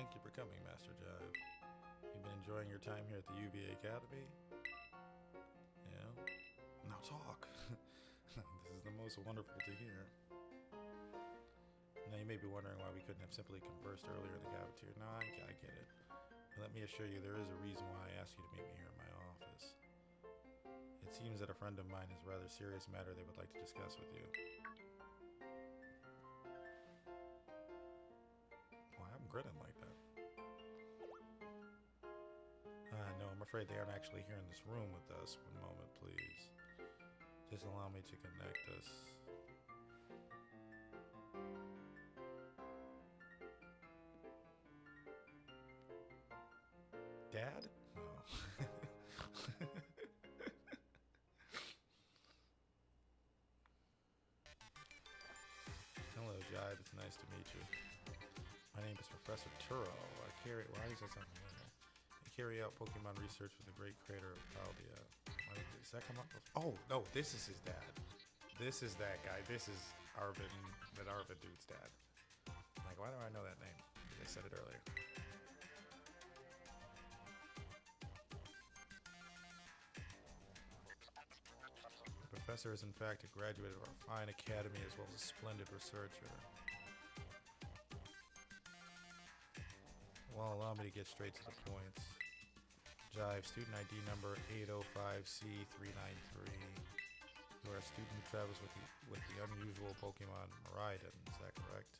S2: Thank you for coming, Master Jive. You've been enjoying your time here at the UVA Academy? Yeah? Now talk. This is the most wonderful to hear. Now you may be wondering why we couldn't have simply conversed earlier in the cafeteria. No, I get it. And let me assure you, there is a reason why I asked you to meet me here in my office. It seems that a friend of mine has a rather serious matter they would like to discuss with you. Why I'm grinning like that? No, I'm afraid they aren't actually here in this room with us. One moment, please. Just allow me to connect us. Dad? Oh. Hello, Jive. It's nice to meet you. My name is Professor Turo. Why is that something familiar? I carry out Pokemon research with the great creator of Paldea. Does that come up with? Oh, no, this is his dad. This is that guy. This is Arvin, that Arvin dude's dad. Like, why do I know that name? They said it earlier. The professor is, in fact, a graduate of our fine academy as well as a splendid researcher. Well, allow me to get straight to the points. Jive, student ID number 805C393. You are a student who travels with the unusual Pokemon Miraidon, is that correct?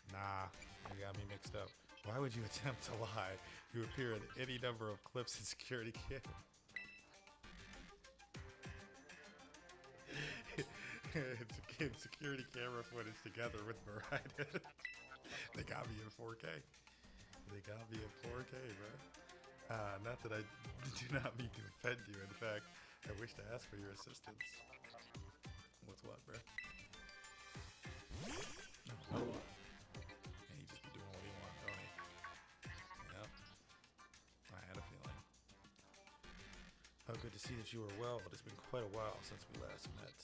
S2: Nah, you got me mixed up. Why would you attempt to lie? You appear in any number of clips and security cameras. Security camera footage together with Miraidon. They got me in 4K. They got me in 4K, bro. Not that I do not mean to offend you. In fact, I wish to ask for your assistance. What's what, bro? No. And he just be doing what he wants, don't he? Yep. I had a feeling. Oh, good to see that you are well. It's been quite a while since we last met.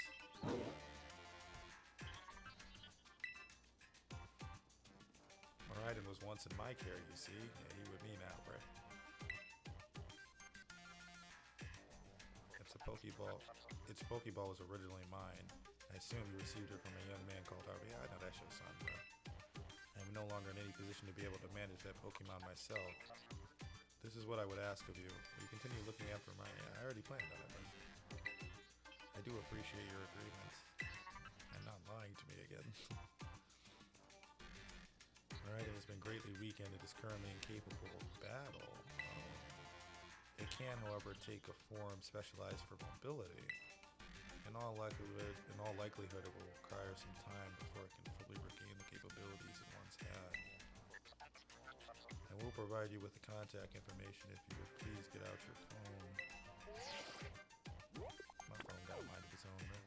S2: Miraidon was once in my care, you see. Yeah, he with me now, bruh. It's a Pokeball. Its Pokeball was originally mine. I assume you received it from a young man called Harvey. I know that's your son, bruh. I am no longer in any position to be able to manage that Pokemon myself. This is what I would ask of you. Will you continue looking after my... I already planned on it, but... I do appreciate your agreement. And not lying to me again. Miraidon has been greatly weakened. It is currently incapable of battle. Oh. It can, however, take a form specialized for mobility. In all likelihood, it will require some time before it can fully regain the capabilities it once had. I will provide you with the contact information if you would please get out your phone. My phone got a mind of its own, man.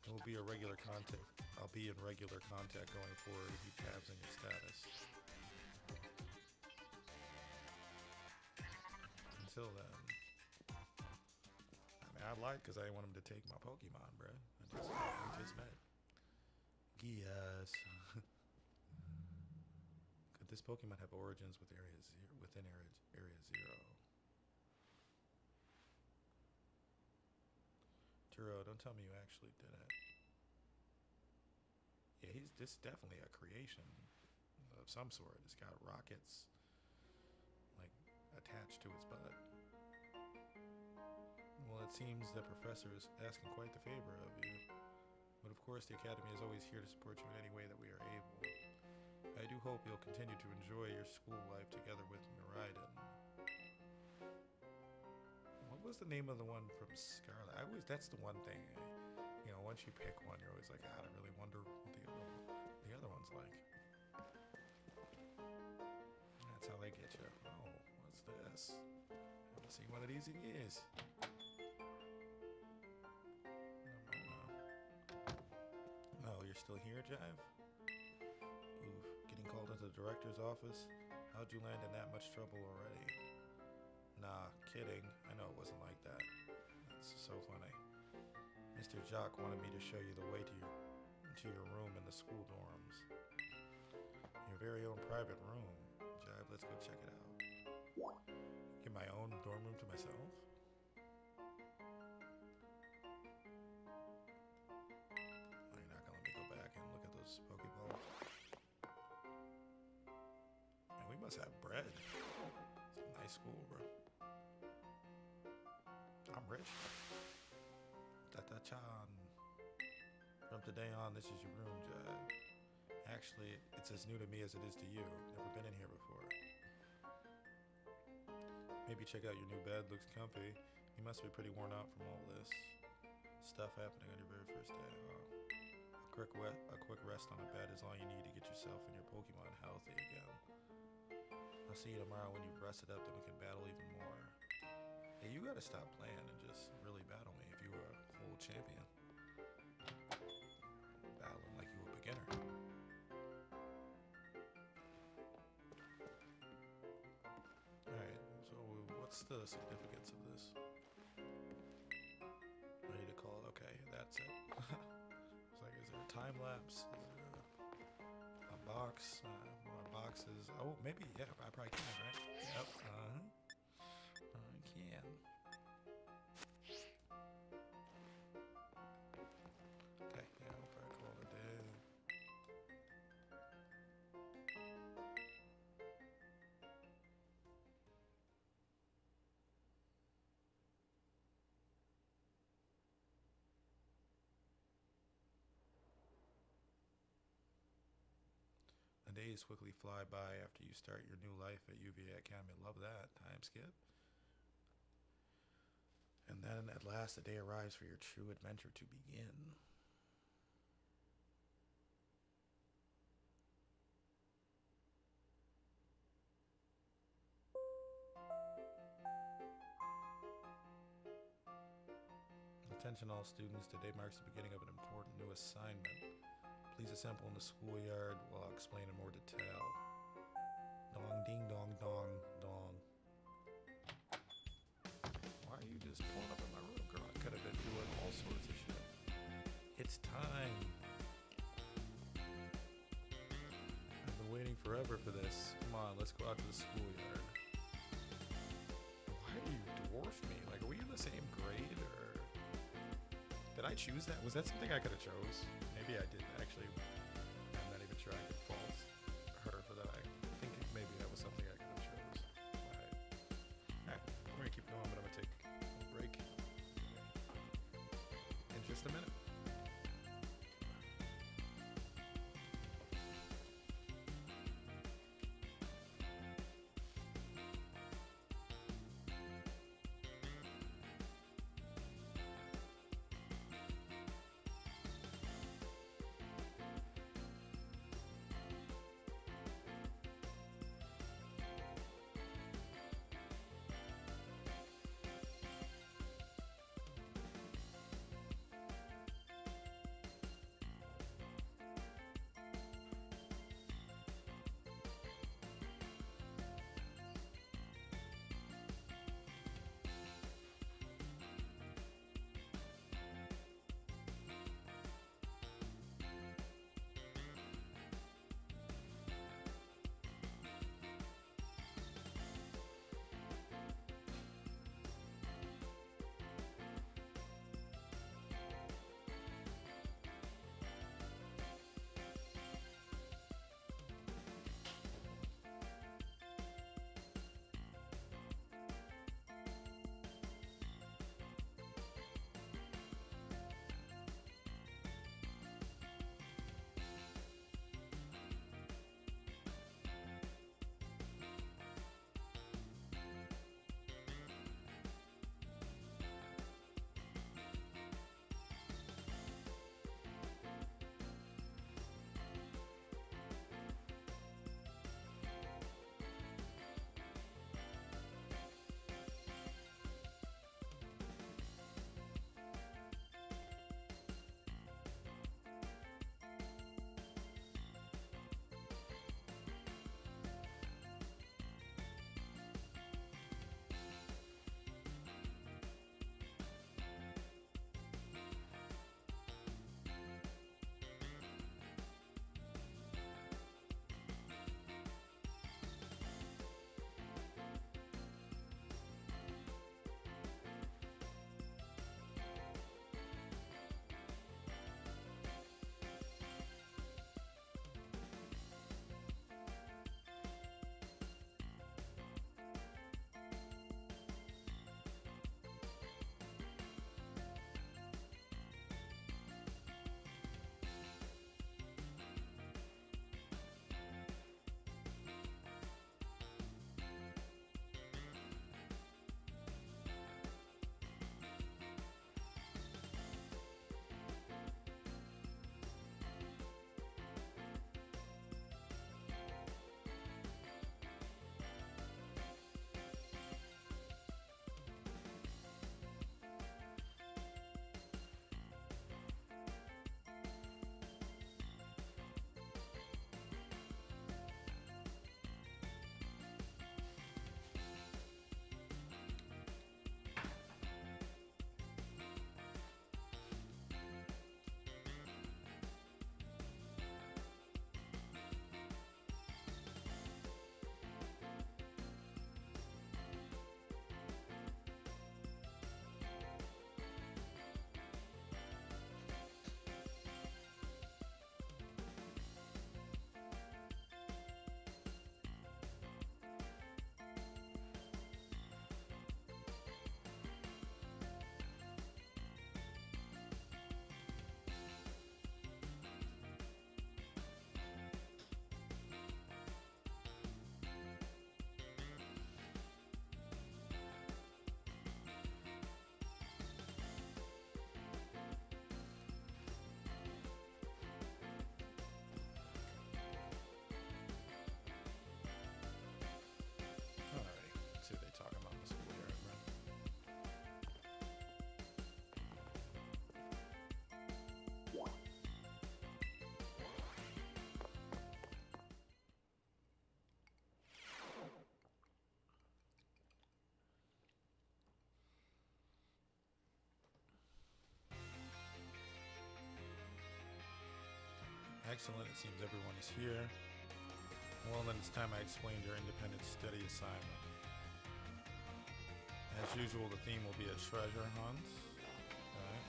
S2: It will be a regular contact. I'll be in regular contact going forward to keep tabs on your status. Until then. I mean, I lied because I didn't want him to take my Pokemon, bruh. We just met. Yes. Could this Pokemon have origins within Area Zero? Turo, don't tell me you actually did it. Yeah, this is definitely a creation of some sort. It's got rockets, like, attached to its butt. Well, it seems the professor is asking quite the favor of you. But of course, the Academy is always here to support you in any way that we are able. I do hope you'll continue to enjoy your school life together with Miraidon. What was the name of the one from Scarlet? That's the one thing. You know, once you pick one, you're always like, I really wonder what the other one's like. That's how they get you. Oh, what's this? I haven't seen one of these in years. No. Oh, you're still here, Jive? Oof, getting called into the director's office? How'd you land in that much trouble already? Nah, kidding. I know it wasn't like that. That's so funny. Mr. Jock wanted me to show you the way to your room in the school dorms. very own private room. Jive, let's go check it out. Get my own dorm room to myself? Oh, you're not gonna let me go back and look at those Pokeballs? Man, we must have bread. It's a nice school, bro. I'm rich. Ta-ta-chan. From today on, this is your room, Jive. Actually, it's as new to me as it is to you. Never been in here before. Maybe check out your new bed. Looks comfy. You must be pretty worn out from all this stuff happening on your very first day. A quick rest on a bed is all you need to get yourself and your Pokemon healthy again. I'll see you tomorrow when you've rested up, then we can battle even more. Hey, you gotta stop playing and just really battle me if you were a full champion. Battling like you were a beginner. Alright, so what's the significance of this? Ready to call it? Okay, that's it. It's like, is there a time lapse? Is there a box? More boxes? Oh, maybe, yeah, I probably can, right? Yep, I can. Okay, yeah, we'll probably call it a day. The days quickly fly by after you start your new life at UVA Academy. Love that. Time skip. And then at last the day arrives for your true adventure to begin. Attention all students, today marks the beginning of an important new assignment. Please assemble in the schoolyard while I'll explain in more detail. Dong ding dong dong dong. Why are you just pulling up in my room, girl? I could have been doing all sorts of shit. It's time. I've been waiting forever for this. Come on, let's go out to the schoolyard. Why do you dwarf me? Like, are we in the same grade, or did I choose that? Was that something I could have chose? Maybe I didn't actually. I'm not even sure I could fault her for that. I think maybe that was something I could have chose. Alright, we're gonna keep going, but I'm gonna take a break in just a minute. Excellent, it seems everyone is here. Well, then it's time I explained your independent study assignment. As usual, the theme will be a treasure hunt. Okay.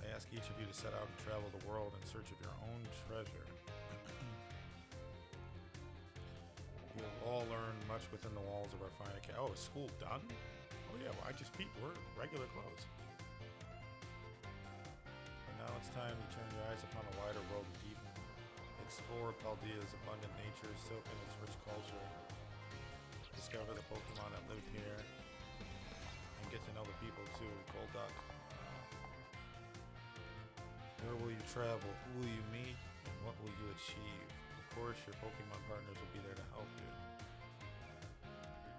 S2: I ask each of you to set out and travel the world in search of your own treasure. You have all learned much within the walls of our fine academy. Oh, is school done? Oh yeah, well, I just peeped. We're regular clothes. And now it's time to turn your eyes upon the wider world of Eden. Explore Paldea's abundant nature, soak in its rich culture. Discover the Pokemon that live here. And get to know the people too. Golduck. Where will you travel? Who will you meet? And what will you achieve? Of course, your Pokemon partners will be there to help you.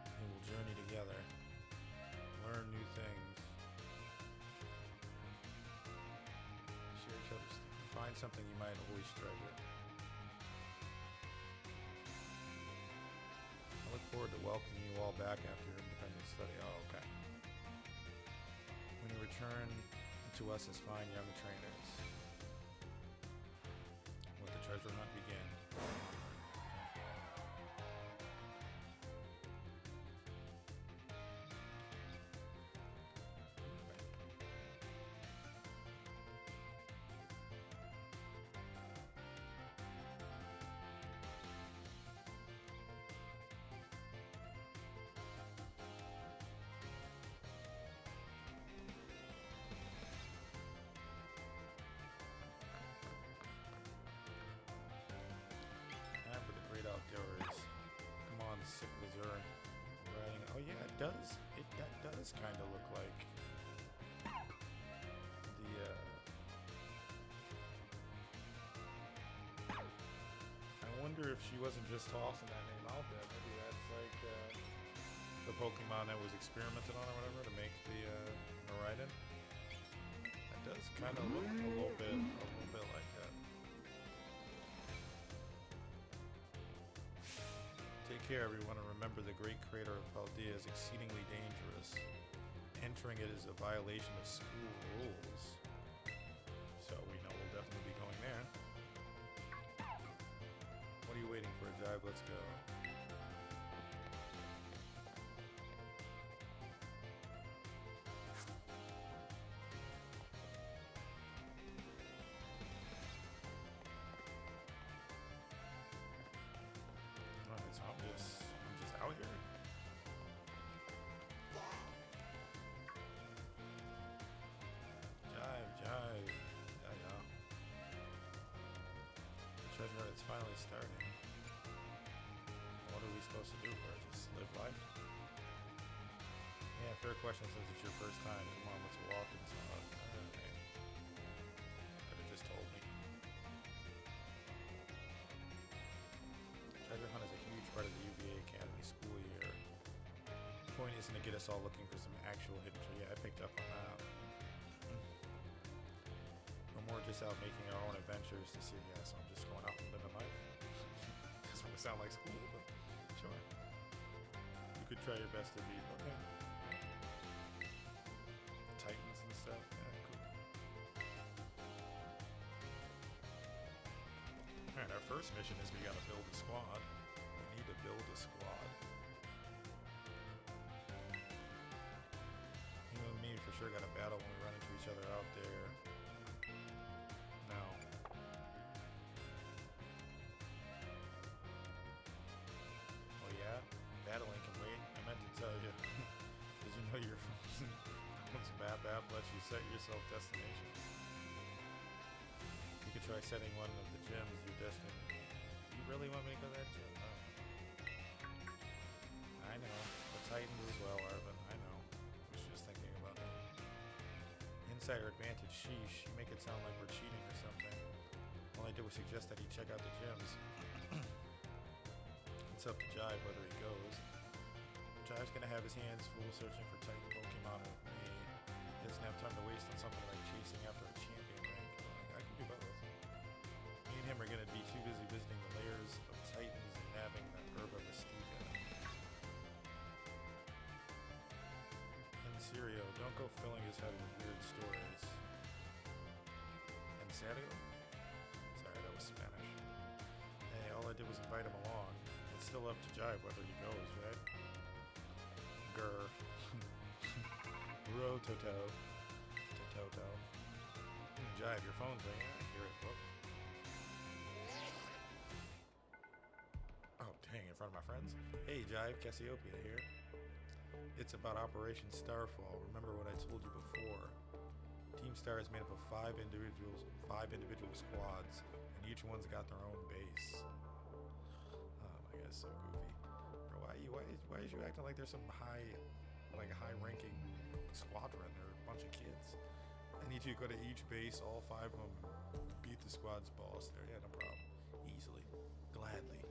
S2: And we'll journey together. Learn new things. Share each other's. Find something you might always treasure. I look forward to welcoming you all back after your independent study. Oh, okay. When you return to us as fine young trainers, let the treasure hunt begin. Time for the great outdoors. Come on, sick Missouri. Riding. Oh yeah, it does. That does kind of look like the. I wonder if she wasn't just tossing that name out there. Maybe that's like the Pokemon that was experimented on or whatever to make the Miraidon. That does kind of look a little bit like that. Take care, everyone, and remember the great crater of Paldea is exceedingly dangerous. Entering it is a violation of school rules. So we know we'll definitely be going there. What are you waiting for, Jive? Let's go. Alright, so I'm just out here. Jive. Yeah. The treasure hunt is finally starting. What are we supposed to do? Or just live life? Yeah, fair question since it's your first time. Come on, let's walk inside. Okay. Could have just told me. Treasure hunt is a huge part of the UVA Academy school year. The point isn't to get us all looking for some actual hidden treasure. Yeah, I picked up on that. We're more just out making our own adventures to see. Yeah, so I'm just going out and living life. Doesn't really sound like school, but sure. You could try your best to beat. Okay. Titans and stuff. Yeah, cool. Alright, our first mission is we gotta build a squad. We need to build a squad. You and me for sure gotta battle when we run into each other out there. No. Oh yeah? Battling can wait. I meant to tell you. Did you know your phone's map app lets you set yourself destinations? You could try setting one of the gyms you're destined. You really want me to go to that gym? No. I know. The Titans as well, Arvin. I know. I was just thinking about that. Insider advantage, sheesh. You make it sound like we're cheating or something. All I did was suggest that he check out the gyms. It's up to Jive whether he goes. Jive's gonna have his hands full searching for Titan Pokemon with me. He doesn't have time to waste on something like chasing after a champion rank. I can do both. Me and him are gonna be too busy visiting the layers of Titans and nabbing the Herba Mystica. And Sirio, don't go filling his head with weird stories. And Sadio?
S1: with Spanish. Hey, all I did was invite him along. It's still up to Jive whether he goes, right? Grr. Rototo. Tototo. Jive, your phone's ringing. I hear it. Whoop. Oh, dang, in front of my friends? Hey, Jive, Cassiopeia here. It's about Operation Starfall. Remember what I told you before. Team Star is made up of five individual squads, and each one's got their own base. Oh my god, so goofy. Bro, why is you acting like there's some high-ranking squadron? They're a bunch of kids. I need you to go to each base, all five of them, and beat the squad's boss there. Yeah, no problem. Easily. Gladly.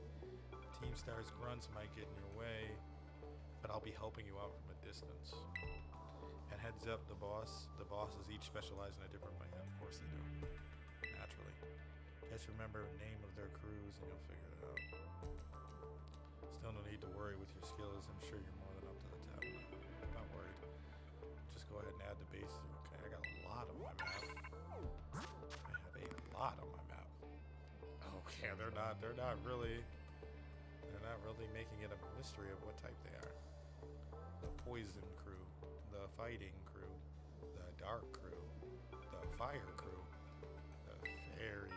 S1: Team Star's grunts might get in your way, but I'll be helping you out from a distance. And heads up, the bosses each specialize in a different way. Of course they do. Naturally. Just remember the name of their crews and you'll figure it out. Still no need to worry with your skills. I'm sure you're more than up to the task. I'm not worried. Just go ahead and add the bases. Okay, I got a lot on my map. I have a lot on my map. Okay, they're not really making it a mystery of what type they are. The poison crew, the fighting crew, the dark crew, the fire crew, the fairy crew.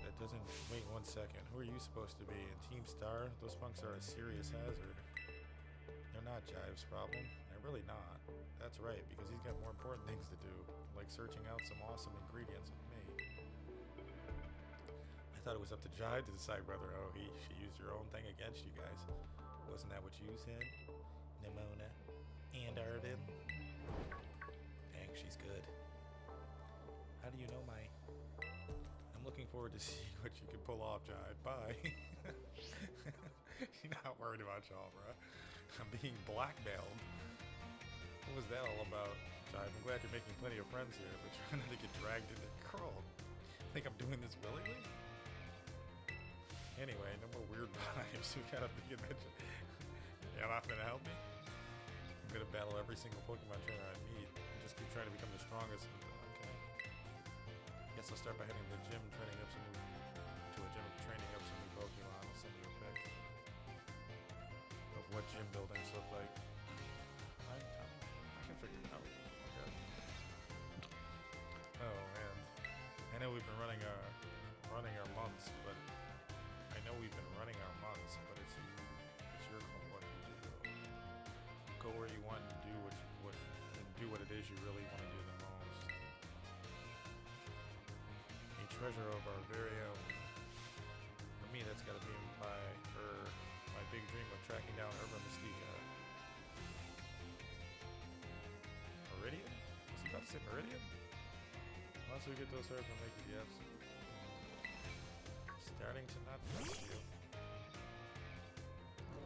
S1: That doesn't. Wait 1 second. Who are you supposed to be? In Team Star? Those punks are a serious hazard. They're not Jive's problem. They're really not. That's right, because he's got more important things to do, like searching out some awesome ingredients with me. I thought it was up to Jive to decide whether she used her own thing against you guys. Wasn't that what you said? Nimona and Arvin? Dang, she's good. How do you know my... I'm looking forward to seeing what you can pull off, Jive. Bye. You're not worried about y'all, bro. I'm being blackmailed. What was that all about, Jive? I'm glad you're making plenty of friends here, but trying not to get dragged into Girl. Think I'm doing this willingly? Anyway, no more weird vibes. We gotta be adventure. You're not gonna help me? I'm gonna battle every single Pokemon trainer I meet and just keep trying to become the strongest. Okay. Guess I'll start by heading to the gym, training up some new Pokemon. I'll send you a pic of what gym buildings look like. I can figure it out. Okay. Oh man, I know we've been running our months, but it's your call what you do. Go where you want and do what it is you really want to do the most. A treasure of our very own. For me, that's got to be my big dream of tracking down Herba Mystica. Meridian? Was he about to say Meridian? Once we get those herbs, we'll make it, yes. Starting to not trust you.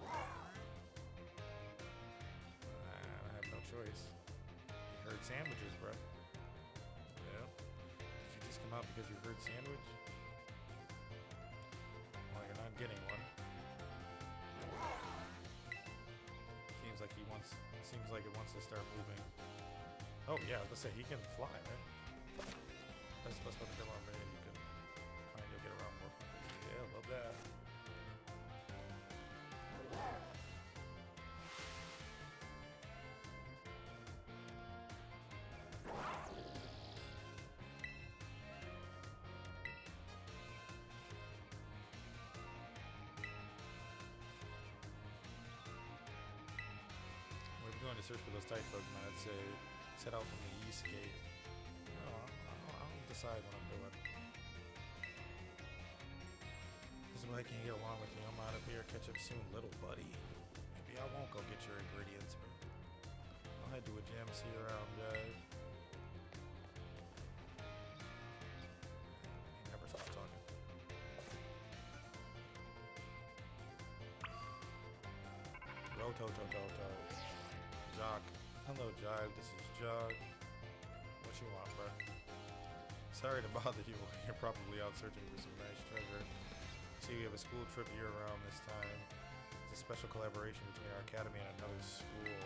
S1: I have no choice. You heard sandwiches, bro. Yeah. Did you just come out because you heard sandwich? Well, you're not getting one. Seems like it wants to start moving. Oh yeah, let's say he can fly, right? That's the best way to come on, man. You can find you'll get around more quickly. Yeah, love that. We're going to search for those type Pokemon. I'd say set out from the east gate. I'll decide what I'm doing. This is why I can't get along with you. I'm out of here. Catch up soon, little buddy. Maybe I won't go get your ingredients, but I'll head to a gym, see you around, guys. He never stopped talking. Rototototo. Jock. Hello, Jive. This is Jog. What you want, bro? Sorry to bother you. You're probably out searching for some nice treasure. See, we have a school trip year-round this time. It's a special collaboration between our academy and another school.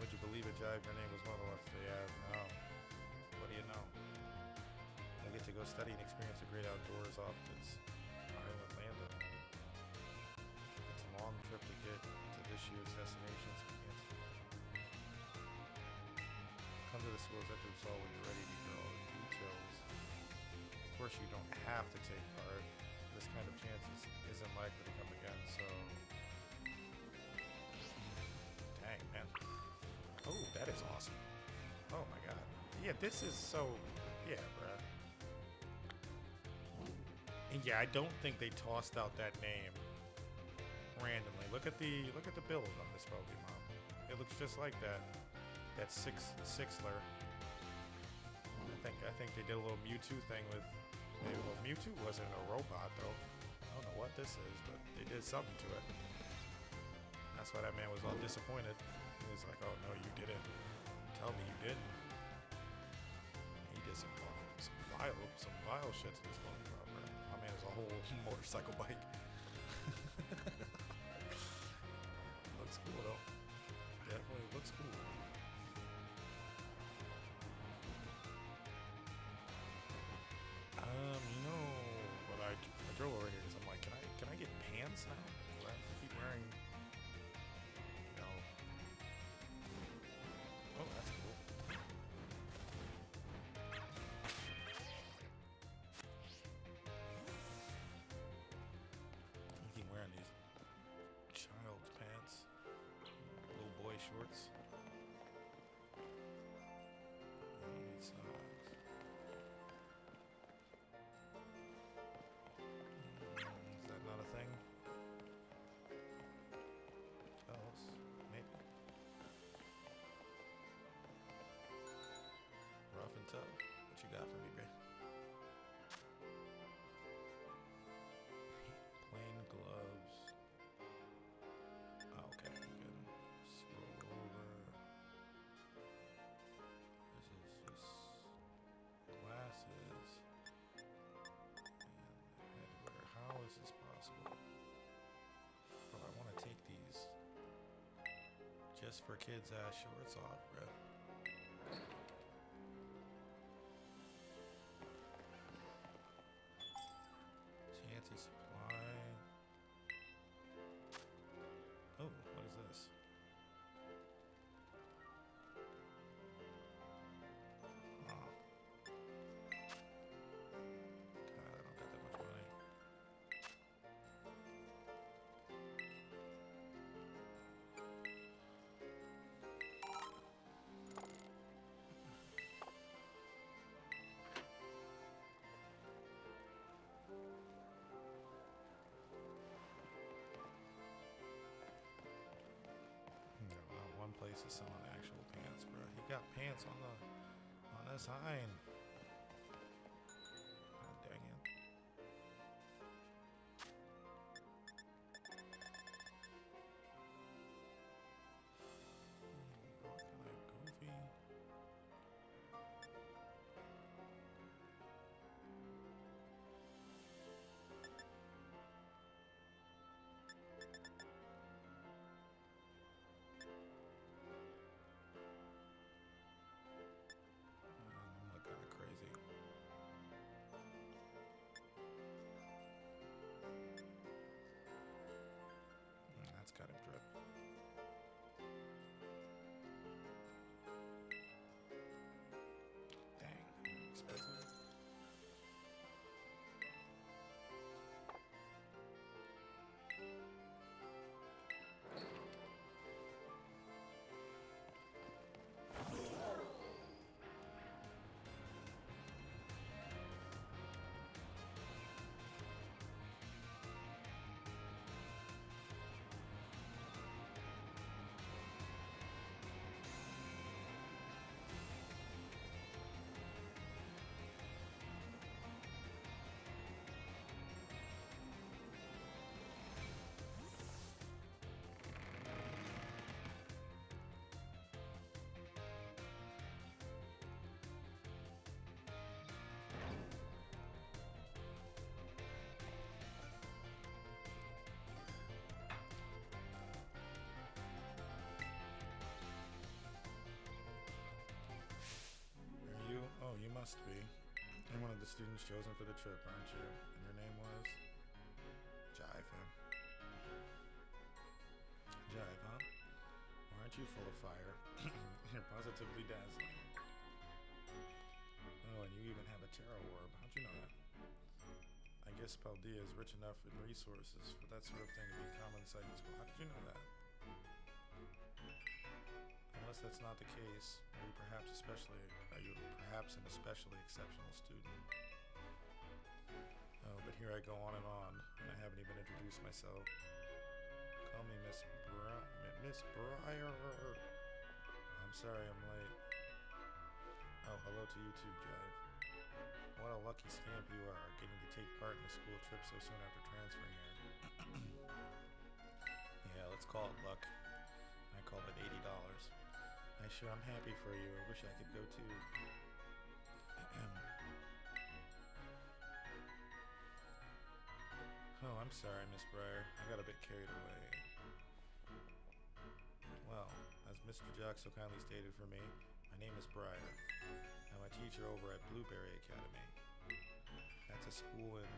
S2: would you believe it, Jive? Her name was one of the ones that, yeah, no. What do you know? I get to go study and experience the great outdoors off this island Lando. It's a long trip to get to this year's destination, so we can't come to the school's entrance hall when you're ready to hear all the details. Of course, you don't have to take part. This kind of chance isn't likely to come again, so... Dang, man. Oh, that is awesome. Oh my god. Yeah, this is so... Yeah, bruh. And yeah, I don't think they tossed out that name randomly. Look at the build on this Pokemon. It looks just like that. That Sixler. I think they did a little Mewtwo thing with... Maybe, well, Mewtwo wasn't a robot, though. I don't know what this is, but they did something to it. That's why that man was all disappointed. He was like, oh, no, you didn't. Tell me you didn't. He did some vile shit to this Pokemon, bro. My man is a whole motorcycle bike. Looks cool, though. Definitely looks cool. You know what I drove over here because I'm like, can I get pants now? Do I have to keep wearing, you know? Oh, that's cool. I keep wearing these child's pants, little boy shorts. I don't need socks. Is that not a thing? Else, maybe. Rough and tough. What you got for me, babe? Plain gloves. Oh, okay, we can scroll over. This is just glasses and headwear. How is this possible? Bro, I want to take these just for kids' ass shorts off, bro. Chancy Supply. Oh, what is this? Oh. God, I don't got that much money. No, not one place is selling actual pants, bro. He got pants on the sign. God dang it. Bro, can I goofy? I'm looking must be. You're one of the students chosen for the trip, aren't you? And your name was? Jive, huh? Jive, huh? Well, aren't you full of fire? You're positively dazzling. Oh, and you even have a tarot orb. How'd you know that? I guess Paldea is rich enough in resources for that sort of thing to be common sight in school. How did you know that? Unless that's not the case, are you perhaps an especially exceptional student? Oh, but here I go on, and I haven't even introduced myself. Call me Miss Briar. I'm sorry I'm late. Oh, hello to you too, Jive. What a lucky scamp you are, getting to take part in a school trip so soon after transferring here. Yeah, let's call it luck. I call it $80. I'm happy for you. I wish I could go too. Oh, I'm sorry, Miss Briar. I got a bit carried away. Well, as Mr. Jock so kindly stated for me, my name is Briar. I'm a teacher over at Blueberry Academy. That's a school in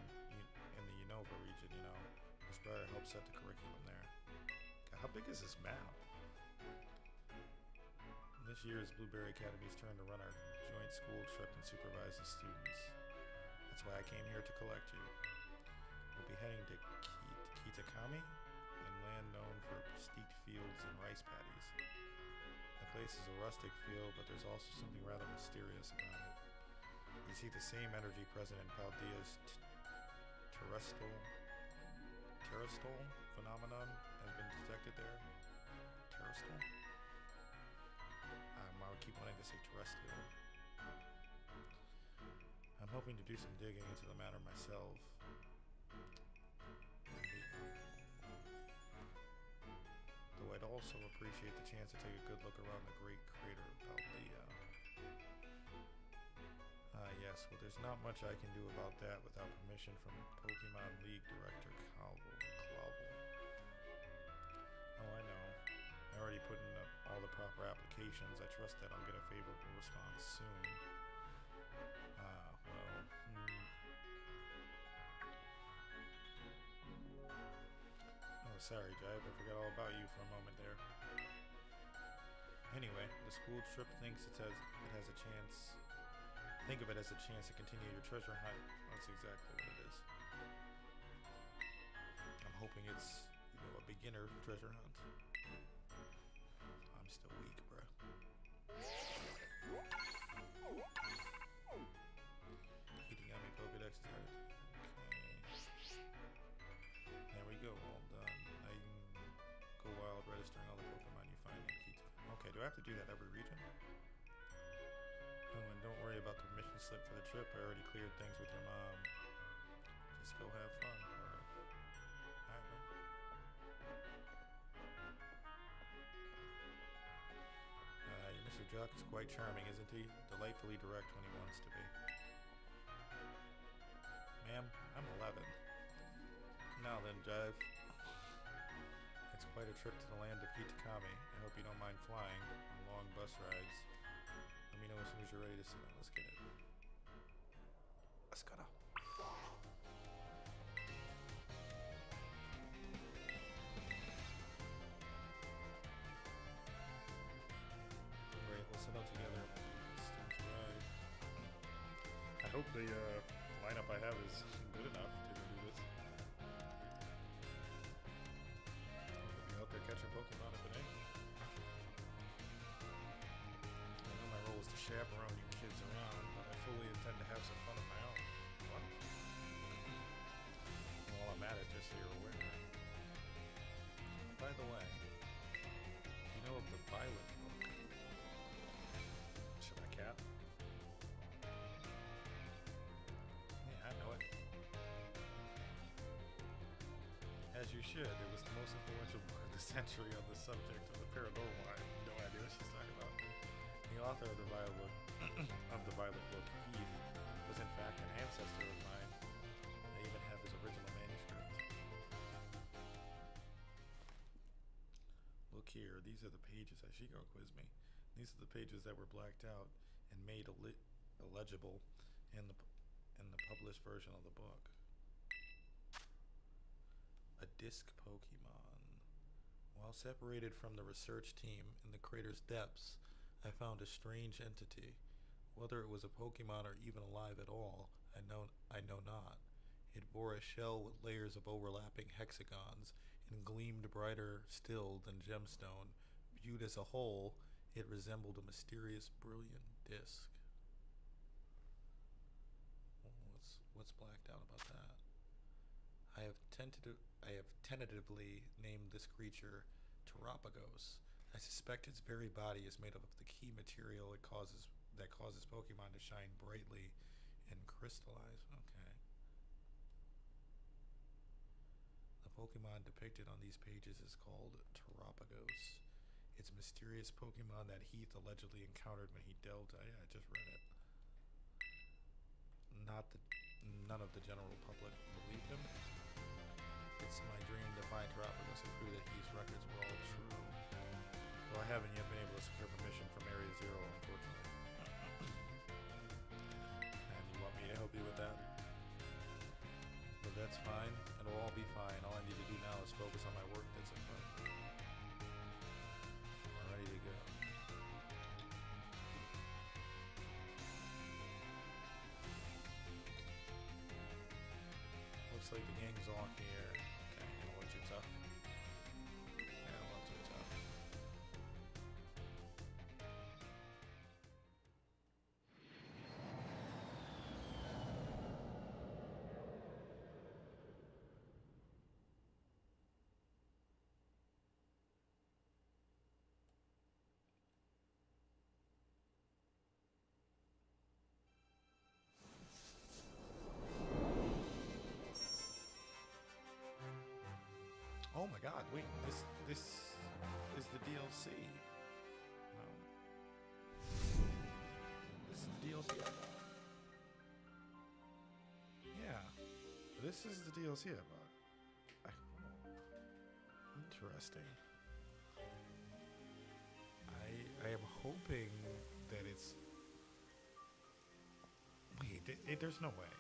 S2: the Unova region, you know. Miss Briar helps set the curriculum there. God, how big is this map? This year is Blueberry Academy's turn to run our joint school trip and supervise the students. That's why I came here to collect you. We'll be heading to Kitakami, a land known for steeped fields and rice paddies. The place is a rustic feel, but there's also something rather mysterious about it. You see the same energy present in Paldea's terrestrial phenomenon has been detected there. Terrestrial? I would keep wanting to say terrestrial. I'm hoping to do some digging into the matter myself. Though I'd also appreciate the chance to take a good look around the great crater of Paldea. Yes, well there's not much I can do about that without permission from Pokemon League Director Clavel. Oh, I know. I already put in all the proper applications. I trust that I'll get a favorable response soon. Oh, sorry, Jive. I forgot all about you for a moment there. Anyway, the school trip thinks it has a chance. Think of it as a chance to continue your treasure hunt. That's exactly what it is. I'm hoping it's, a beginner treasure hunt. I'm still weak, bruh. Kitakami Pokedex is added. Okay. There we go, all done. Now you can go wild registering all the Pokemon you find in Kitakami. Okay, do I have to do that every region? Oh, and don't worry about the permission slip for the trip. I already cleared things with your mom. Just go have fun. Alright. Your Mr. Jock is quite charming, isn't he? Delightfully direct when he wants to be. Ma'am, I'm 11. Now then, Jive. It's quite a trip to the land of Kitakami. I hope you don't mind flying on long bus rides. Let me know as soon as you're ready to sit down. Let's get it. Let's go now. Great, we'll sit out together. Students arrive.
S1: I hope the lineup I have is good enough to do this.
S2: I'll be out there catching Pokemon if it ain't. My role is to chaperone you kids around, but I fully intend to have some fun of my own.
S1: What?
S2: While I'm at it, just so you're aware. By the way, you know of the Violet book?
S1: Should I cap?
S2: Yeah, I know it. As you should, it was the most influential book of the century on the subject of the paranormal. I have no idea what she's talking about. The author of the Violet book, Heath, was in fact an ancestor of mine. I even have his original manuscript. Look here, these are the pages. She gonna quiz me. These are the pages that were blacked out and made illegible in the published version of the book. A disc Pokemon. While separated from the research team in the crater's depths, I found a strange entity. Whether it was a Pokemon or even alive at all, I know not. It bore a shell with layers of overlapping hexagons and gleamed brighter still than gemstone. Viewed as a whole, it resembled a mysterious, brilliant disc. What's blacked out about that? I have tentatively named this creature Terapagos. I suspect its very body is made up of the key material that causes Pokemon to shine brightly and crystallize. Okay. The Pokemon depicted on these pages is called Terapagos. It's a mysterious Pokemon that Heath allegedly encountered when he delved. Yeah, I just read it. None of the general public believed him. It's my dream to find Terapagos and prove that Heath's records were all true. Though I haven't yet been able to secure permission from Area Zero, unfortunately. And you want me to help you with that? But that's fine. It'll all be fine. All I need to do now is focus on my work that's in front of me. I'm ready to go. Looks like the gang's all here. Okay, a little too tough. Yeah, a little too tough. Oh my god, wait, this is the DLC. No. This is the DLC. Yeah. This is the DLC I bought. Interesting. I am hoping that it's... Wait, there's no way.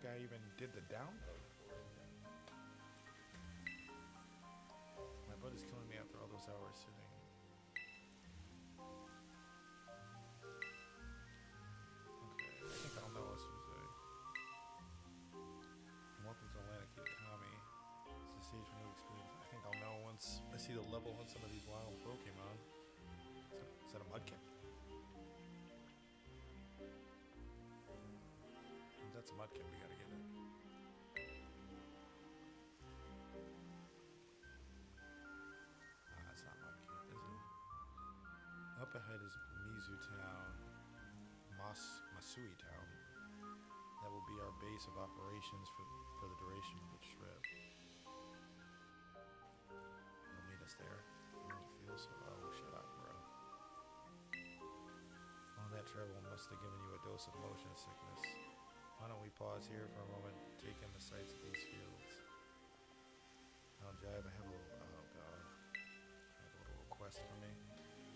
S2: I even did the download for it then. My butt is killing me after all those hours sitting. Okay, I think I'll know as soon as welcome to Atlantic Kami. It's a stage for new experience. I think I'll know once I see the level on some of these wild Pokemon. Is that a Mudkip? That's a Mudkip, we gotta get it. That's not Mudkip, is it? Up ahead is Mizu Town, Masui Town. That will be our base of operations for the duration of the trip. You'll meet us there. I don't feel so... Oh, shut up, bro. All that travel must have given you a dose of motion sickness. Why don't we pause here for a moment, take in the sights of these fields. Now, Jive, I have a little, oh god, I have a little request for me.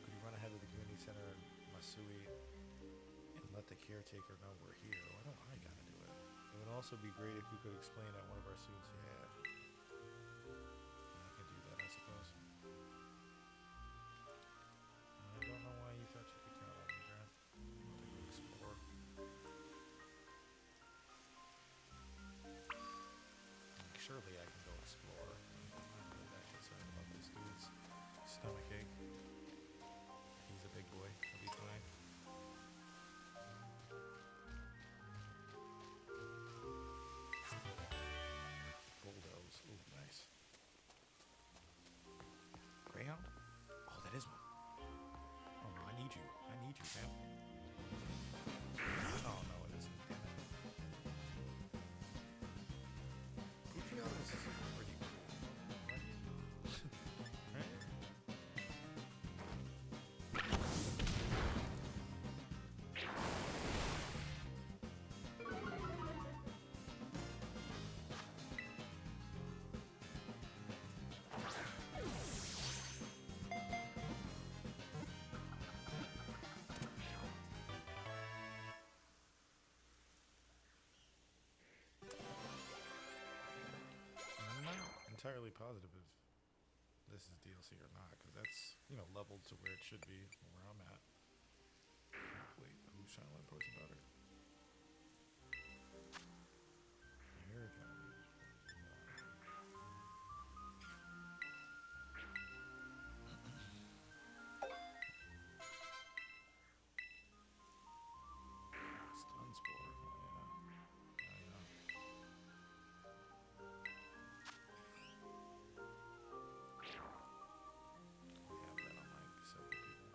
S2: Could you run ahead of the community center in Masui and let the caretaker know we're here? Why don't I gotta do it? It would also be great if you could explain that one of our students, yeah. I can do that, I suppose. I don't know why you thought you could count on me, Brad. I'll take an explore. Surely I can go explore. I'm not really that concerned about this dude's stomach ache. He's a big boy. He'll be fine. Bulldo. entirely positive if this is DLC or not, because that's, you know, leveled to where it should be, where I'm at. Wait, who's trying to learn poison powder? Here comes stun spore. Oh, yeah. Yeah, yeah. I have that on like several people.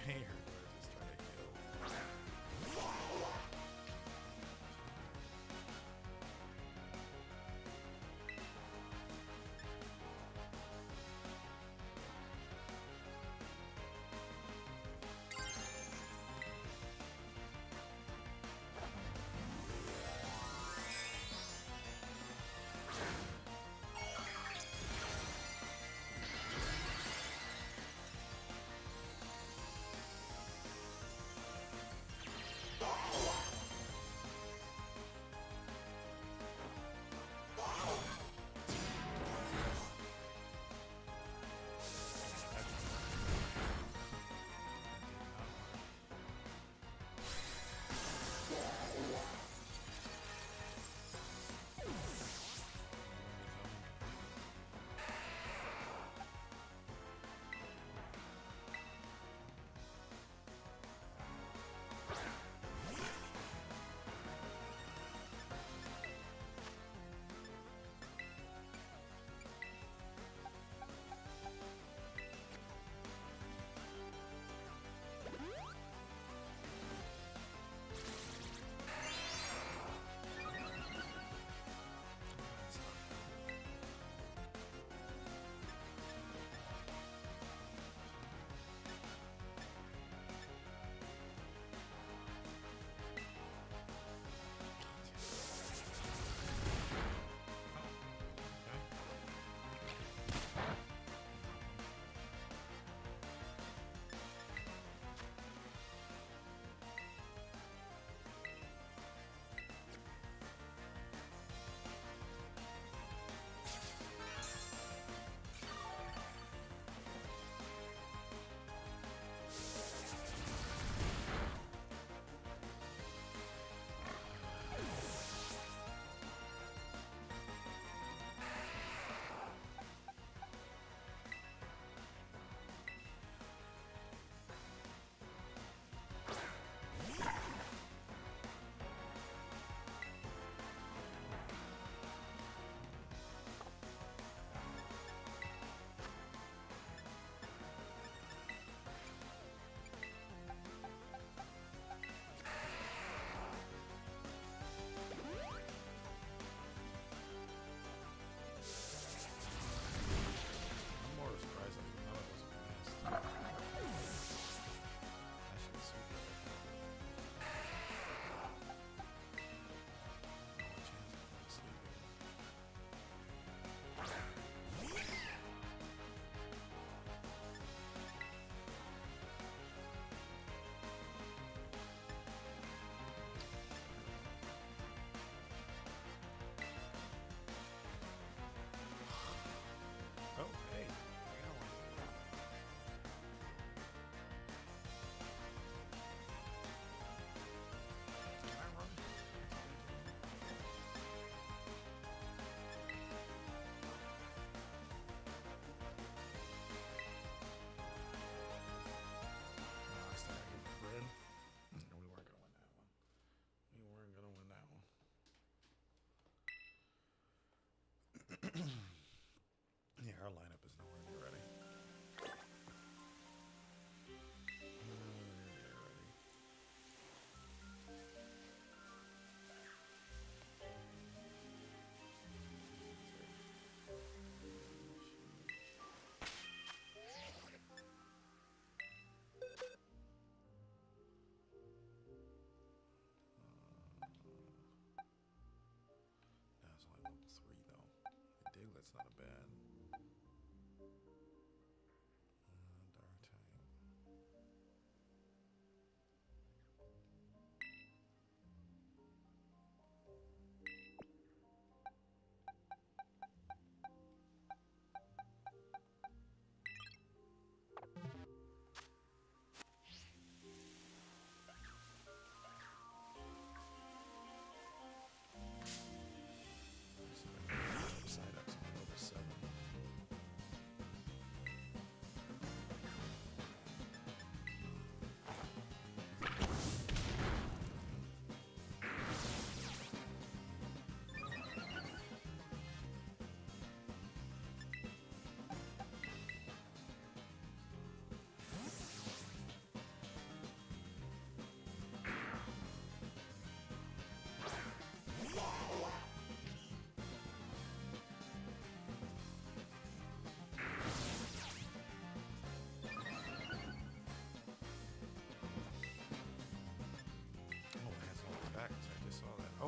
S2: away, or do I just try to heal?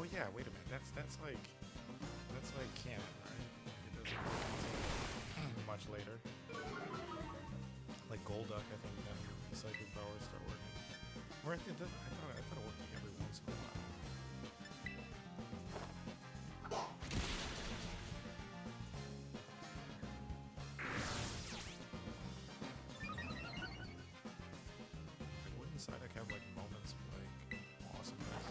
S2: Oh yeah, wait a minute. That's like canon, right? Like it doesn't much later. Like Golduck, I think then the psychic powers start working. Or I think I thought it worked like every once in a while. Like, wouldn't Psyduck have like moments of like awesomeness?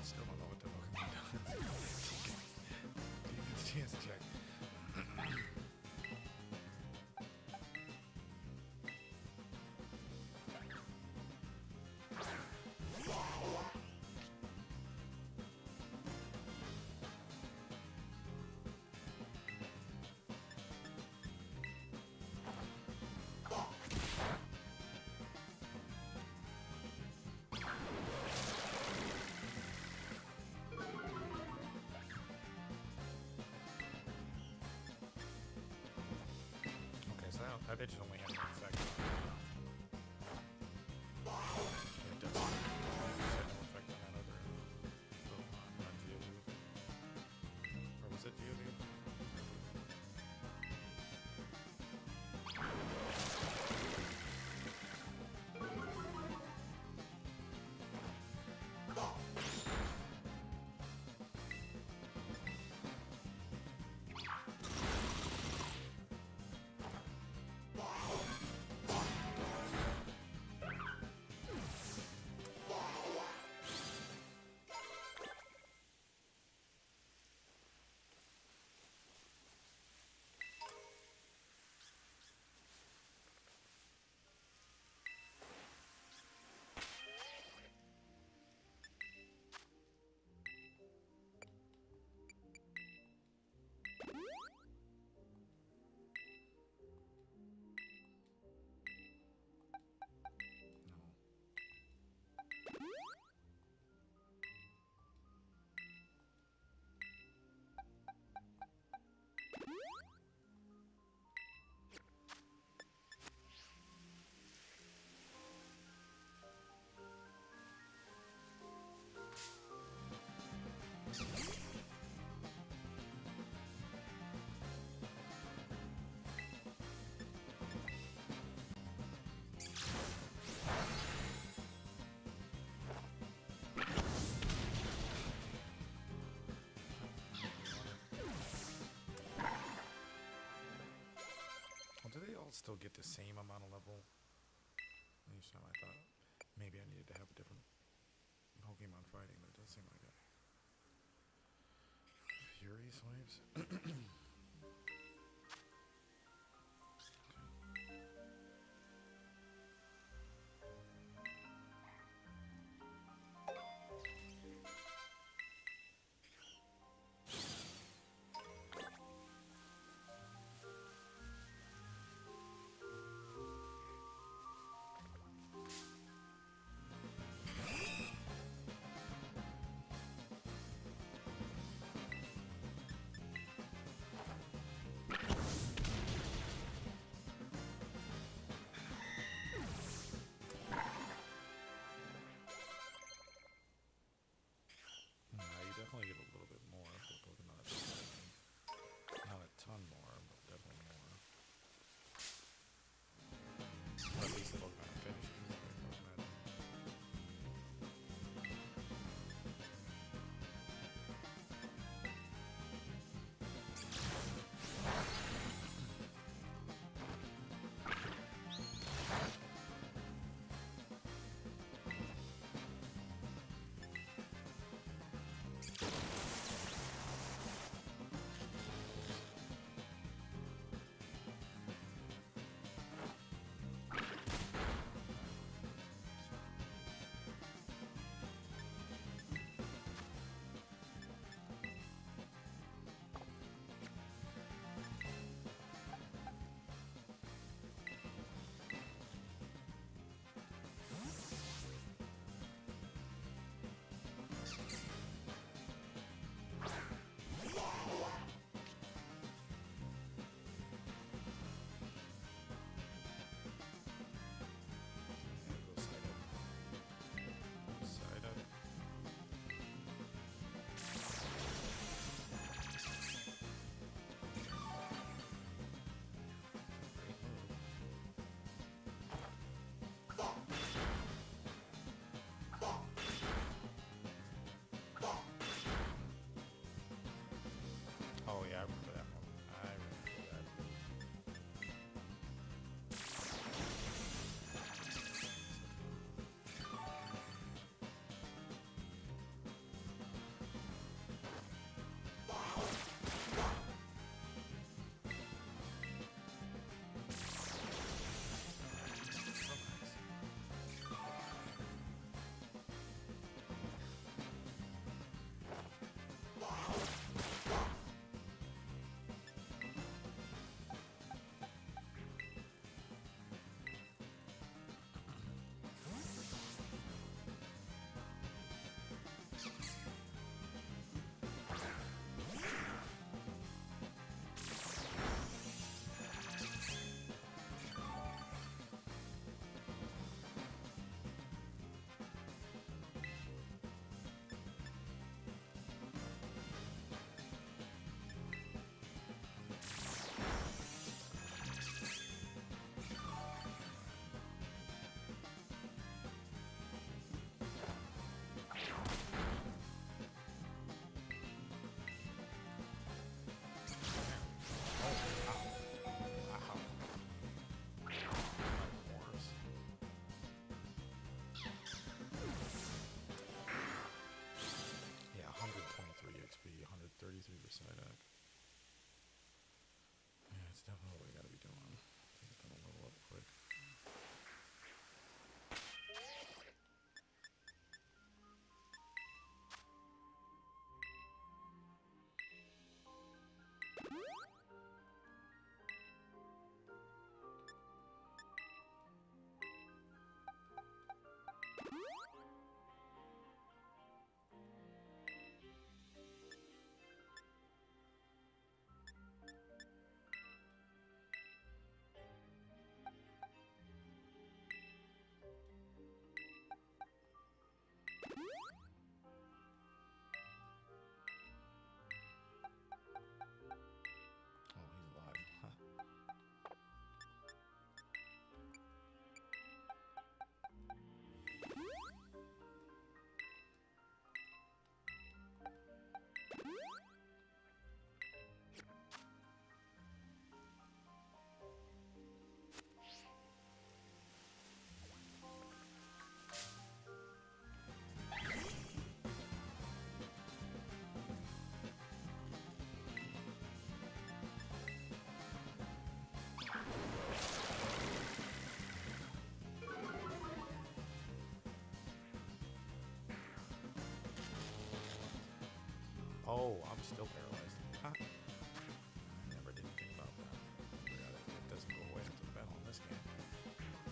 S2: Still don't know what the Pokemon does. Didn't get a chance to check. Okay, so that bitch only has an effect on yeah, it does. It had no effect on that other Pokemon, not Geodude. Or was it Geodude? Do they all still get the same amount of level? Each time I thought maybe I needed to have a different Pokemon fighting, but it does seem like it. Fury swipes? Psyduck. Yeah, it's definitely what we gotta be doing. He's gonna level up quick. Oh, he's alive. Huh. Oh, I'm still paralyzed. Huh. I never did anything about that. Forgot it doesn't go away after the battle in this game. Please don't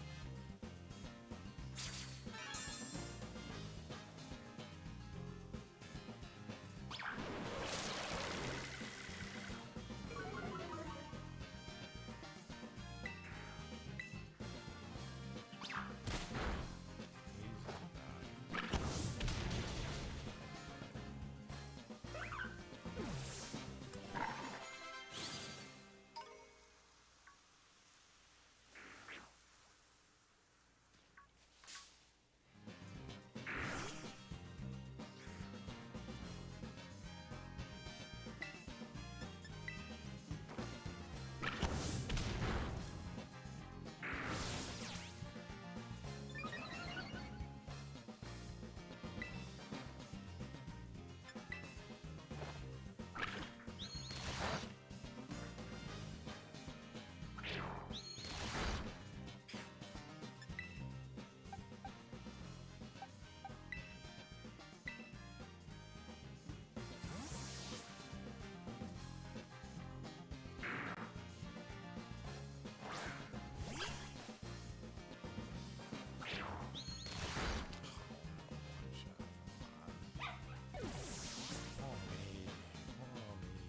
S2: die. One shot. Come on. Oh, me. Oh, me.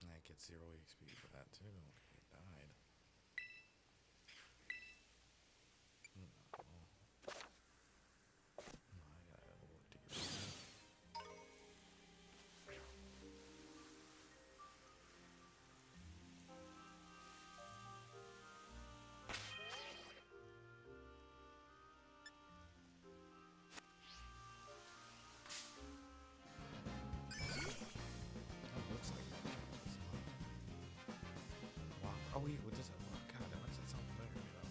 S2: I get 0 XP for that too. Okay, it died. No. No, I gotta work to get rid of that. That looks like it's wow. Oh wait, what does that? Oh, God, why does that sound familiar? You know?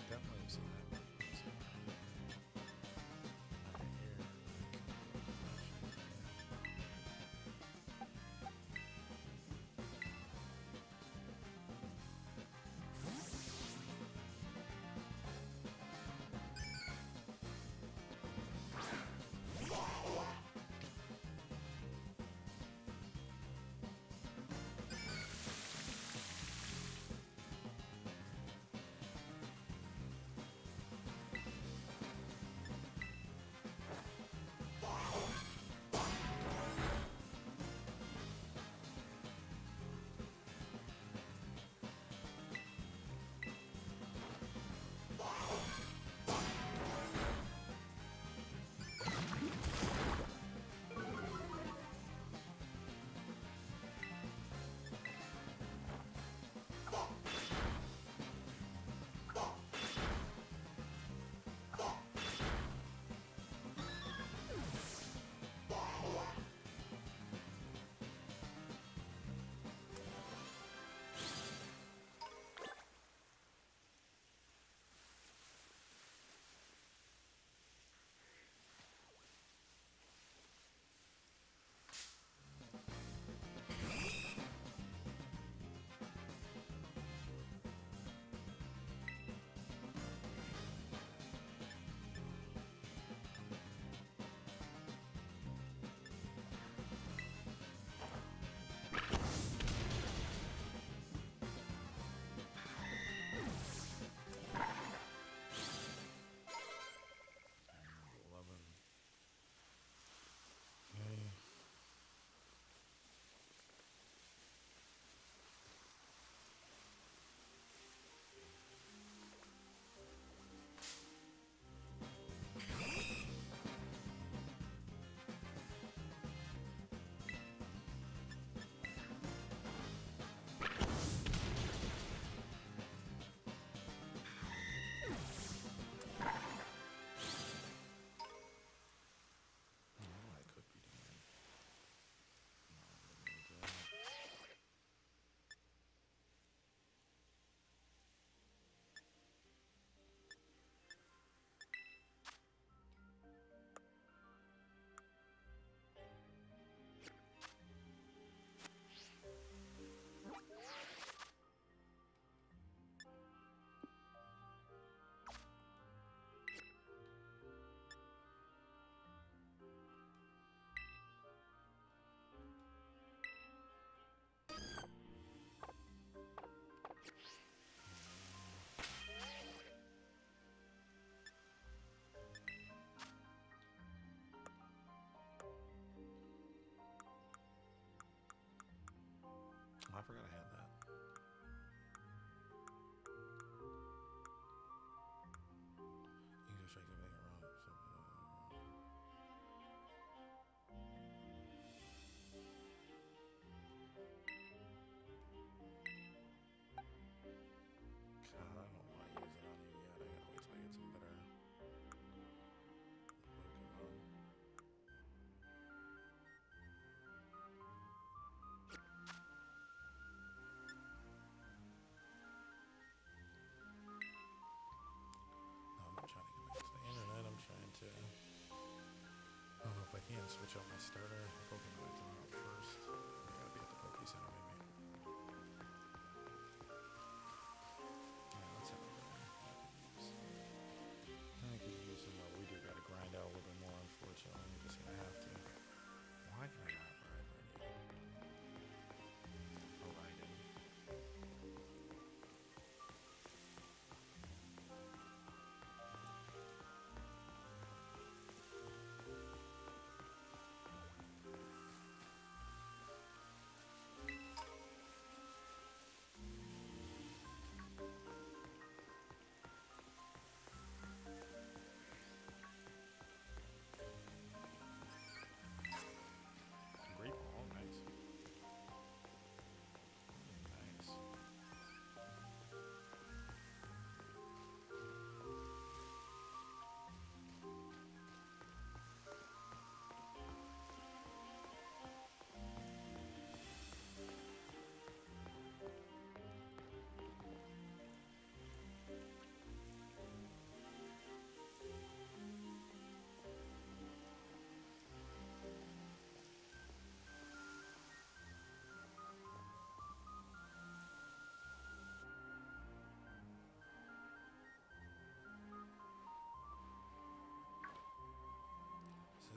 S2: Definitely have seen that. Right here.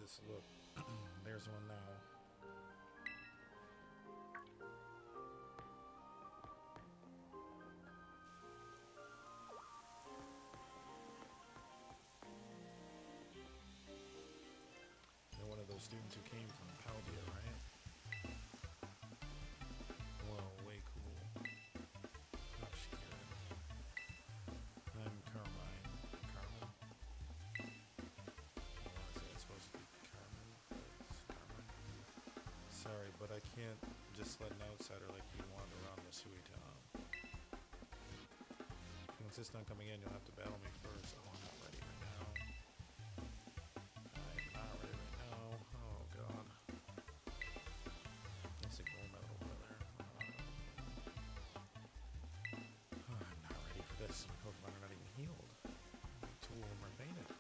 S2: this look? There's one now. You're one of those students who came from Paldea, right? Whoa, way cool. Gosh, Karen. I'm Carmine. Carmen? What is it? It's supposed to be Carmen, but it's Carmine. Sorry, but I can't just let an outsider like you wander around Masui Town. If you insist on coming in, you'll have to battle me first. Oh, I'm not ready right now. I'm not ready right now. Oh, God. Let's ignore that over there. I'm not ready for this. My Pokemon are not even healed. Two of them are fainted.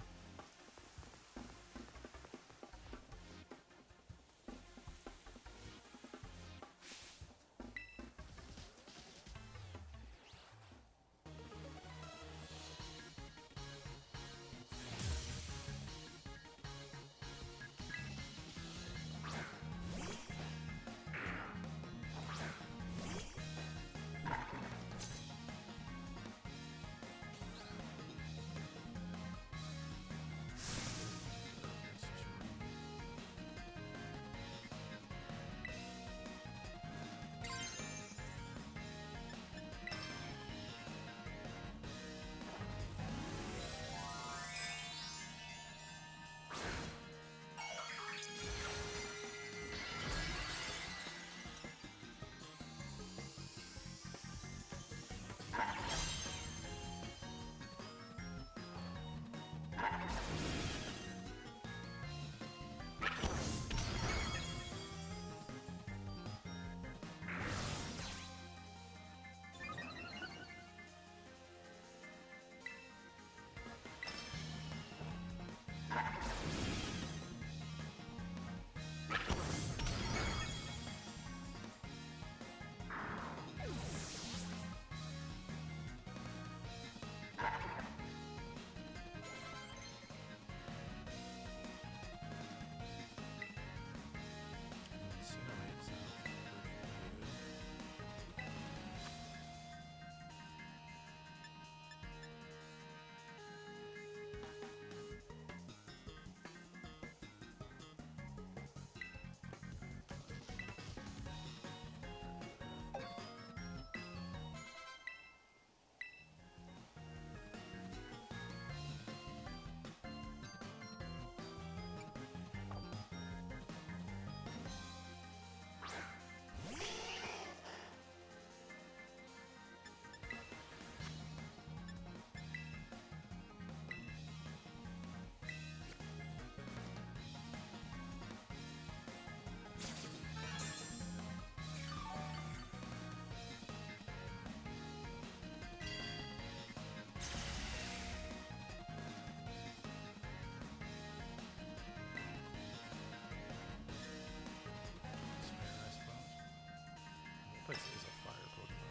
S2: Place is a fire Pokemon.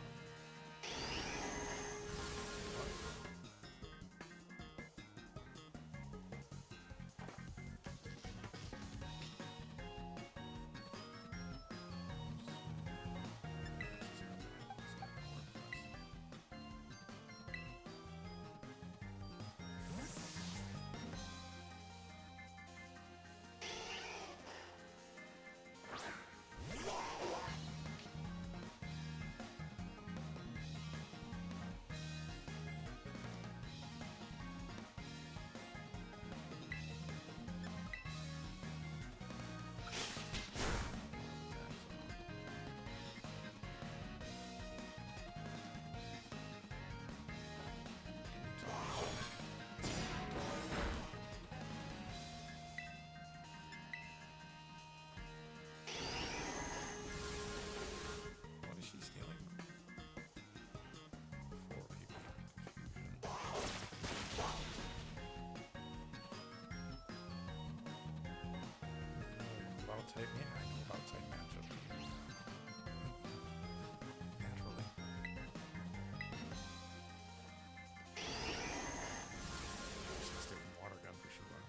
S2: What is she stealing? 4 people. About type? Yeah, I know about type matchup. Naturally. She's sticking water gun for sure.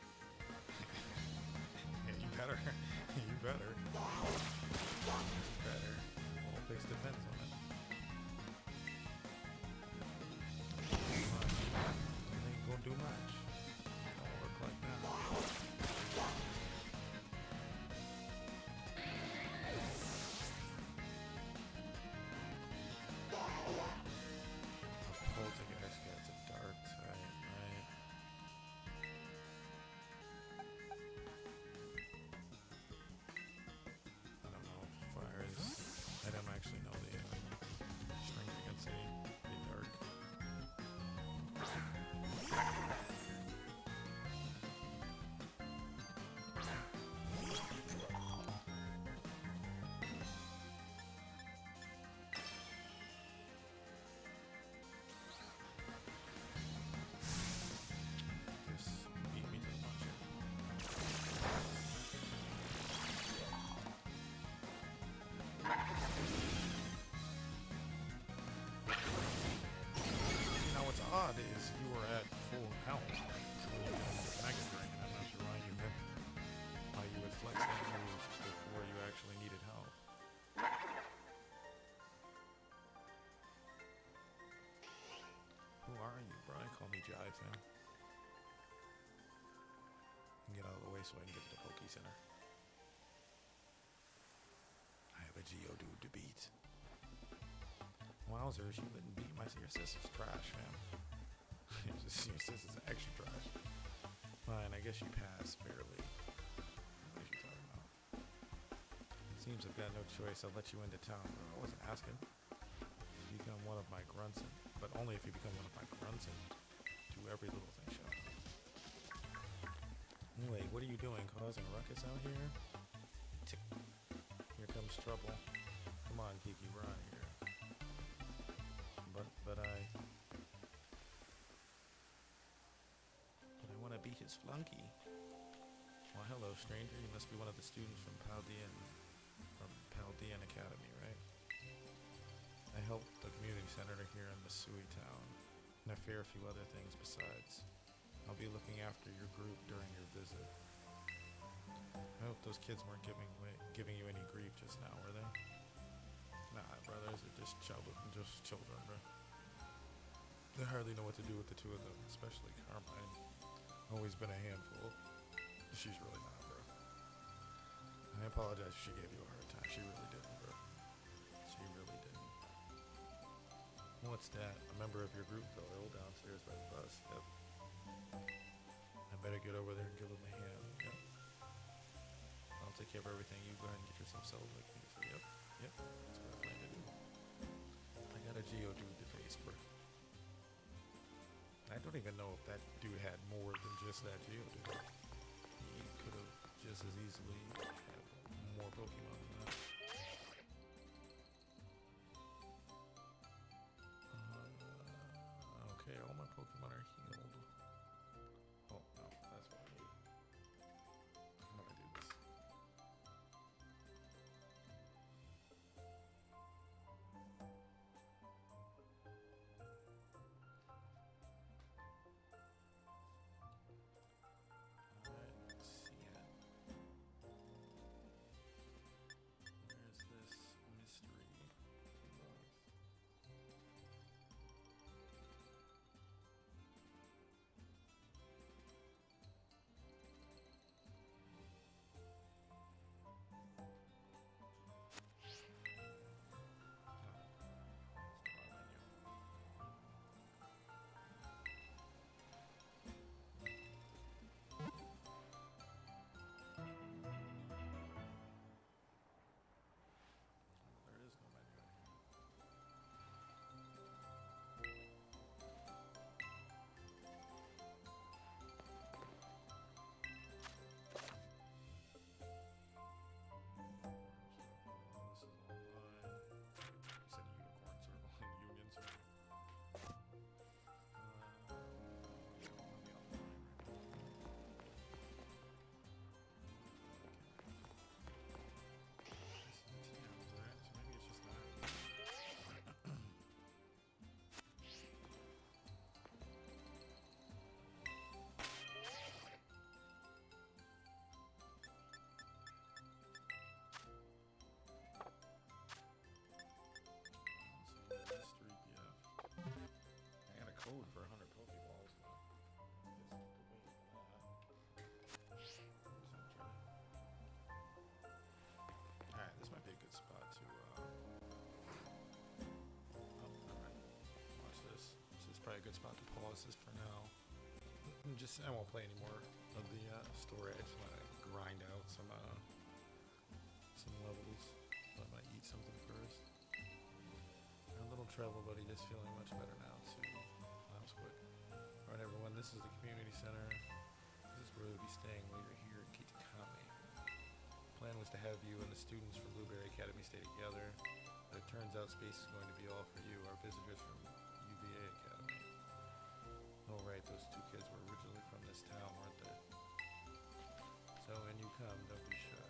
S2: odd is you were at full health when you got the Mega Drain. I'm not sure why you would flex that move before you actually needed help. Who are you, Brian? Call me Jai, fam. Get out of the way so I can get to the Poke Center. I have a Geodude to beat. Wowzers, you wouldn't beat your sister's trash, fam. Your sister's extra trash. Fine, I guess you passed, barely. What are you talking about? Seems I've got no choice. I'll let you into town. I wasn't asking. You become one of my Grunson. But only if you become one of my Grunson. Do every little thing, shut up. Anyway, what are you doing? Causing a ruckus out here? Tick. Here comes trouble. Come on, Kiki, we're out of here. But I want to beat his flunky. Well, hello, stranger. You must be one of the students from Paldean Academy, right? I help the community center here in Masui Town, and a fair few other things besides. I'll be looking after your group during your visit. I hope those kids weren't giving you any grief just now, were they? Nah, brothers are just children, bro. They hardly know what to do with the two of them, especially Carmine. Always been a handful. She's really not, bro. I apologize if she gave you a hard time. She really didn't, bro. She really didn't. What's that? A member of your group fell ill downstairs by the bus. Yep. I better get over there and give him a hand. Yep. I'll take care of everything. You go ahead and get yourself settled like me. So, yep. That's what I plan to do. I got a Geodude to face, bro. I don't even know if that dude had more than just that Geodude. He could have just as easily had more Pokemon than that. Okay, all my Pokemon are healed. Oh, no, that's what I need. I'm gonna do this. Alright, let's see it. Where's this mystery box? There is no menu in here. This is online. You said Unicorn Circle and Union Circle. We don't want to be online right now. Maybe it's just not. Mystery gift. I got a code for 100 Pokeballs, but I guess we'll have to wait for that. Alright, this might be a good spot to alright. Watch this. This is probably a good spot to pause this for now. I won't play any more of the story. I just want to grind out some levels. But I'm gonna eat something first. Our little travel buddy is feeling much better now too. That was quick. Alright everyone, this is the community center. This is where we'll be staying while you're here in Kitakami. Plan was to have you and the students from Blueberry Academy stay together, but it turns out space is going to be all for you, our visitors from UVA Academy. Oh right, those two kids were originally from this town, weren't they? So when you come, don't be shy.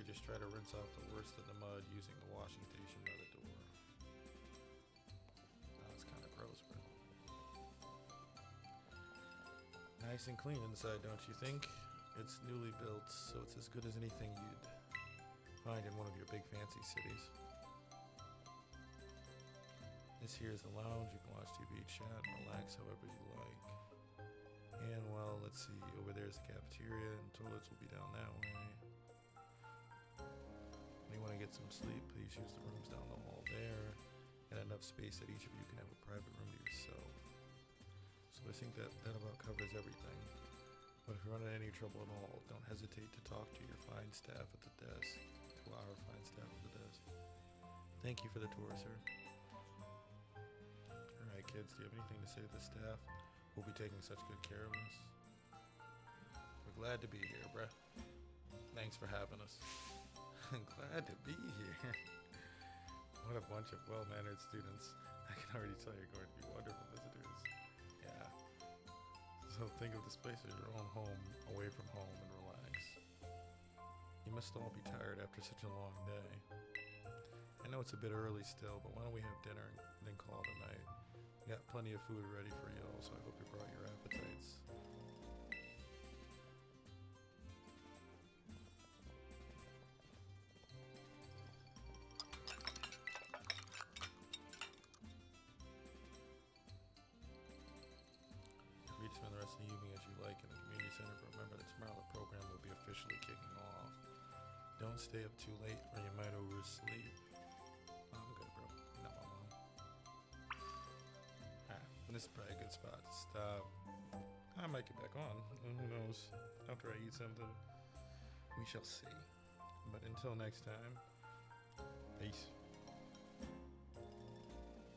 S2: just try to rinse off the worst of the mud using the washing station by the door. That's kind of gross, but nice and clean inside, don't you think? It's newly built, so it's as good as anything you'd find in one of your big fancy cities. This here is the lounge. You can watch TV, chat, and relax however you like. And well, let's see, over there's the cafeteria, and toilets will be down that way. When you want to get some sleep, please use the rooms down the hall there, and enough space that each of you can have a private room to yourself. So I think that about covers everything. But if you run into any trouble at all, don't hesitate to talk to your fine staff at the desk. To our fine staff at the desk. Thank you for the tour, sir. Alright, kids, do you have anything to say to the staff? We'll be taking such good care of us. We're glad to be here, bruh. Thanks for having us. Glad to be here. What a bunch of well-mannered students. I can already tell you're going to be wonderful visitors. Yeah. So think of this place as your own home, away from home, and relax. You must all be tired after such a long day. I know it's a bit early still, but why don't we have dinner and then call it a night? We got plenty of food ready for y'all, so I hope you brought your appetites. You can spend the rest of the evening as you like in the community center, but remember that tomorrow the program will be officially kicking off. Don't stay up too late or you might oversleep. I'm good, bro. Not my mom. This is probably a good spot to stop. I might get back on. Who knows? After I eat something, we shall see. But until next time, peace.